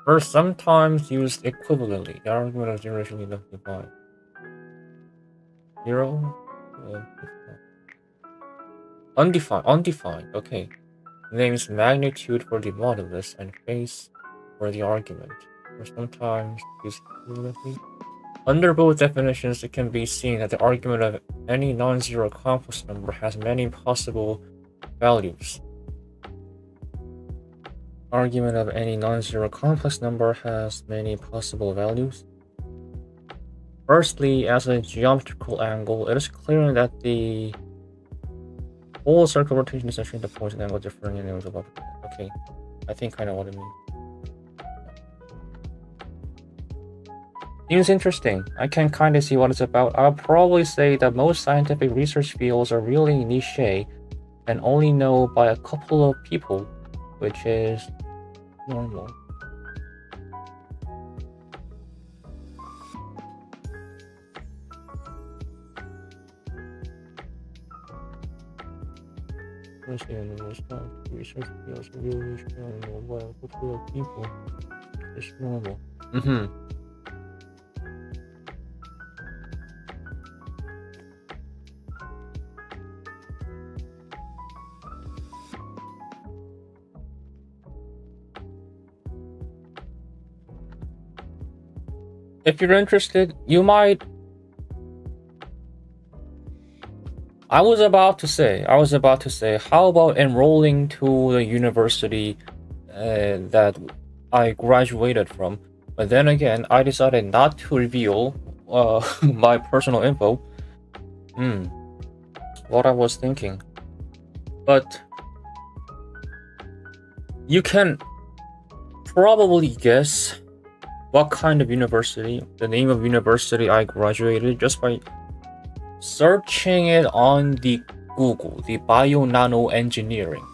Or sometimes used equivalently. The argument of 0 is usually left defined. 0? Undefined, okay. Names magnitude for the modulus and phase for the argument, or sometimes used equivalently. Under both definitions, it can be seen that the argument of any non-zero complex number has many possible values. Argument of any non-zero complex number has many possible values. Firstly, as a geometrical angle, it is clear that the whole circle rotation is actually the points and angle differing in angles above. Okay, I think I know what it means. Seems interesting. I can kind of see what it's about. I'll probably say that most scientific research fields are really niche and only known by a couple of people, which is normal. Research fields are really niche and known by a couple of people. It's normal. If you're interested, you might. I was about to say, how about enrolling to the university that I graduated from? But then again, I decided not to reveal my personal info. What I was thinking. But you can probably guess what kind of university, the name of university I graduated just by searching it on the Google, the bio-nano engineering.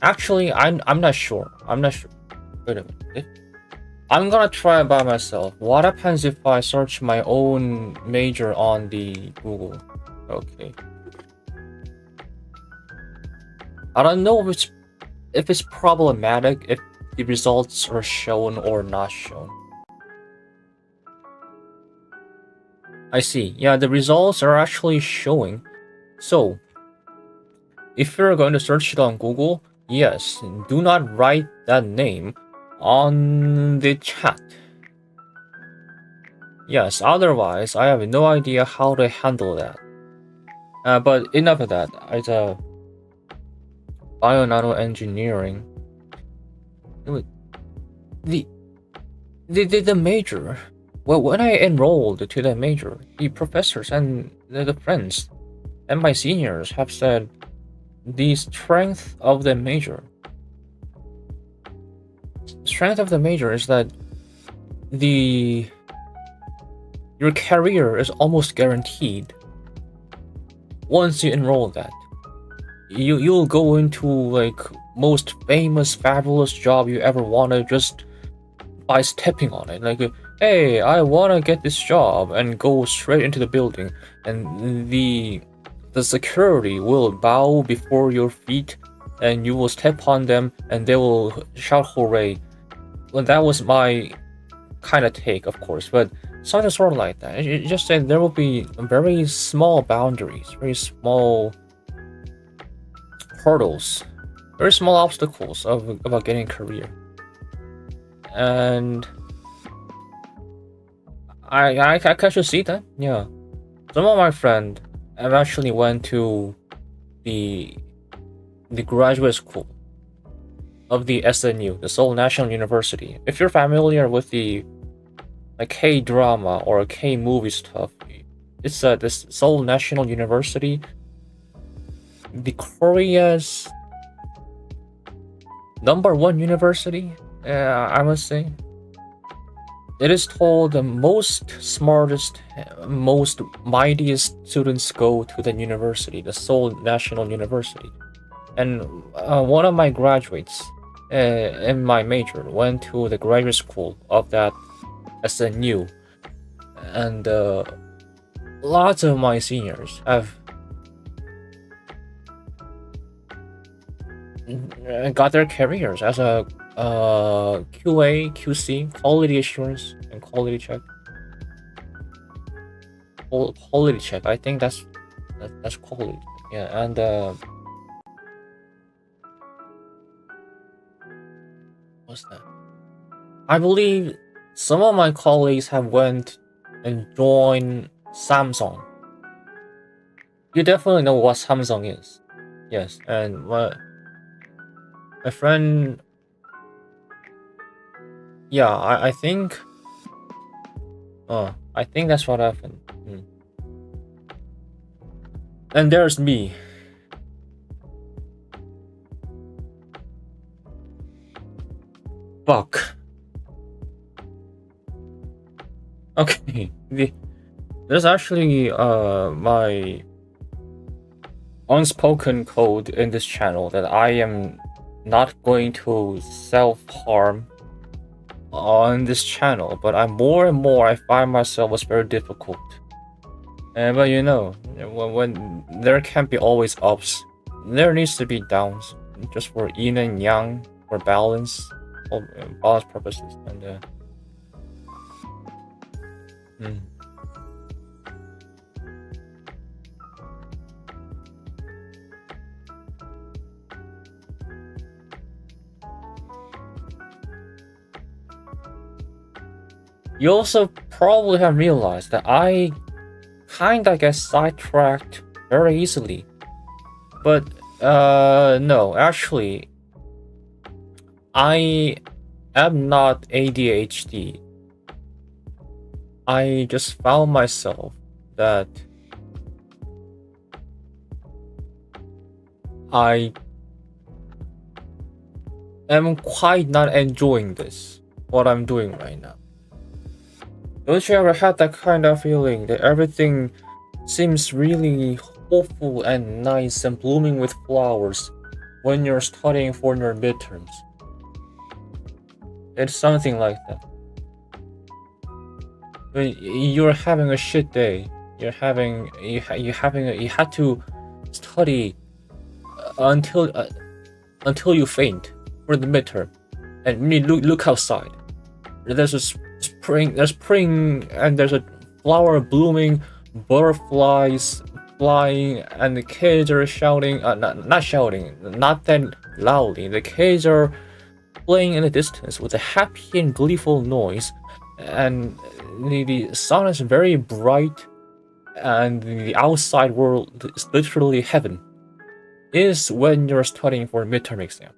Actually, I'm not sure. Wait a minute. I'm gonna try it by myself. What happens if I search my own major on the Google? Okay. I don't know if it's problematic if the results are shown or not shown. I see. Yeah, the results are actually showing. So, if you're going to search it on Google, yes, do not write that name on the chat. Yes, otherwise, I have no idea how to handle that. But enough of that. It's bio-nano engineering. The major. Well, when I enrolled to the major, the professors and the friends and my seniors have said the strength of the major is that your career is almost guaranteed once you enroll that. You'll go into like most famous fabulous job you ever wanted just by stepping on it. Like, hey, I wanna get this job, and go straight into the building, and the security will bow before your feet, and you will step on them, and they will shout hooray. that was my kind of take, of course, but something sort of like that. It just said there will be very small boundaries, very small hurdles, very small obstacles about getting a career, and I can actually see that. Yeah, some of my friends have actually went to the graduate school of the SNU, the Seoul National University. If you're familiar with the like K-drama or K-movie stuff, it's this Seoul National University, the Korea's #1 university, I must say. It is told the most smartest, most mightiest students go to the university, the Seoul National University. And one of my graduates in my major went to the graduate school of that SNU, and lots of my seniors have got their careers as a QA, QC, quality assurance, and quality check. Quality check. I think that's quality. Yeah, and what's that? I believe some of my colleagues have went and joined Samsung. You definitely know what Samsung is. Yes, and my friend, yeah, I think that's what happened. And there's me. Fuck. Okay, there's actually my unspoken code in this channel that I am not going to self-harm on this channel, but more and more I find myself was very difficult. But you know, when there can't be always ups, there needs to be downs, just for yin and yang, for balance purposes, and You also probably have realized that I kinda get sidetracked very easily. But no, actually, I am not ADHD. I just found myself that I am quite not enjoying what I'm doing right now. Don't you ever had that kind of feeling that everything seems really hopeful and nice and blooming with flowers when you're studying for your midterms? It's something like that. When you're having a shit day, you had to study until you faint for the midterm, and look outside. There's spring, and there's a flower blooming, butterflies flying, and the kids are shouting. Not shouting, not that loudly. The kids are playing in the distance with a happy and gleeful noise, and the sun is very bright, and the outside world is literally heaven. Is when you're studying for a midterm exam,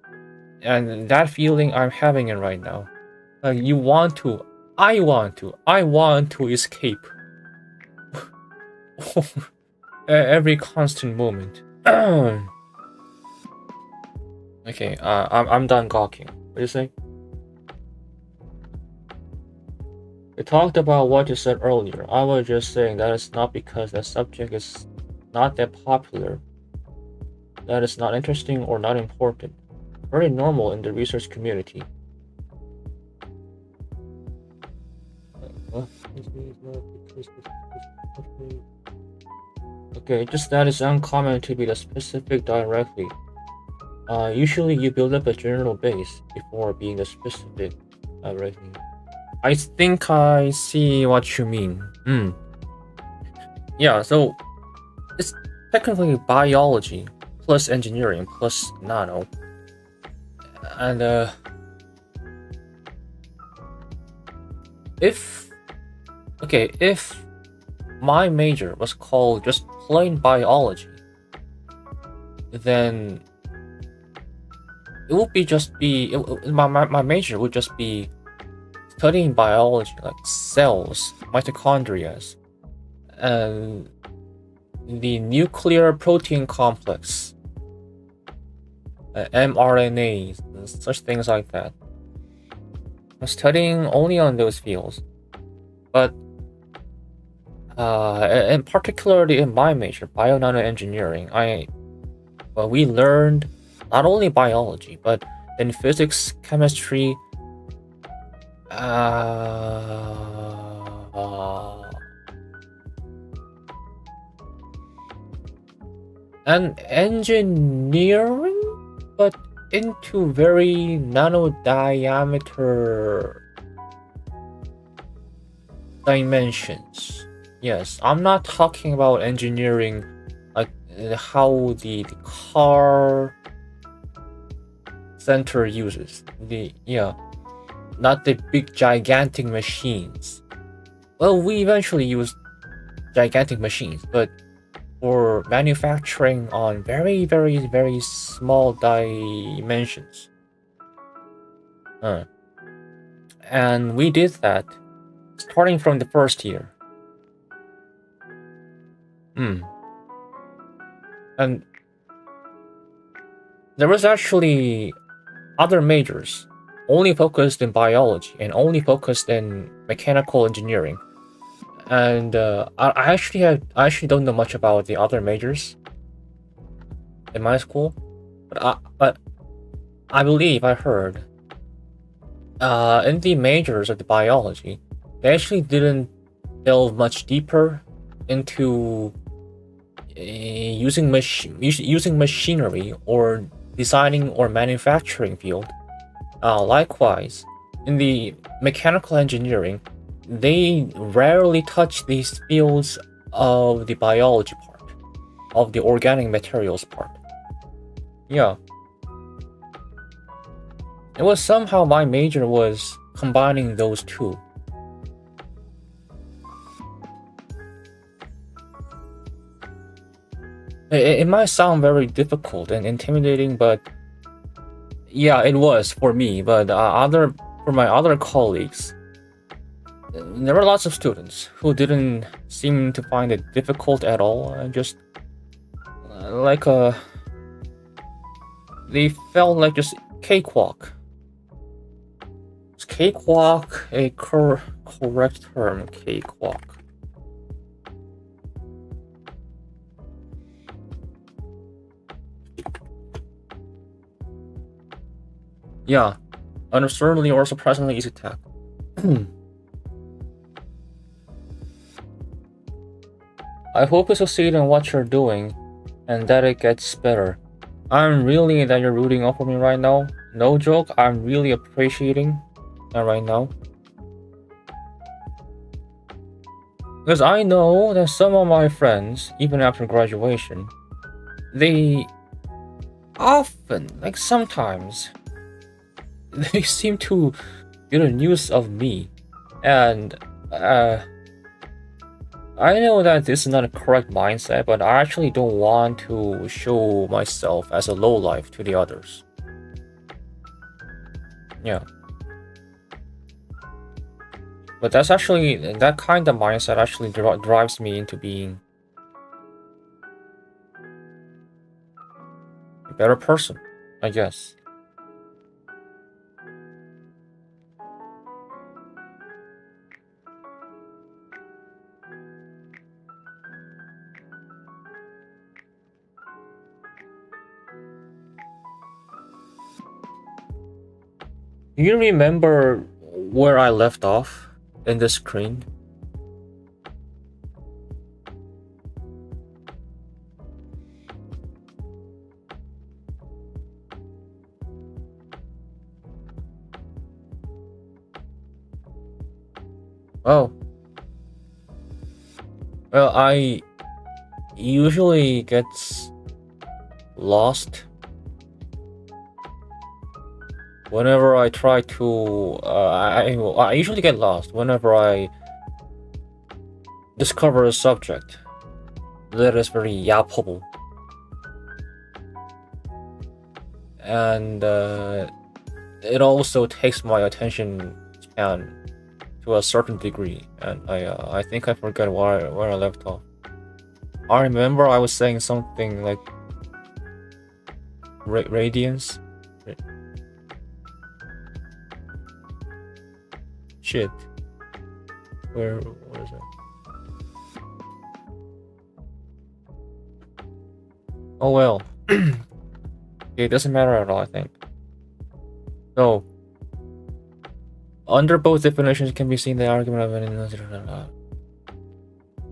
and that feeling I'm having it right now. Like I want to escape every constant moment. Okay, I'm done gawking. What do you say? We talked about what you said earlier. I was just saying that it's not because that subject is not that popular, that it's not interesting or not important. Very normal in the research community. Okay, just that it's uncommon to be the specific directly. Usually you build up a general base before being the specific. everything. I think I see what you mean. Yeah, so it's technically biology plus engineering plus nano. And if my major was called just plain biology, then it would my major would just be studying biology, like cells, mitochondria, and the nuclear protein complex, mRNAs, and such things like that. I'm studying only on those fields, but and particularly in my major, bio-nanoengineering, we learned not only biology, but in physics, chemistry, and engineering, but into very nano diameter dimensions. Yes, I'm not talking about engineering like how the car center uses not the big gigantic machines. Well, we eventually use gigantic machines, but for manufacturing on very, very, very small dimensions. And we did that starting from the first year. And there was actually other majors only focused in biology and only focused in mechanical engineering. And I actually don't know much about the other majors in my school, but I believe I heard in the majors of the biology, they actually didn't delve much deeper into using machinery or designing or manufacturing field. Likewise, in the mechanical engineering, they rarely touch these fields of the biology part, of the organic materials part. Yeah. It was somehow my major was combining those two. It might sound very difficult and intimidating, but yeah, it was for me. But for my other colleagues, there were lots of students who didn't seem to find it difficult at all, and just they felt like just cakewalk. Is cakewalk a correct term? Cakewalk. Yeah, uncertainly or surprisingly easy to tackle. I hope you succeed in what you're doing, and that it gets better. I'm really that you're rooting out for me right now. No joke, I'm really appreciating that right now. Because I know that some of my friends, even after graduation, they often, like sometimes, they seem to get a news of me, and I know that this is not a correct mindset, but I actually don't want to show myself as a lowlife to the others. Yeah. But that kind of mindset actually drives me into being a better person, I guess. Do you remember where I left off in the screen? Oh. Well, I usually gets lost whenever I try to. I usually get lost whenever I discover a subject that is very yappable, and it also takes my attention span to a certain degree, and I think I forget where I left off. I remember I was saying something like radiance. Shit. What is it? Oh well. It doesn't matter at all, I think. So, under both definitions can be seen the argument of an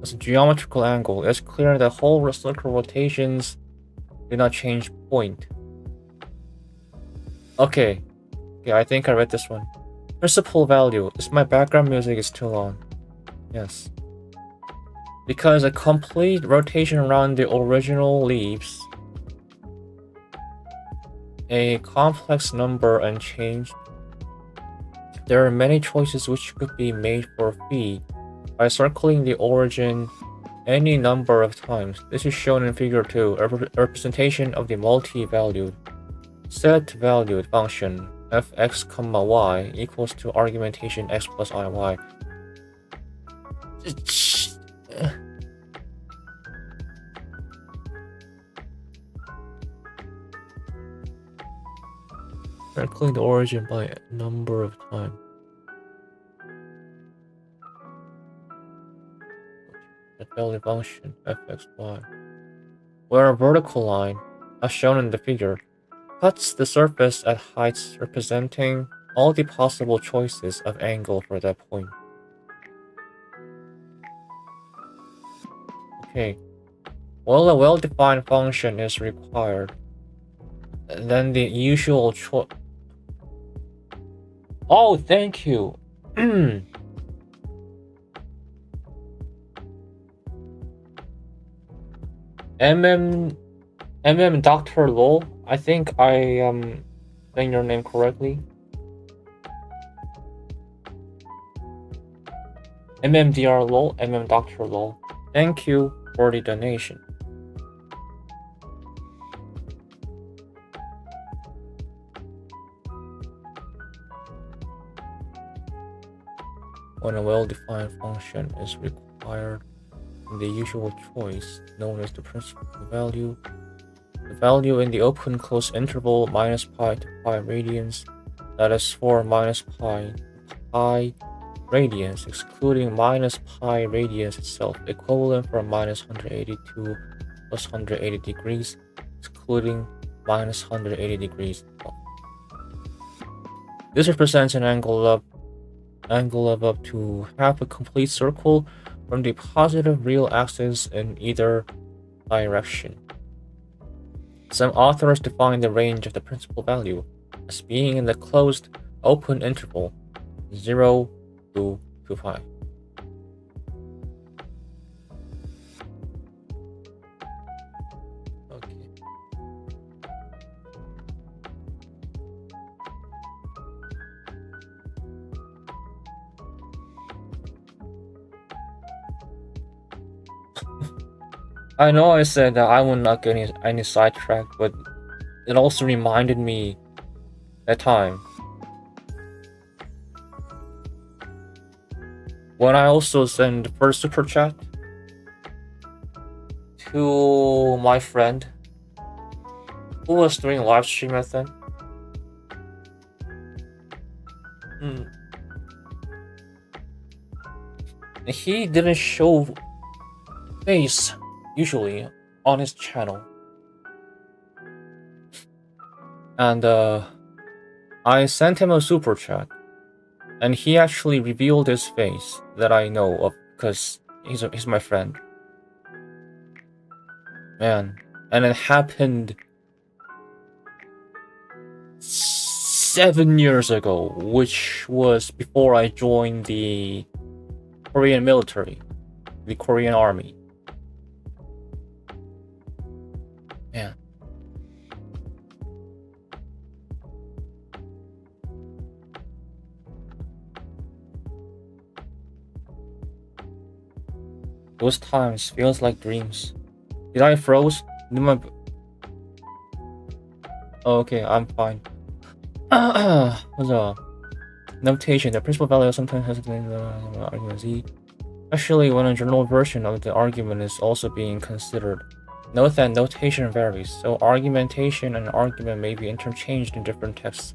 as a geometrical angle. It's clear that whole circular rotations do not change point. Okay, I think I read this one. Principal value. This my background music is too long. Yes. Because a complete rotation around the original leaves a complex number unchanged. There are many choices which could be made for phi by circling the origin any number of times. This is shown in figure 2, a representation of the multi-valued set-valued function fx, y equals to argumentation x plus iy. Circling the origin by a number of times. Value function fxy, where a vertical line, as shown in the figure, cuts the surface at heights representing all the possible choices of angle for that point. Okay, while a well-defined function is required, then the usual choice. Oh, thank you. Dr. Lowell, I think I am saying your name correctly. Dr. Lowell, Dr. Lowell. Thank you for the donation. When a well-defined function is required, the usual choice, known as the principal value, the value in the open close interval minus pi to pi radians, that is for minus pi to pi radians, excluding minus pi radians itself, equivalent for minus 182 plus 180 degrees, excluding minus 180 degrees itself. This represents an angle of up to half a complete circle from the positive real axis in either direction. Some authors define the range of the principal value as being in the closed open interval 0 to 5. Okay. I know I said that I would not get any sidetracked, but it also reminded me that time when I also sent the first super chat to my friend who was doing live stream at then. He didn't show face usually on his channel, and I sent him a super chat, and he actually revealed his face that I know of because he's my friend. Man, and it happened 7 years ago, which was before I joined the Korean military, the Korean army. Yeah. Those times feels like dreams. Did I froze? Oh, okay, I'm fine. What's up? Notation: the principal value sometimes has been argument Z. Especially when a general version of the argument is also being considered. Note that notation varies, so argumentation and argument may be interchanged in different texts.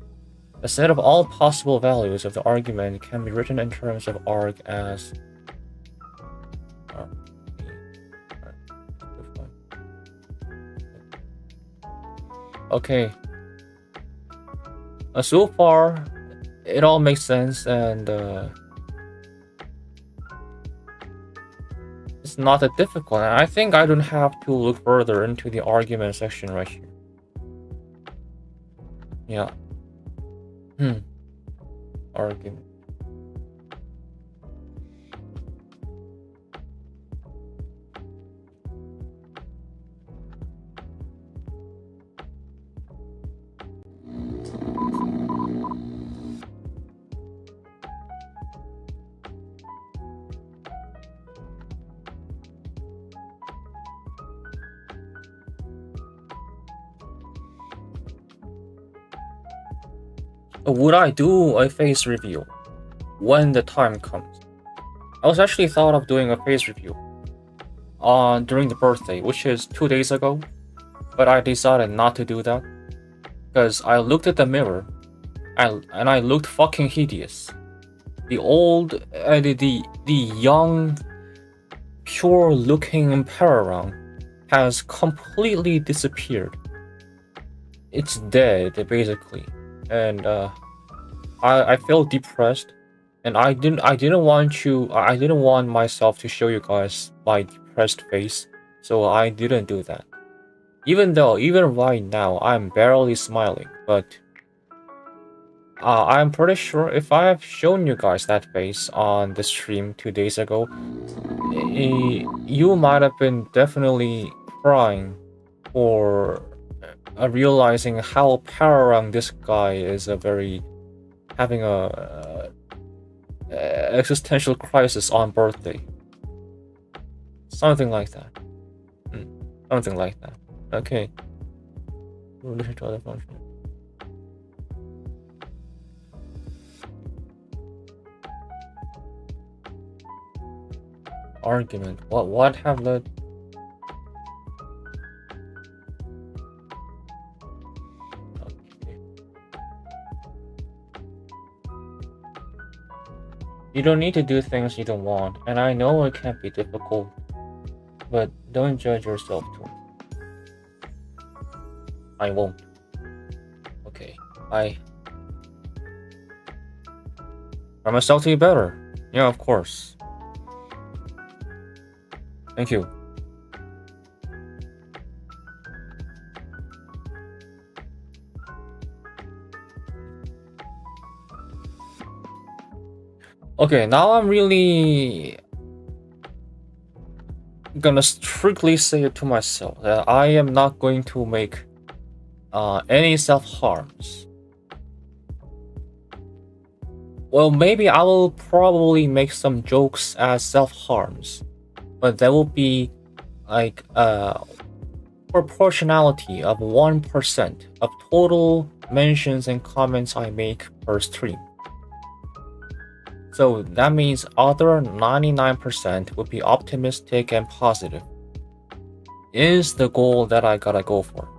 A set of all possible values of the argument can be written in terms of arg as okay. So far, it all makes sense, and it's not that difficult. And I think I don't have to look further into the argument section right here. Yeah. Argument. Would I do a face review when the time comes? I was actually thought of doing a face review during the birthday, which is 2 days ago, but I decided not to do that because I looked at the mirror and I looked fucking hideous. The young, pure-looking Pararang has completely disappeared. It's dead, basically. And I felt depressed, and I didn't want myself to show you guys my depressed face, so I didn't do that. Even right now I'm barely smiling, but I'm pretty sure if I have shown you guys that face on the stream 2 days ago, you might have been definitely crying or realizing how Pararang this guy is having a existential crisis on birthday. Something like that. Something like that. Okay. Relation to other functions. Argument. What have led? You don't need to do things you don't want, and I know it can be difficult, but don't judge yourself too. I won't. Okay, I myself to be better. Yeah, of course. Thank you. Okay, now I'm really gonna strictly say it to myself that I am not going to make any self-harms. Well, maybe I will probably make some jokes as self-harms, but there will be like proportionality of 1% of total mentions and comments I make per stream. So that means other 99% would be optimistic and positive. Is the goal that I gotta go for.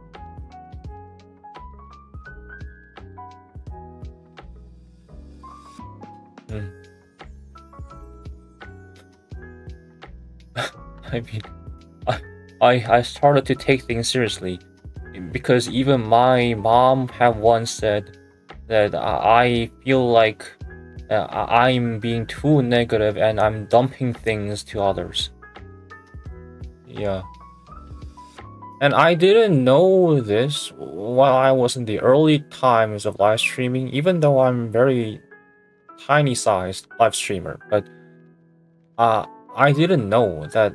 I mean, I started to take things seriously because even my mom had once said that I feel like I'm being too negative and I'm dumping things to others. Yeah. And I didn't know this while I was in the early times of live streaming, even though I'm very tiny sized live streamer, but I didn't know that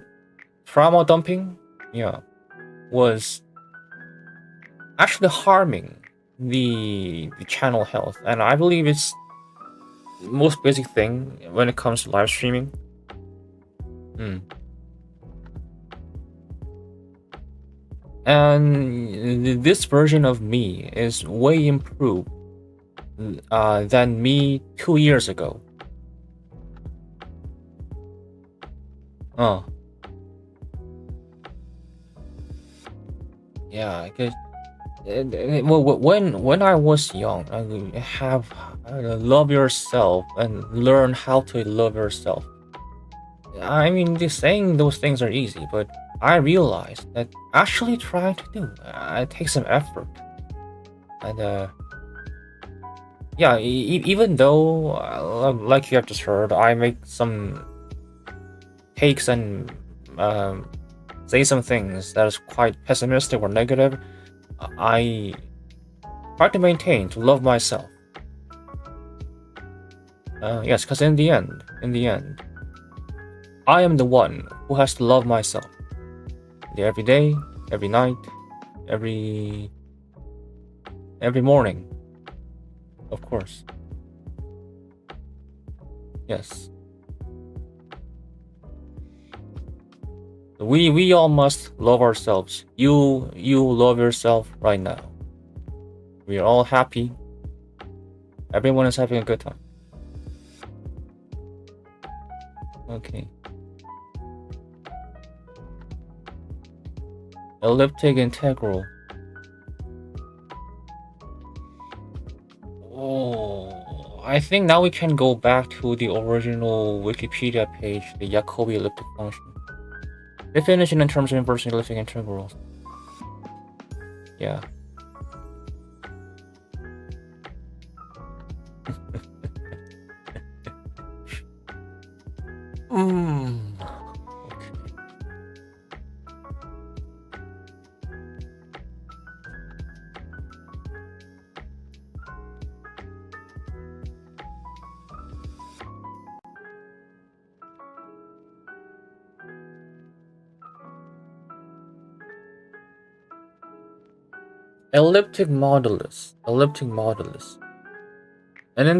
trauma dumping, yeah, was actually harming the channel health, and I believe it's the most basic thing when it comes to live streaming. And this version of me is way improved than me 2 years ago. Yeah, because when I was young, I have love yourself and learn how to love yourself. I mean, just saying those things are easy, but I realized that actually trying to do it takes some effort. And yeah, even though, like you have just heard, I make some takes and say some things that is quite pessimistic or negative, I try to maintain to love myself. Yes, because in the end, I am the one who has to love myself. Every day, every night, every morning, of course. Yes. We all must love ourselves. You love yourself right now. We are all happy. Everyone is having a good time. Okay. Elliptic integral. Oh, I think now we can go back to the original Wikipedia page, the Jacobi elliptic function. Definition in terms of inverse elliptic integrals. Yeah. Elliptic modulus. And then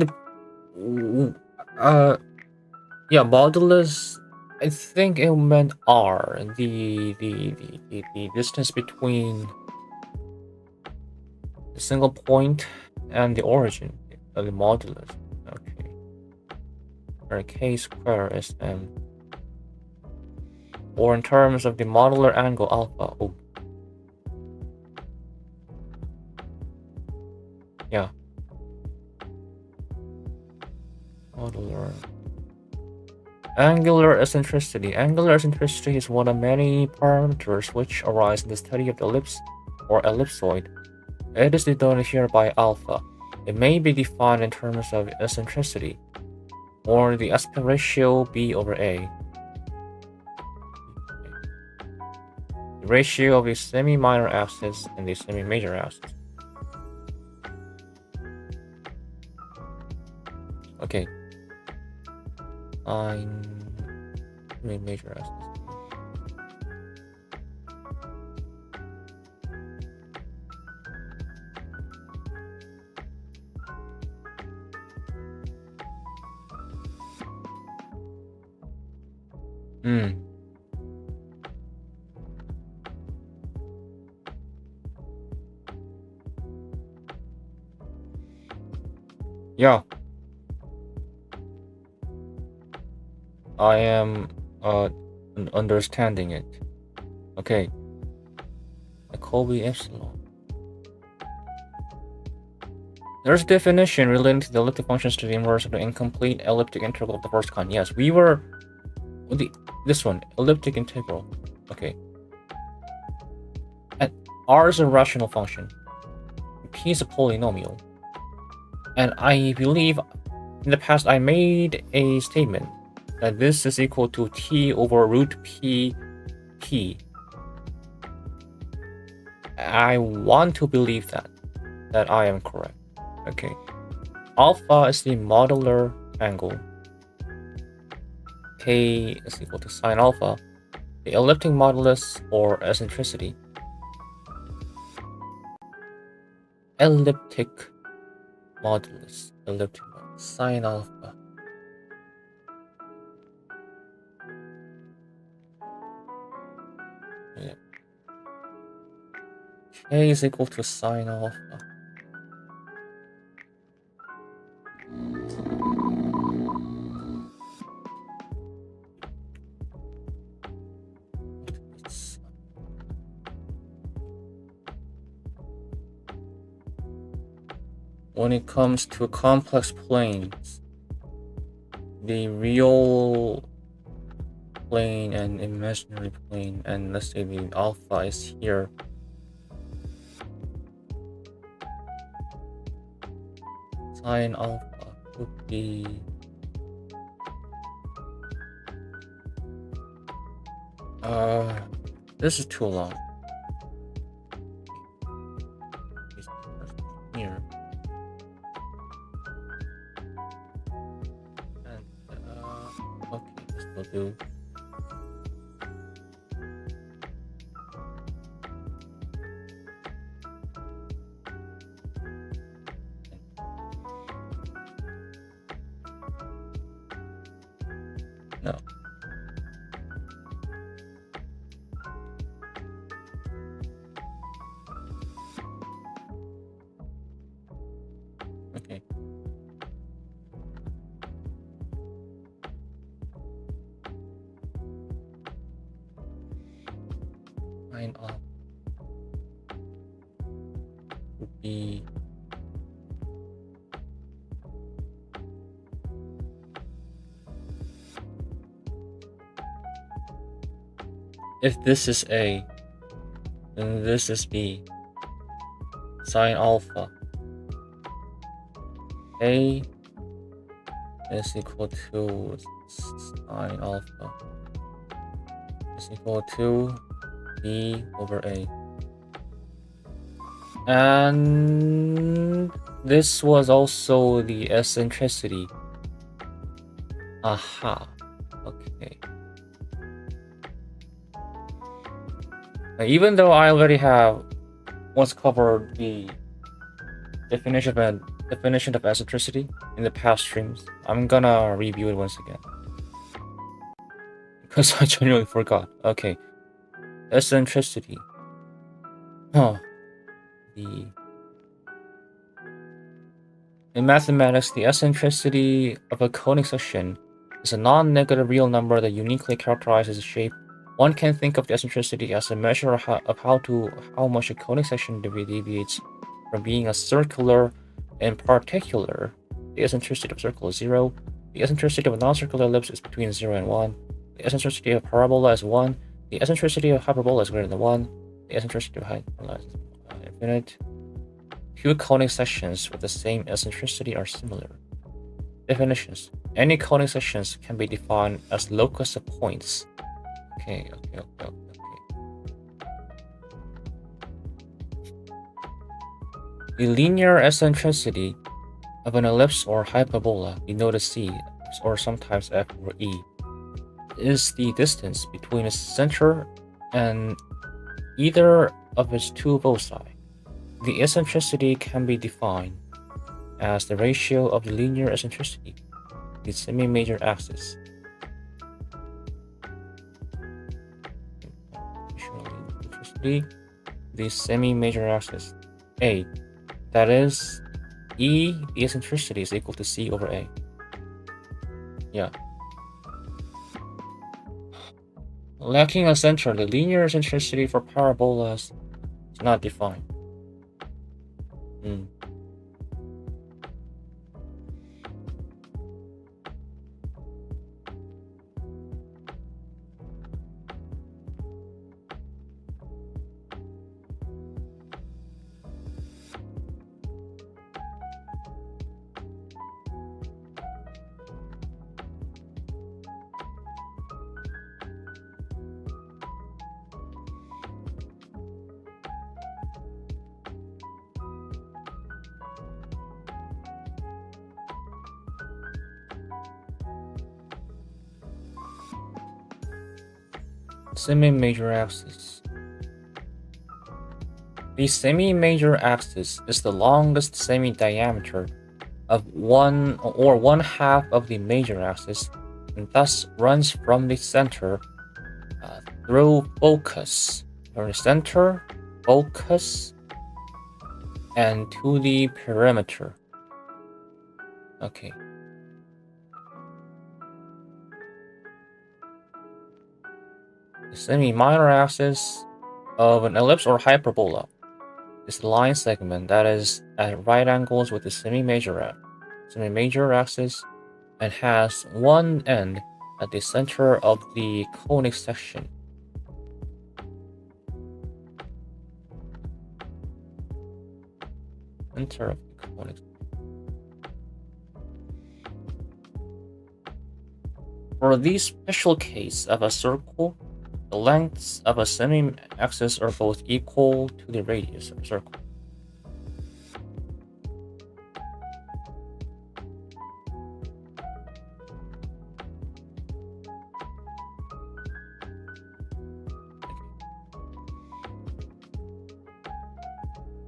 yeah, modulus, I think it meant R, the distance between the single point and the origin of the modulus. Okay. Where k square is m. Or in terms of the modular angle alpha. Oh. Yeah. Modular. Angular eccentricity. Angular eccentricity is one of many parameters which arise in the study of the ellipse or ellipsoid. It is denoted here by alpha. It may be defined in terms of eccentricity, or the aspect ratio b/a. The ratio of the semi-minor axis and the semi-major axis. Okay. Semi-major axis. Yeah. I am understanding it. Okay. Jacobi epsilon. There's a definition relating to the elliptic functions to the inverse of the incomplete elliptic integral of the first kind. Yes, we were this one, elliptic integral. Okay. And R is a rational function. P is a polynomial. And I believe in the past I made a statement that this is equal to t over root p. I want to believe that I am correct. Okay. Alpha is the modular angle. k is equal to sine alpha, the elliptic modulus or eccentricity. Elliptic modulus, sine alpha. Yeah. K is equal to sine alpha. When it comes to complex planes, the real plane and imaginary plane, and let's say the alpha is here. Sine alpha would be this is too long. Here. And okay, this will do. No. Okay. Sine alpha would be if this is A, then this is B. Sine alpha A is equal to sine alpha is equal to B over A. And this was also the eccentricity. Aha. Okay. Now, even though I already have once covered the definition of eccentricity in the past streams, I'm gonna review it once again because I genuinely forgot. Okay, eccentricity. In mathematics, the eccentricity of a conic section is a non-negative real number that uniquely characterizes a shape. One can think of the eccentricity as a measure of how much a conic section deviates from being a circular. In particular, the eccentricity of a circle is 0. The eccentricity of a non-circular ellipse is between 0 and 1. The eccentricity of a parabola is 1. The eccentricity of hyperbola is greater than 1. The eccentricity of hyperbola is infinite. Two conic sections with the same eccentricity are similar. Definitions. Any conic sections can be defined as locus of points. Okay. The linear eccentricity of an ellipse or hyperbola, denoted C, or sometimes F or E, is the distance between its center and either of its two foci. The eccentricity can be defined as the ratio of the linear eccentricity, the semi-major axis. The semi-major axis, A. That is, E, the eccentricity, is equal to C over A. Yeah. Lacking a center, the linear eccentricity for parabolas is not defined. Semi-major axis. The semi-major axis is the longest semi-diameter of one half of the major axis, and thus runs from the center through focus, from the center, focus, and to the perimeter. Okay. The semi-minor axis of an ellipse or hyperbola is the line segment that is at right angles with the semi-major axis and has one end at the center of the conic section. Center of the conic section. For the special case of a circle, the lengths of a semi-axis are both equal to the radius of a circle.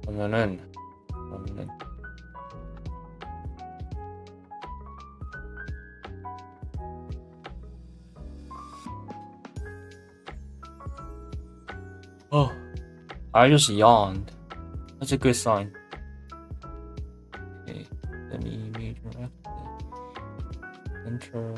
그러면은 oh, I just yawned. That's a good sign. Okay, semi-major axis. Center.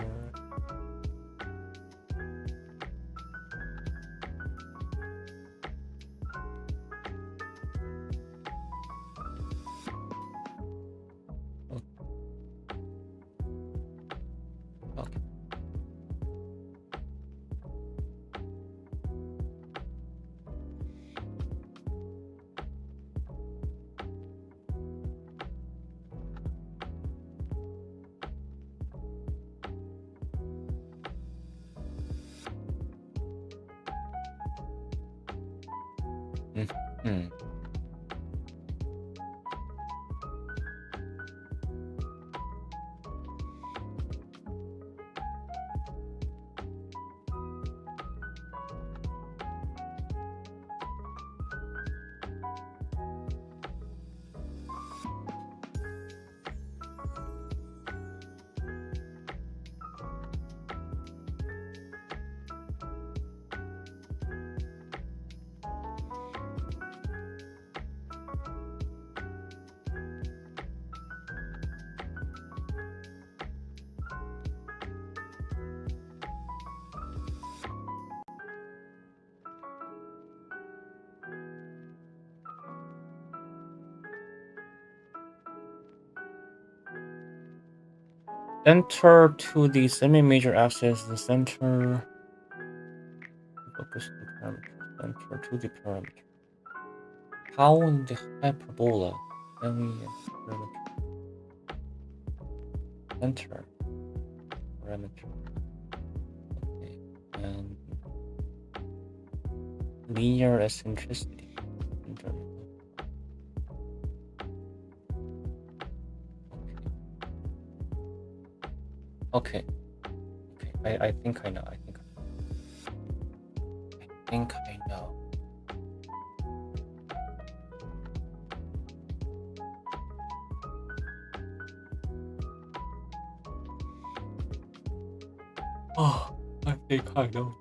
Center to the semi-major axis, the center focus to the perimeter, center to the perimeter. How in the hyperbola semi-perimeter? Center, perimeter. Okay, and linear eccentricity. Okay. I think I know. I think I know. Oh, I think I know.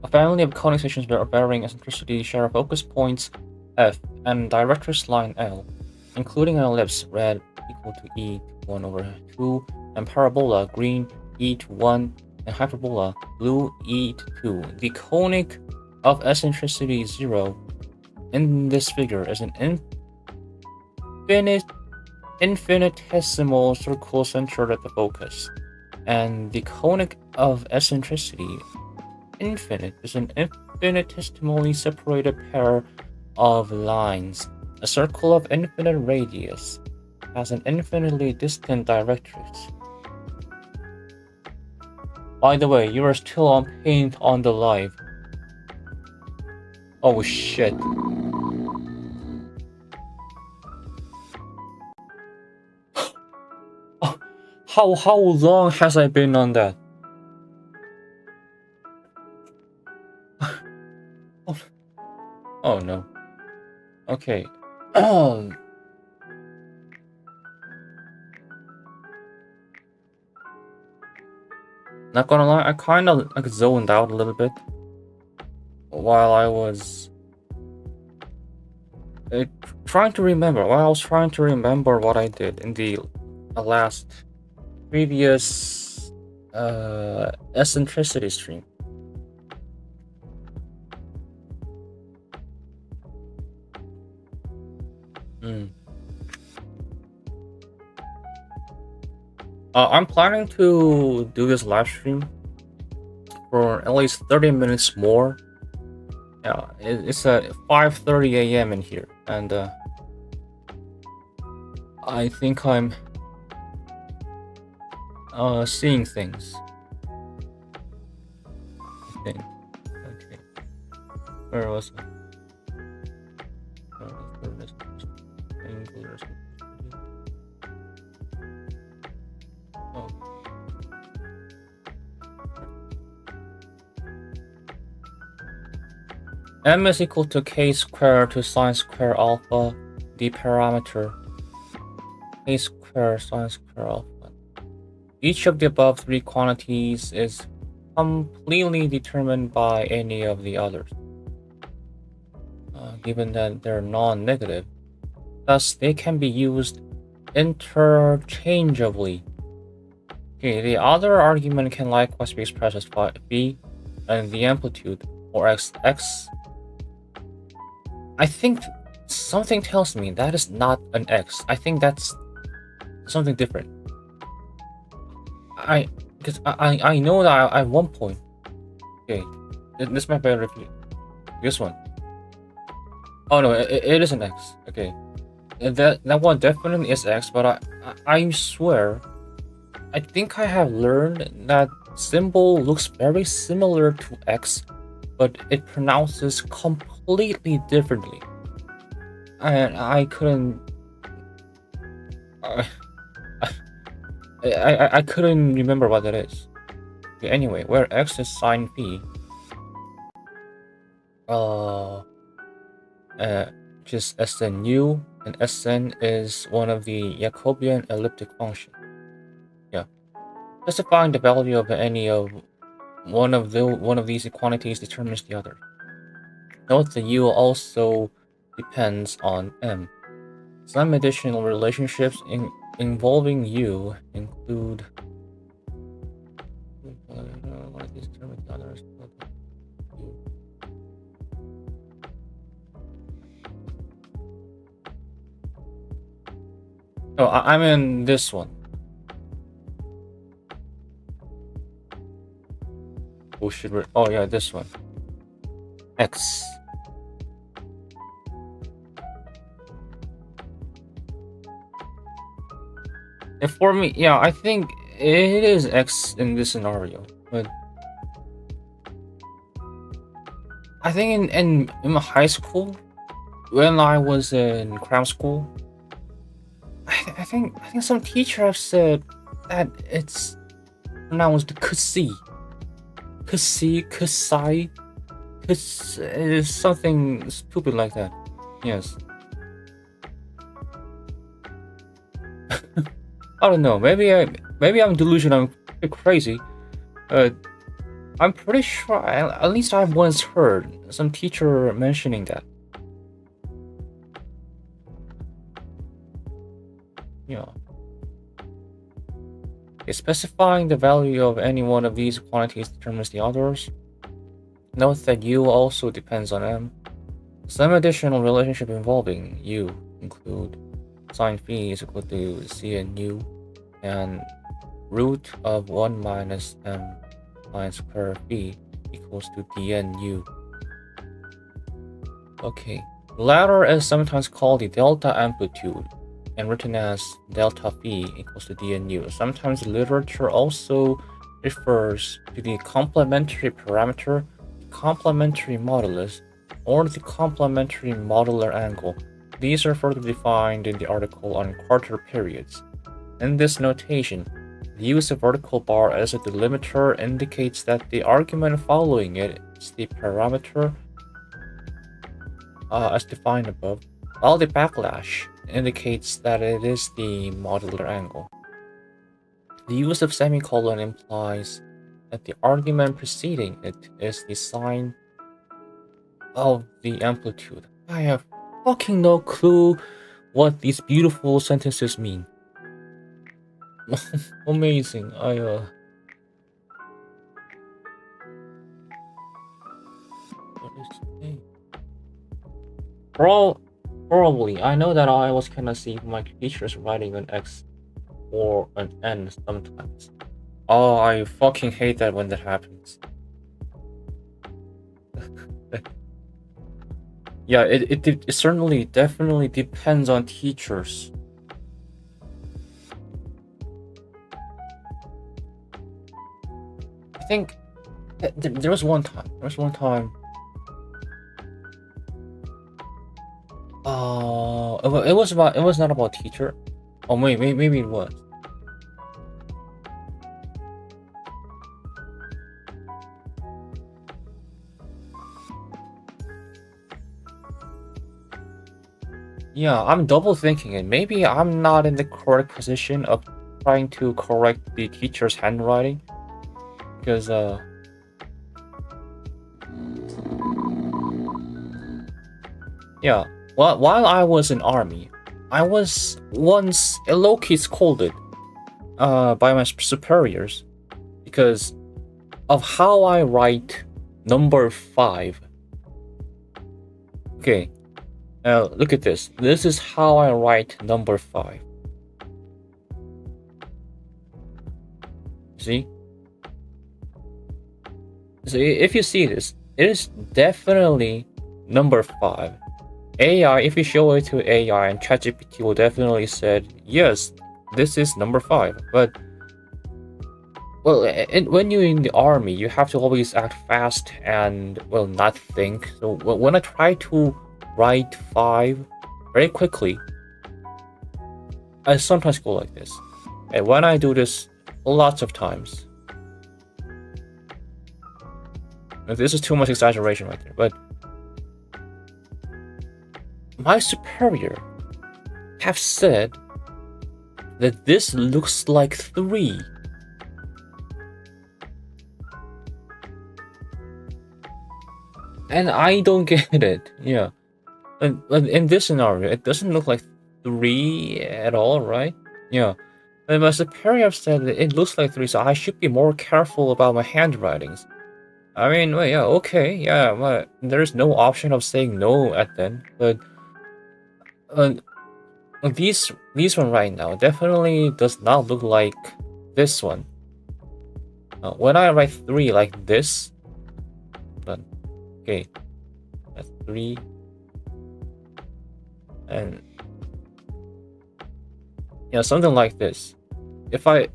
A family of conic sections bearing eccentricity share focus points F and directress line L, including an ellipse red equal to E to 1 over 2 and parabola green E to 1 and hyperbola blue e to 2. The conic of eccentricity 0 in this figure is an infinitesimal circle centered at the focus, and the conic of eccentricity infinite is an infinitesimally separated pair of lines. A circle of infinite radius has an infinitely distant directrix. By the way, you are still on paint on the live. Oh shit. How long has I been on that? Oh no. Okay. Not gonna lie, I kind of like zoned out a little bit while I was trying to remember. While I was trying to remember what I did in the previous eccentricity stream. I'm planning to do this live stream for at least 30 minutes more. Yeah, it's at 5:30 a.m. in here, and I think I'm seeing things. I think. Okay. Where was it? Oh. M is equal to k squared to sine square alpha, the parameter k squared sine square alpha. Each of the above three quantities is completely determined by any of the others, given that they're non-negative. Thus, they can be used interchangeably. Okay, the other argument can likewise be expressed as v and the amplitude, or x. I think something tells me that is not an x. I think that's something different. Because I know that at one point. Okay, this might be repeat. This one. Oh no, it is an x. Okay, that one definitely is x. But I swear, I think I have learned that symbol looks very similar to x, but it pronounces completely differently. And I couldn't. I couldn't remember what that is. Okay, anyway, where x is sine phi, just Sn u, and Sn is one of the Jacobian elliptic functions. Yeah, specifying the value of any of one of these quantities determines the other. Note the u also depends on m. Some additional relationships involving u include Oh, I'm in this one. Oh, oh yeah, this one. X. And for me, yeah, I think it is X in this scenario, but I think in my high school, when I was in cram school, I think some teacher have said that it's pronounced kusi, something stupid like that. Yes. I don't know. Maybe I'm delusional. I'm crazy. I'm pretty sure. At least I've once heard some teacher mentioning that. Yeah. Specifying the value of any one of these quantities determines the others. Note that U also depends on M. Some additional relationship involving U include sine phi is equal to Cn U and root of 1 minus M sine square phi equals to dn U. Okay, the latter is sometimes called the delta amplitude and written as delta phi equals to dn U. Sometimes the literature also refers to the complementary parameter, the complementary modulus, or the complementary modular angle. These are further defined in the article on quarter periods. In this notation, the use of vertical bar as a delimiter indicates that the argument following it is the parameter as defined above, while the backlash indicates that it is the modular angle. The use of semicolon implies that the argument preceding it is the sign of the amplitude. I have fucking no clue what these beautiful sentences mean. Amazing. What is the name? Probably. I know that I was kind of see my teachers writing an X or an N sometimes. Oh, I fucking hate that when that happens. Yeah, it certainly definitely depends on teachers. I think there was one time. It was not about teacher. Oh maybe it was. Yeah, I'm double thinking it. Maybe I'm not in the correct position of trying to correct the teacher's handwriting. Because yeah, while I was in army, I was once low-key scolded by my superiors because of how I write number 5. Okay, look at this. This is how I write number 5. See? So if you see this, it is definitely number 5. AI, if you show it to AI and ChatGPT will definitely said, yes, this is number 5. But, well, when you're in the army, you have to always act fast and, well, not think. So when I try to write 5 very quickly, I sometimes go like this. And when I do this lots of times, this is too much exaggeration right there, but my superior have said that this looks like 3. And I don't get it. Yeah. And in this scenario, it doesn't look like 3 at all, right? Yeah. And my superior said that it looks like 3, so I should be more careful about my handwritings. I mean, well, yeah, okay, yeah, but there's no option of saying no at then. But these one right now definitely does not look like this one. When I write 3 like this, but okay, that's 3, and yeah, something like this. If I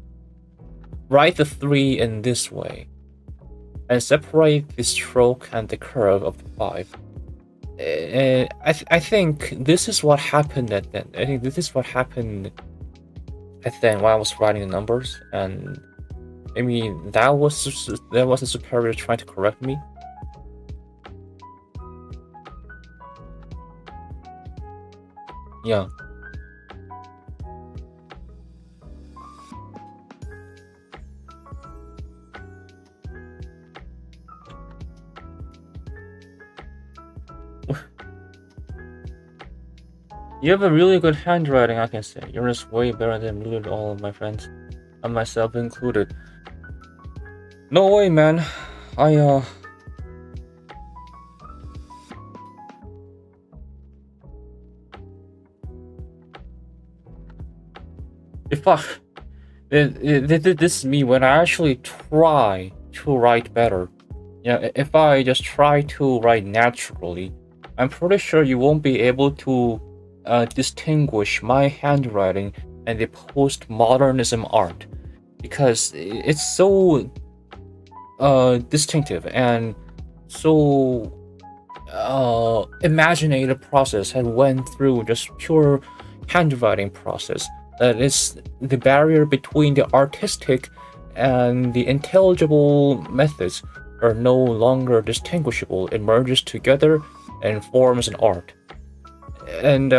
write the 3 in this way and separate the stroke and the curve of the 5, I think this is what happened at then. I think this is what happened at then when I was writing the numbers, and I mean that was a superior trying to correct me. Yeah. You have a really good handwriting, I can say. You're just way better than literally all of my friends. and myself included. No way, man. I if I this is me when I actually try to write better. Yeah, if I just try to write naturally, I'm pretty sure you won't be able to distinguish my handwriting and the postmodernism art, because it's so distinctive and so imaginative process had went through just pure handwriting process, that is the barrier between the artistic and the intelligible methods are no longer distinguishable. It merges together and forms an art. And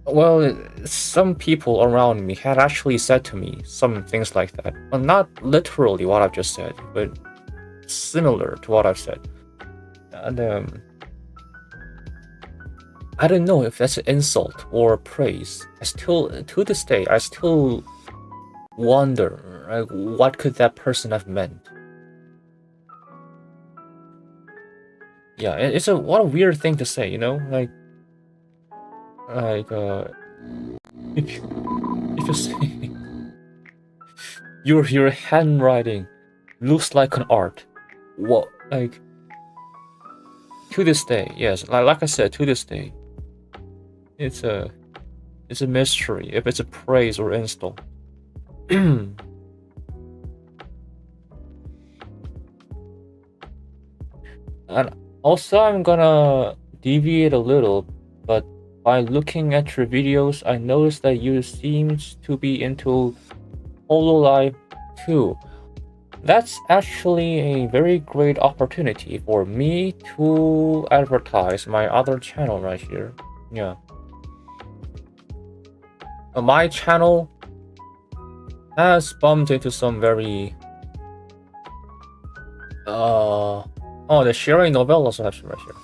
well, some people around me had actually said to me some things like that. Well, not literally what I've just said, but similar to what I've said. And I don't know if that's an insult or praise. I still, to this day, I still wonder, like, what could that person have meant? Yeah, it's what a weird thing to say, you know, like if you say your handwriting looks like an art, what, like, to this day, yes, like I said, to this day, it's a mystery if it's a praise or insult. And also, I'm gonna deviate a little, but by looking at your videos, I noticed that you seems to be into Hololive too. That's actually a very great opportunity for me to advertise my other channel right here. Yeah. My channel has bumped into some very oh, the sharing novel also has right here.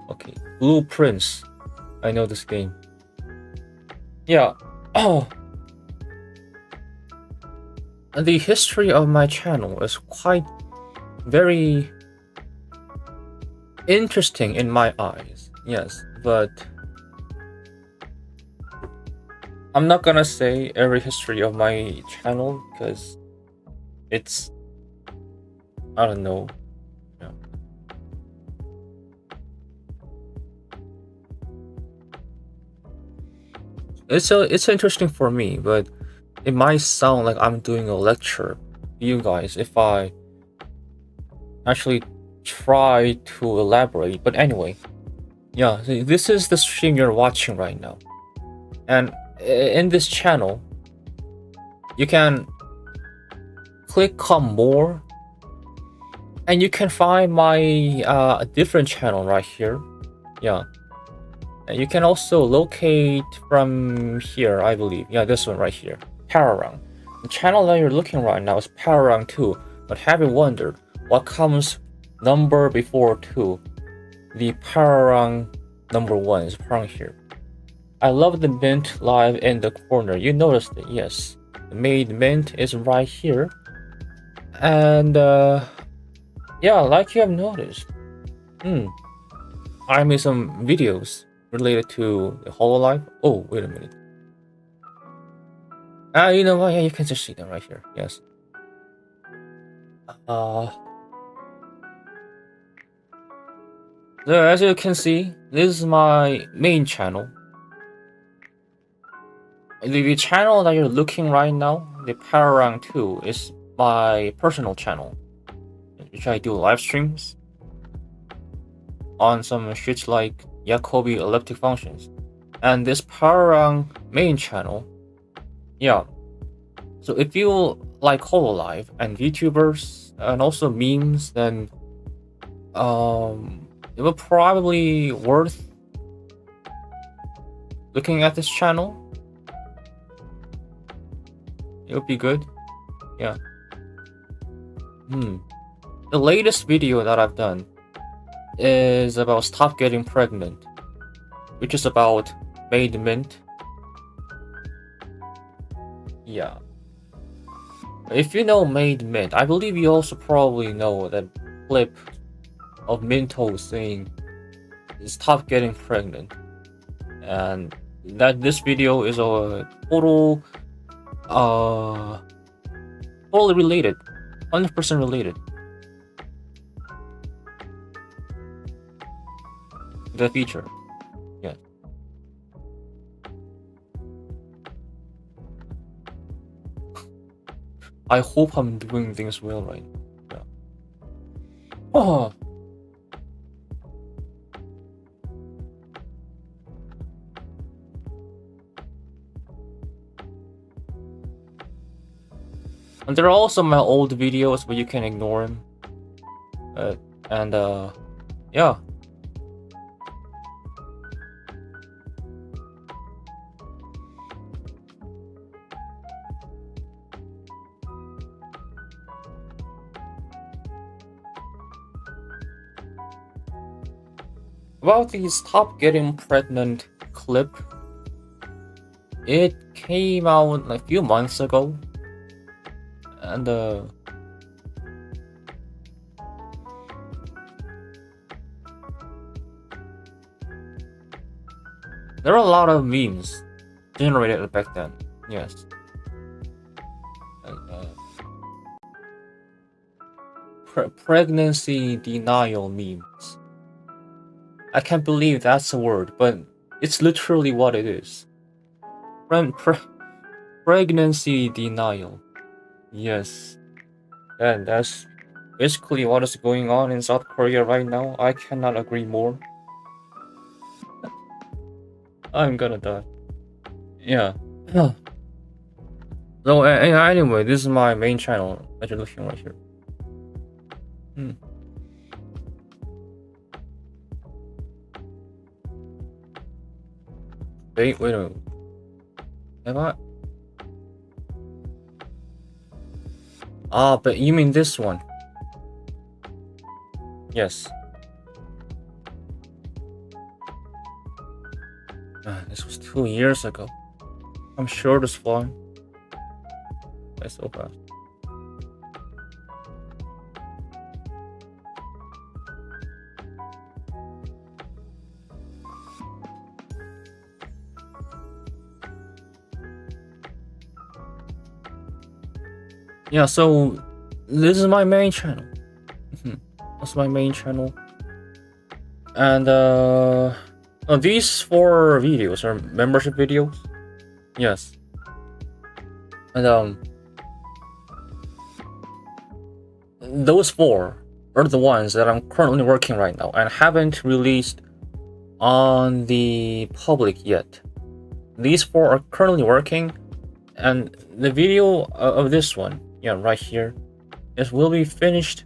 Okay, Blueprints. I know this game. Yeah. Oh. The history of my channel is quite very interesting in my eyes. Yes, but I'm not gonna say every history of my channel because it's, I don't know. Yeah. It's interesting for me, but it might sound like I'm doing a lecture to you guys if I actually try to elaborate. But anyway, yeah, this is the stream you're watching right now. And in this channel, you can click on more and you can find my different channel right here. Yeah. And you can also locate from here, I believe. Yeah, this one right here. Pararang. The channel that you're looking right now is Pararang 2, but have you wondered what comes number before 2? The Pararang number 1 is Pararang here. I love the mint live in the corner. You noticed it, yes. The made mint is right here. And yeah, like you have noticed, I made some videos related to the Hololive. Oh, wait a minute. You know what? Yeah, you can just see them right here. Yes. So as you can see, this is my main channel. The channel that you're looking right now, the Pararang 2, is my personal channel, which I do live streams on some shit like Jacobi Elliptic functions. And this Pararang main channel, yeah. So if you like Hololive and VTubers and also memes, then it will probably worth looking at this channel. It would be good. Yeah. The latest video that I've done is about Stop Getting Pregnant, which is about made mint. Yeah. If you know Made Mint, I believe you also probably know that clip of Minto saying stop getting pregnant, and that this video is a totally related, 100% related. The feature, yeah. I hope I'm doing things well right now. Yeah. Oh. And there are also my old videos, but you can ignore them. Yeah. About the stop getting pregnant clip, it came out like a few months ago, and there are a lot of memes generated back then. Yes. Pregnancy denial memes. I can't believe that's a word, but it's literally what it is. Pregnancy denial. Yes. And that's basically what is going on in South Korea right now. I cannot agree more. I'm gonna die. Yeah. So anyway, this is my main channel that you're looking right here. Wait a minute. Am I? Ah, but you mean this one? Yes. This was 2 years ago. I'm sure this flying. By so fast. Yeah, so this is my main channel. That's my main channel. And these 4 videos are membership videos. Yes. And those 4 are the ones that I'm currently working right now and haven't released on the public yet. These 4 are currently working, and the video of this one, yeah, right here, will be finished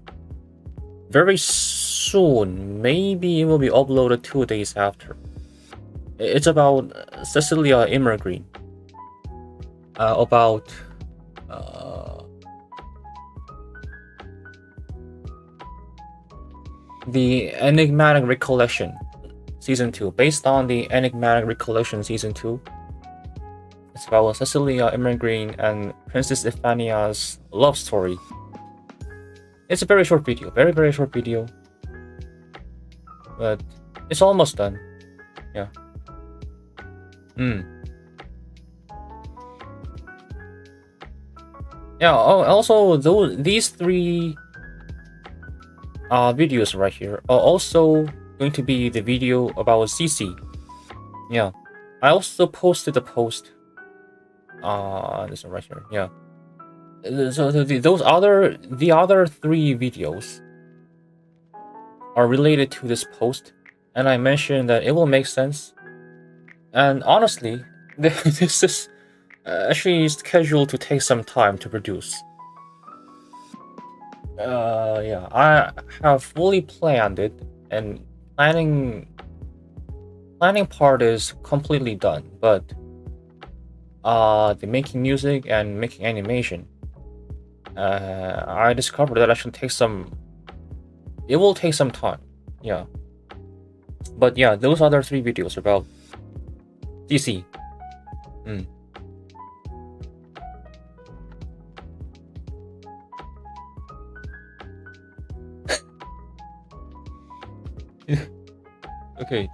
very soon. Maybe it will be uploaded 2 days after. It's about Cecilia Immergreen. About the Enigmatic Recollection Season 2, based on the Enigmatic Recollection Season 2. It's about Cecilia Immergreen and Princess Ephania's love story. It's a very short video, very short video, but it's almost done. Yeah. Yeah. Oh, also these 3 videos right here are also going to be the video about CC. Yeah, I also posted a post. This one right here. Yeah. So the other 3 videos are related to this post, and I mentioned that it will make sense. And honestly, this is actually scheduled to take some time to produce. Yeah, I have fully planned it, and planning part is completely done, but the making music and making animation, I discovered that actually it will take some time. Yeah. But yeah, those other 3 videos are about DC. Okay,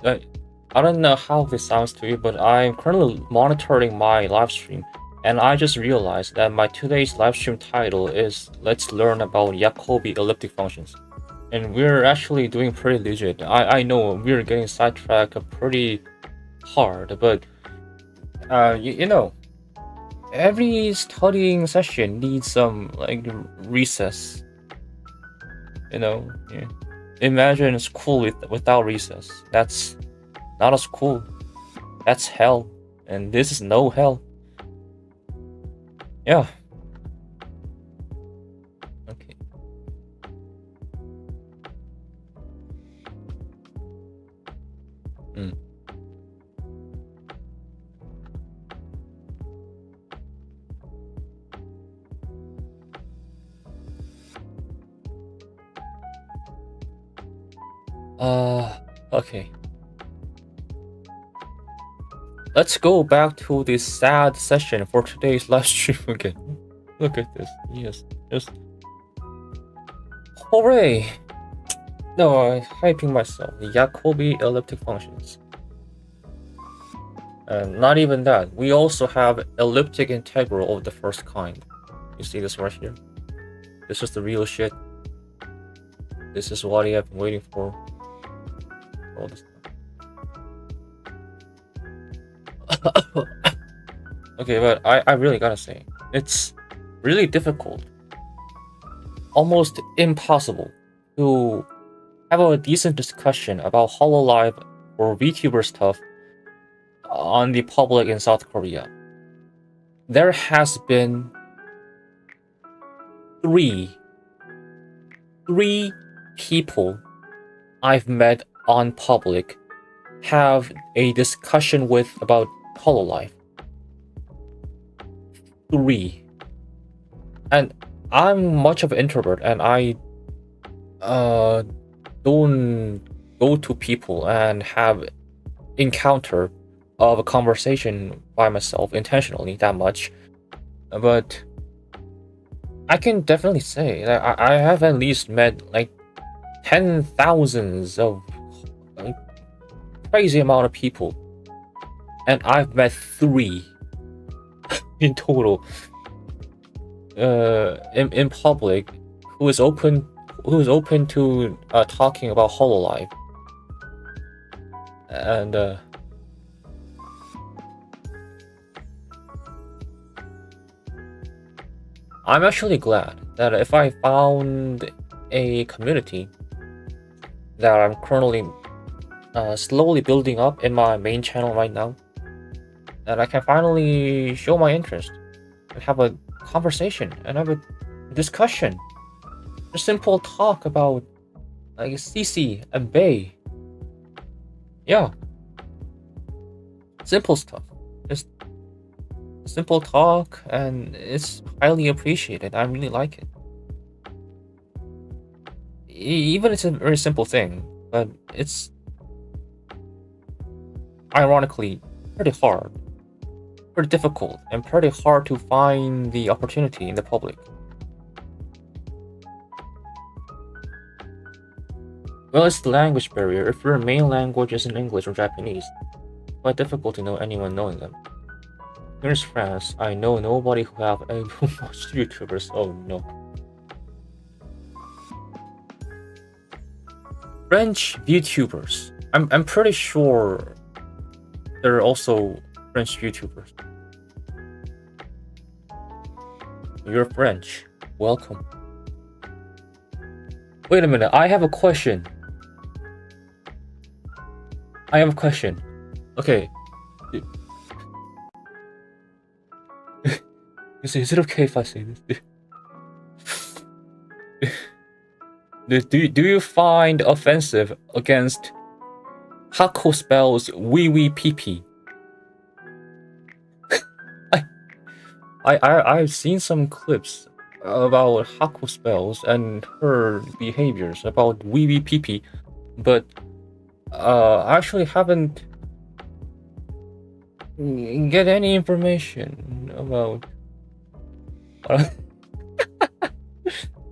I don't know how this sounds to you, but I'm currently monitoring my live stream, and I just realized that my today's live stream title is "Let's learn about Jacobi elliptic functions," and we're actually doing pretty legit. I know we're getting sidetracked pretty hard, but you know, every studying session needs some like recess. You know, yeah. Imagine school without recess. That's not a school. That's hell. And this is no hell. Yeah. Okay. Mm. Okay. Let's go back to this sad session for today's live stream again. Look at this. Yes. Just hooray! No, I'm hyping myself. The Jacobi elliptic functions. And not even that. We also have elliptic integral of the first kind. You see this right here? This is the real shit. This is what I have been waiting for all this time. Okay, but I really gotta say, it's really difficult, almost impossible, to have a decent discussion about HoloLive or VTuber stuff on the public in South Korea. There has been three people I've met on public have a discussion with about HoloLive. 3. And I'm much of an introvert, and I don't go to people and have encounter of a conversation by myself intentionally that much. But I can definitely say that I have at least met like 10,000s of like, crazy amount of people, and I've met 3 in total in public who is open to talking about HoloLive. And I'm actually glad that if I found a community that I'm currently slowly building up in my main channel right now, that I can finally show my interest and have a conversation and have a discussion, a simple talk about like CC and Bay. Yeah, simple stuff, just simple talk, and it's highly appreciated. I really like it. Even it's a very simple thing, but it's ironically pretty hard, pretty difficult, and pretty hard to find the opportunity in the public. Well, it's the language barrier. If your main language isn't English or Japanese, it's quite difficult to know anyone knowing them. Here's France. I know nobody who have watched YouTubers. Oh no. French VTubers. I'm pretty sure there are also French YouTubers. You're French. Welcome. Wait a minute. I have a question. Okay. Is it okay if I say this? Do you find offensive against Hako spells wee wee pee pee? I've seen some clips about Hako spells and her behaviors about wee wee pee pee, but I actually haven't get any information about.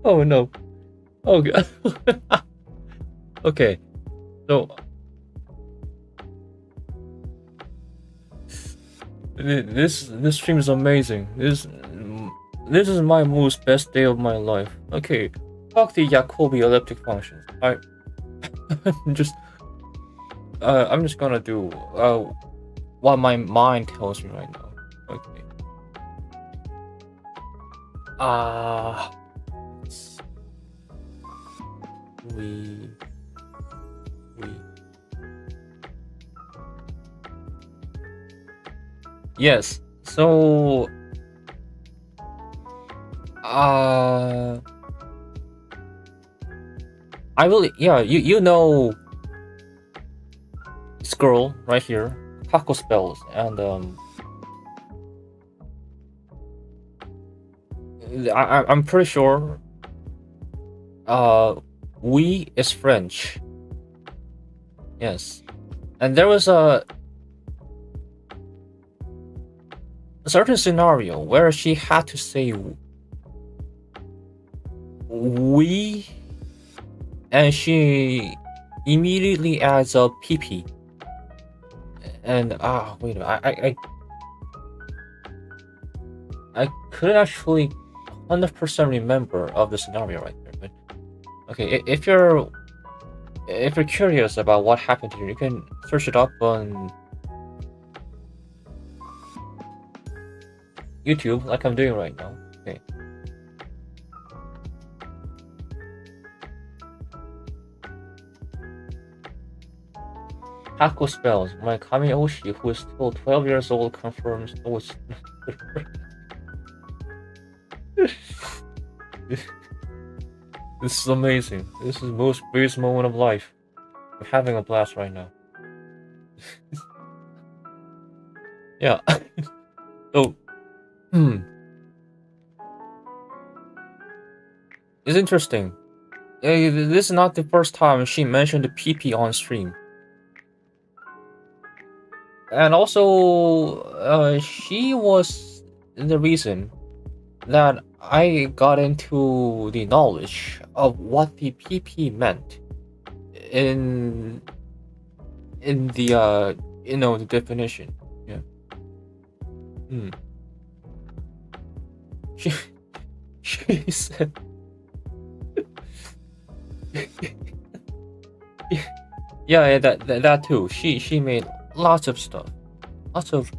Oh no. Oh god. Okay. So This stream is amazing. This is my most best day of my life. Okay, fuck the Jacobi elliptic functions. Just I'm just gonna do what my mind tells me right now. Okay. We yes. So I will, yeah, you know this girl right here, Taco Spells, and I'm pretty sure we is French. Yes. And there was a certain scenario where she had to say we, and she immediately adds a PP. And wait a minute, I couldn't actually 100% remember of the scenario right there, but okay, if you're curious about what happened here, you can search it up on YouTube like I'm doing right now. Okay. Taco Spells, my Kamioshi, who is still 12 years old, confirms. Oh, it's this is amazing. This is the most greatest moment of life. I'm having a blast right now. Yeah. So, it's interesting. This is not the first time she mentioned the PP on stream. And also, she was the reason that I got into the knowledge of what the PP meant in the the definition. Yeah. She said yeah, that too. She made lots of stuff. Lots of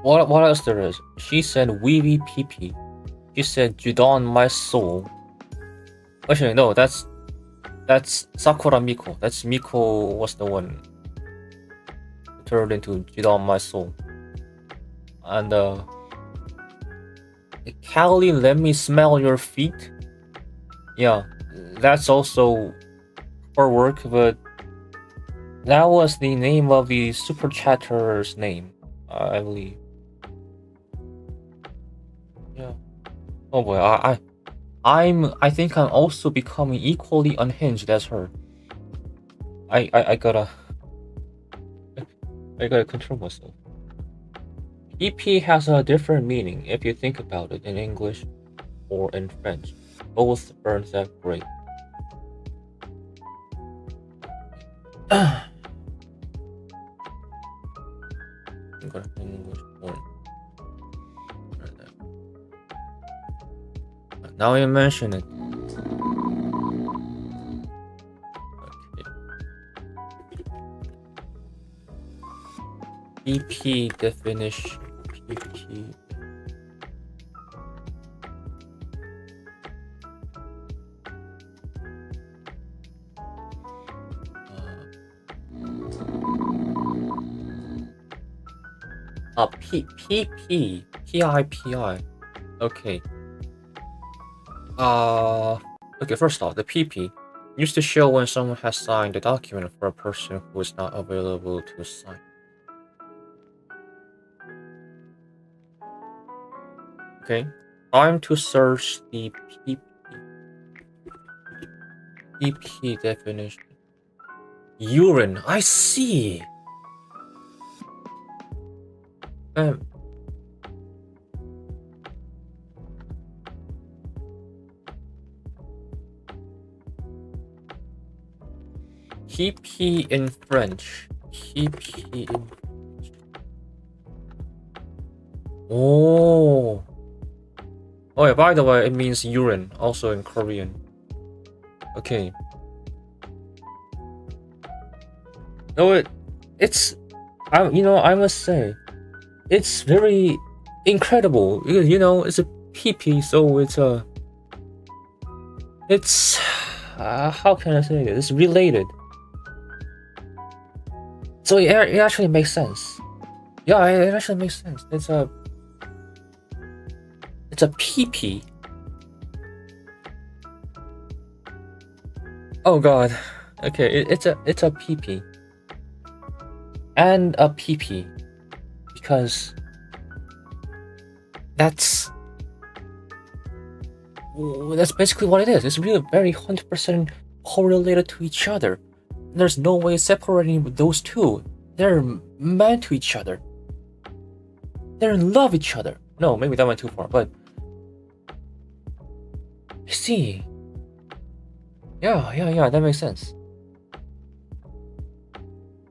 What else there is? She said wee pee pee. She said Judan my soul. Actually no, that's Sakura Miko. That's Miko was the one who turned into Judan my soul. And Callie, let me smell your feet. Yeah, that's also her work, but that was the name of the super chatter's name, I believe. Yeah. Oh boy, I think I'm also becoming equally unhinged as her. I gotta control myself. EP has a different meaning if you think about it in English or in French. Both burns out great. I'm gonna in English or now you mention it. Okay. EP definition. PP. PP. PIPI. Okay. Okay, first off, the PP used to show when someone has signed a document for a person who is not available to sign. Okay, time to search the PP definition. Urine, I see. PP in French. PP in French. Oh. Oh yeah, by the way, it means urine, also in Korean. Okay. No, it's I must say, it's very incredible. It's a PP, so it's how can I say this? It's related. So it actually makes sense. Yeah, it actually makes sense. It's a PP. Oh god. Okay, it's a PP. And a PP. Because that's basically what it is. It's really very 100% correlated to each other. There's no way separating those two. They're meant to each other. They're in love with each other. No, maybe that went too far, but you see. Yeah, that makes sense.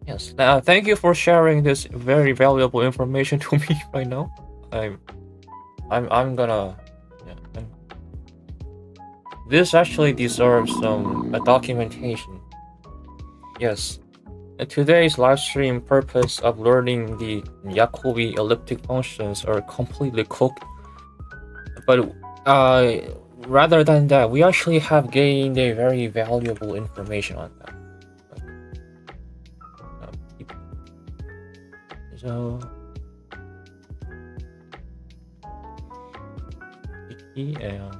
Yes. Thank you for sharing this very valuable information to me right now. I'm gonna. Yeah, this actually deserves a documentation. Yes. Today's live stream purpose of learning the Jacobi elliptic functions are completely cooked. But rather than that, we actually have gained a very valuable information on that. So and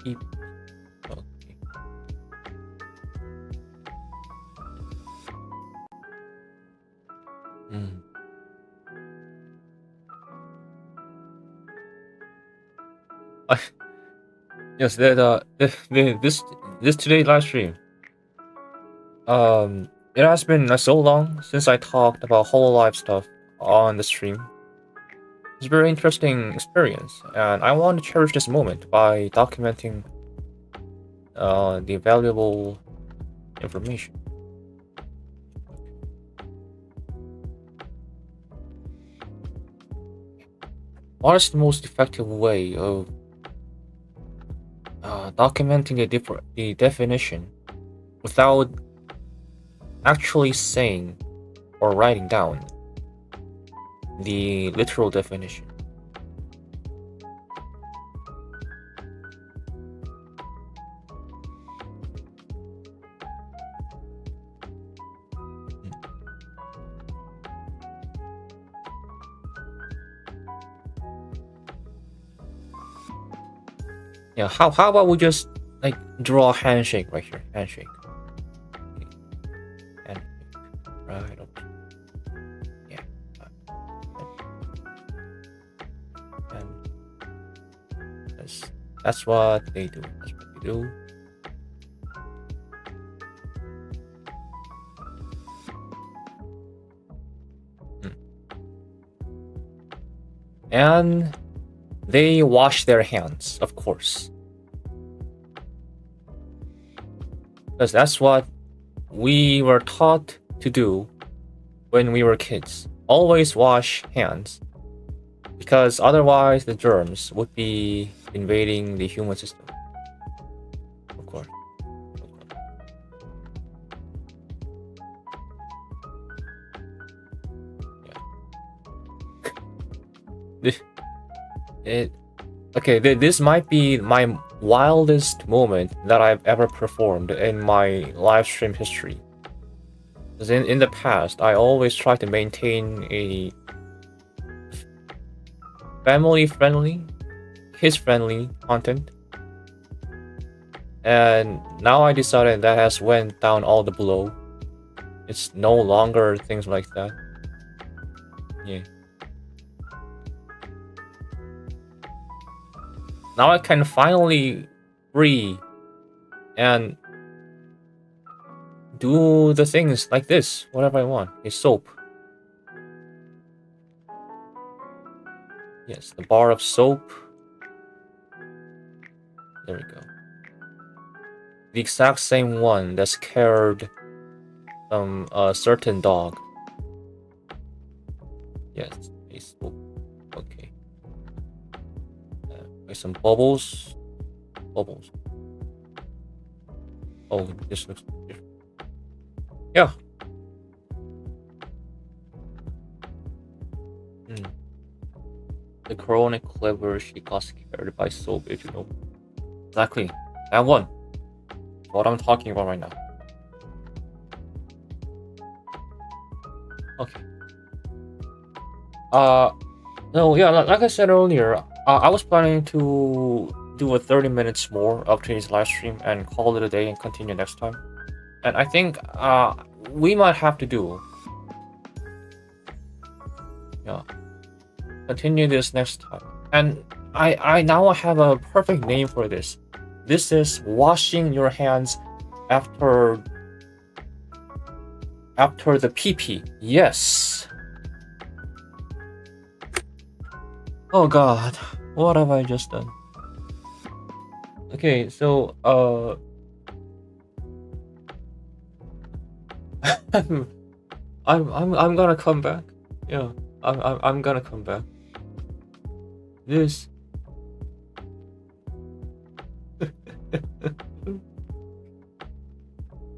keep okay. Yes, this today's live stream. It has been so long since I talked about Hololive stuff on the stream. It's a very interesting experience, and I want to cherish this moment by documenting the valuable information. What is the most effective way of documenting the definition without actually saying or writing down the literal definition? Yeah, how about we just like draw a handshake right here? Handshake. Handshake. Right. Okay. Yeah. And that's what they do. That's what they do. And they wash their hands, of course. Because that's what we were taught to do when we were kids. Always wash hands. Because otherwise the germs would be invading the human system. Of course. Yeah. This might be my wildest moment that I've ever performed in my live stream history. Because in the past, I always try to maintain a family-friendly, kids-friendly content. And now I decided that has went down all the below. It's no longer things like that. Yeah. Now I can finally free and do the things like this, whatever I want. A soap. Yes, the bar of soap. There we go. the exact same one that scared a certain dog. Yes, Facebook. Okay. Make some bubbles. Bubbles. Oh, this looks different. Yeah. The chronic clever, she got scared by soap, if you know. Exactly. That one. What I'm talking about right now. Okay. No, yeah, like I said earlier, I was planning to do a 30 minutes more of today's live stream and call it a day and continue next time. And I think we might have to do, yeah, continue this next time. And I now have a perfect name for this. This is washing your hands after the pee-pee. Yes. Oh god, what have I just done? Okay, so I'm gonna come back. Yeah, I'm gonna come back. This.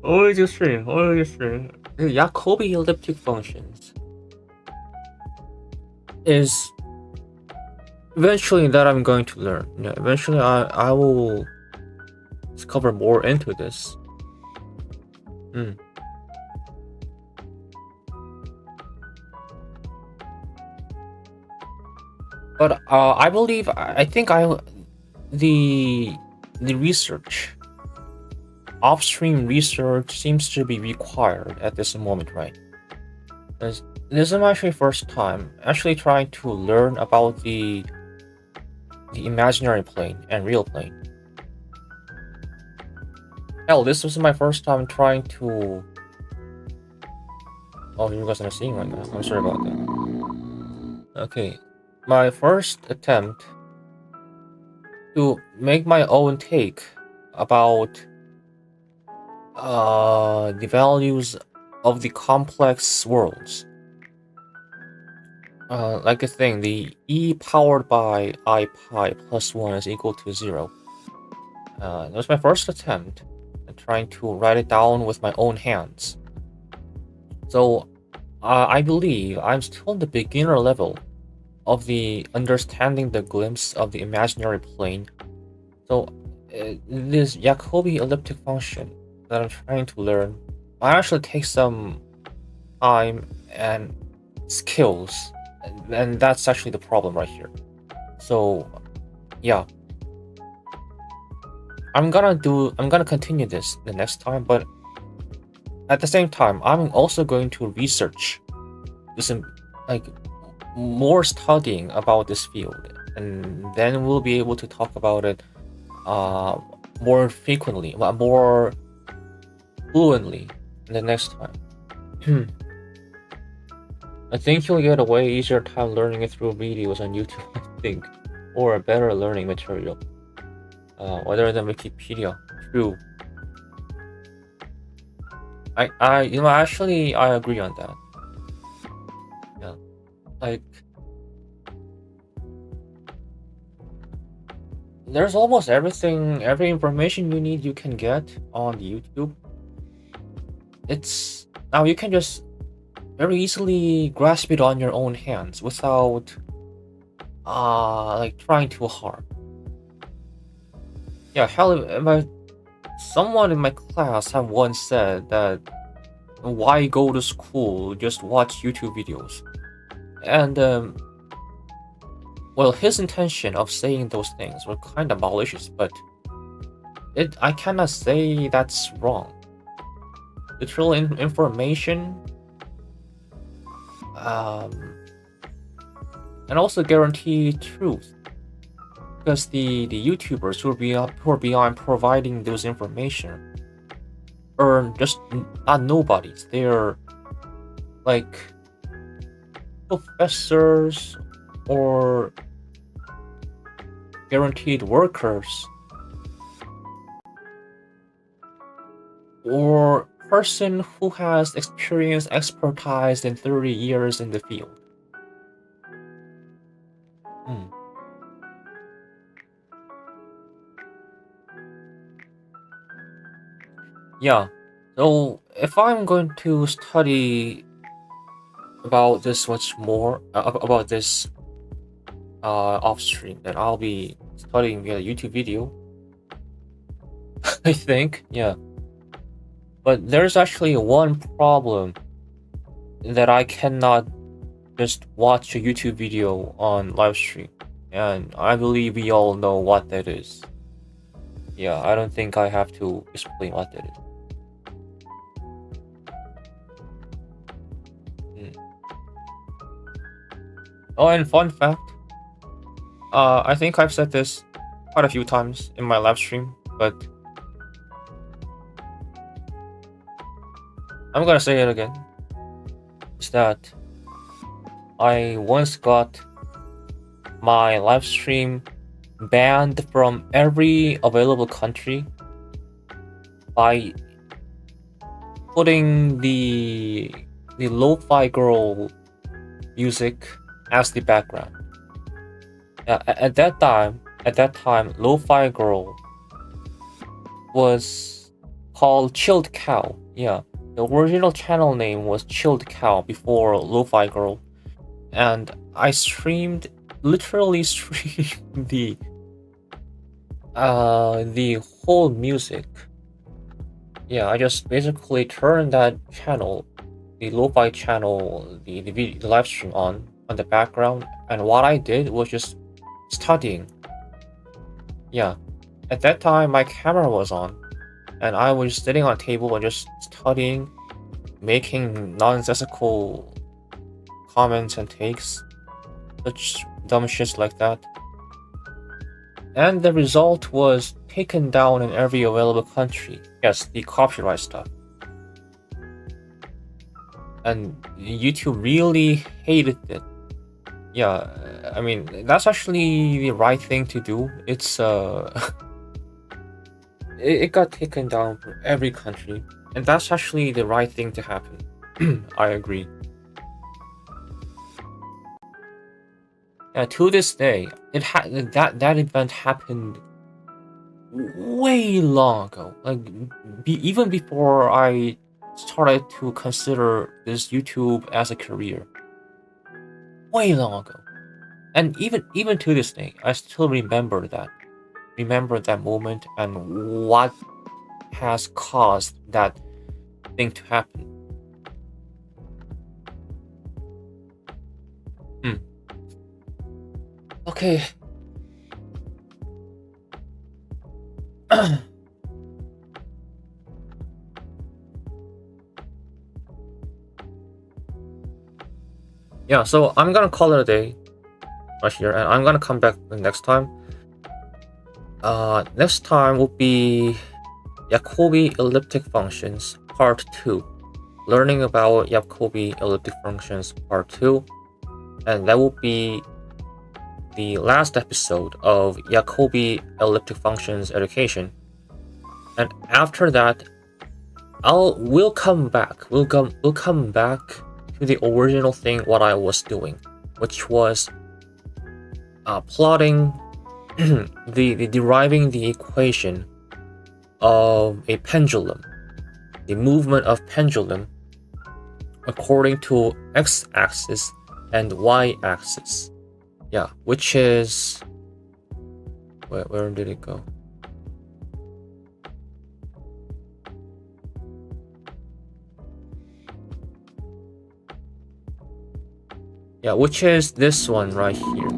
Always your stream. The Jacobi elliptic functions is eventually that I'm going to learn. Yeah, eventually I will discover more into this. But I believe I think the research, upstream research seems to be required at this moment, right? This is my actually first time actually trying to learn about the imaginary plane and real plane. Hell, this was my first time trying to. Oh, you guys are not seeing right now. I'm sorry about that. Okay, my first attempt to make my own take about the values of the complex worlds. Like a thing, the E powered by I pi plus 1 is equal to 0. That was my first attempt at trying to write it down with my own hands. So, I believe I'm still in the beginner level of the understanding the glimpse of the imaginary plane. So, this Jacobi elliptic function that I'm trying to learn might actually take some time and skills, and that's actually the problem right here. So, yeah, I'm gonna continue this the next time, but at the same time, I'm also going to research this, like, more studying about this field, and then we'll be able to talk about it more frequently, more fluently the next time. I think you'll get a way easier time learning it through videos on YouTube, I think, or a better learning material, other than Wikipedia. True. Actually, I agree on that. Yeah, like, there's almost everything, every information you need you can get on YouTube. It's now you can just very easily grasp it on your own hands without like trying too hard. Yeah, hell, someone in my class have once said that why go to school, just watch YouTube videos. And well, his intention of saying those things were kind of malicious, but I cannot say that's wrong. Literal information, and also guaranteed truth, because the YouTubers who are beyond providing those information are just not nobodies. They're like professors or guaranteed workers or person who has expertise in 30 years in the field? Hmm. Yeah. So if I'm going to study about this much more about this off stream, then I'll be studying via YouTube video. I think, yeah. But there's actually one problem that I cannot just watch a YouTube video on live stream, and I believe we all know what that is. Yeah, I don't think I have to explain what that is. Oh, and fun fact, I think I've said this quite a few times in my live stream, but I'm gonna say it again. Is that I once got my live stream banned from every available country by putting the lo-fi girl music as the background. At that time, lo-fi girl was called Chilled Cow. Yeah, the original channel name was Chilled Cow before lo-fi girl, and I literally streamed the whole music. Yeah, I just basically turned that channel, the lo-fi channel, the live stream on the background, and what I did was just studying. Yeah, at that time my camera was on, and I was sitting on a table and just studying, making nonsensical comments and takes, such dumb shits like that. And the result was taken down in every available country. Yes, the copyright stuff. And YouTube really hated it. Yeah, I mean, that's actually the right thing to do. It's it got taken down from every country, and that's actually the right thing to happen. I agree. To this day, that event happened way long ago. Like even before I started to consider this YouTube as a career. Way long ago, and even to this day, I still remember that moment and what has caused that thing to happen. Okay. Yeah, so I'm gonna call it a day right here, and I'm gonna come back the next time. Next time will be Jacobi Elliptic functions part 2. Learning about Jacobi Elliptic functions part 2, and that will be the last episode of Jacobi Elliptic functions education. And after that, we'll come back. We'll come back to the original thing what I was doing, which was plotting deriving the equation of a pendulum, the movement of pendulum according to x-axis and y-axis. Yeah, which is where did it go? Yeah, which is this one right here.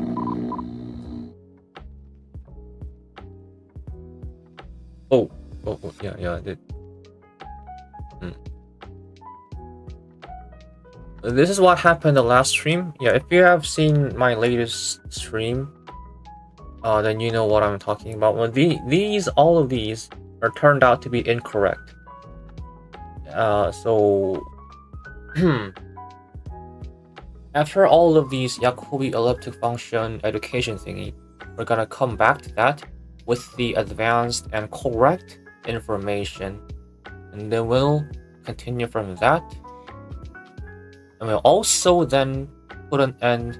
Oh, yeah. This is what happened the last stream. Yeah, if you have seen my latest stream, then you know what I'm talking about. Well, all of these are turned out to be incorrect. So after all of these Jacobi elliptic function education thingy, we're gonna come back to that with the advanced and correct information and then we'll continue from that. And we'll also then put an end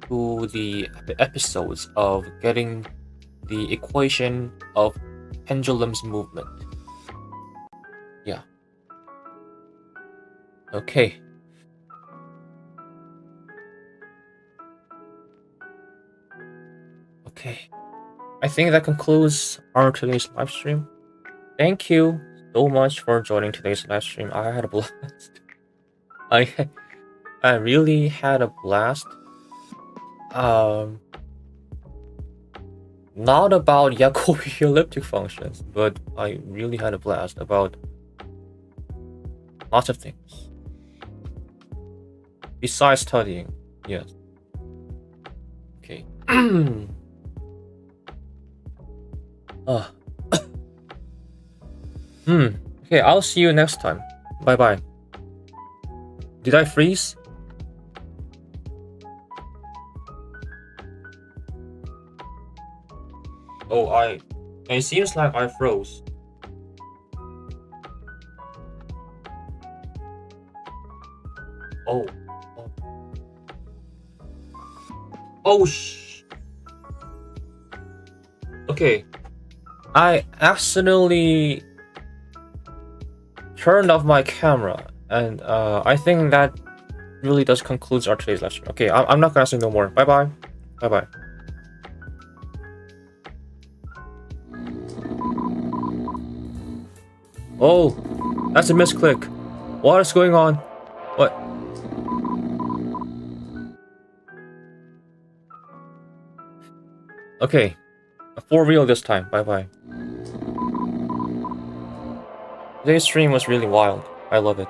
to the episodes of getting the equation of pendulum's movement. Yeah. Okay. Okay. I think that concludes our today's live stream. Thank you so much for joining today's live stream. I had a blast. I really had a blast. Not about Jacobi elliptic functions, but I really had a blast about lots of things. Besides studying, yes. Okay. Okay, I'll see you next time. Bye bye. Did I freeze? Oh, it seems like I froze. Oh. Okay. I accidentally turned off my camera, and I think that really does conclude our today's live stream. Okay, I'm not gonna say no more. Bye bye. Bye bye. Oh, that's a misclick. What is going on? What? Okay, for real this time. Bye bye. Today's stream was really wild. I love it.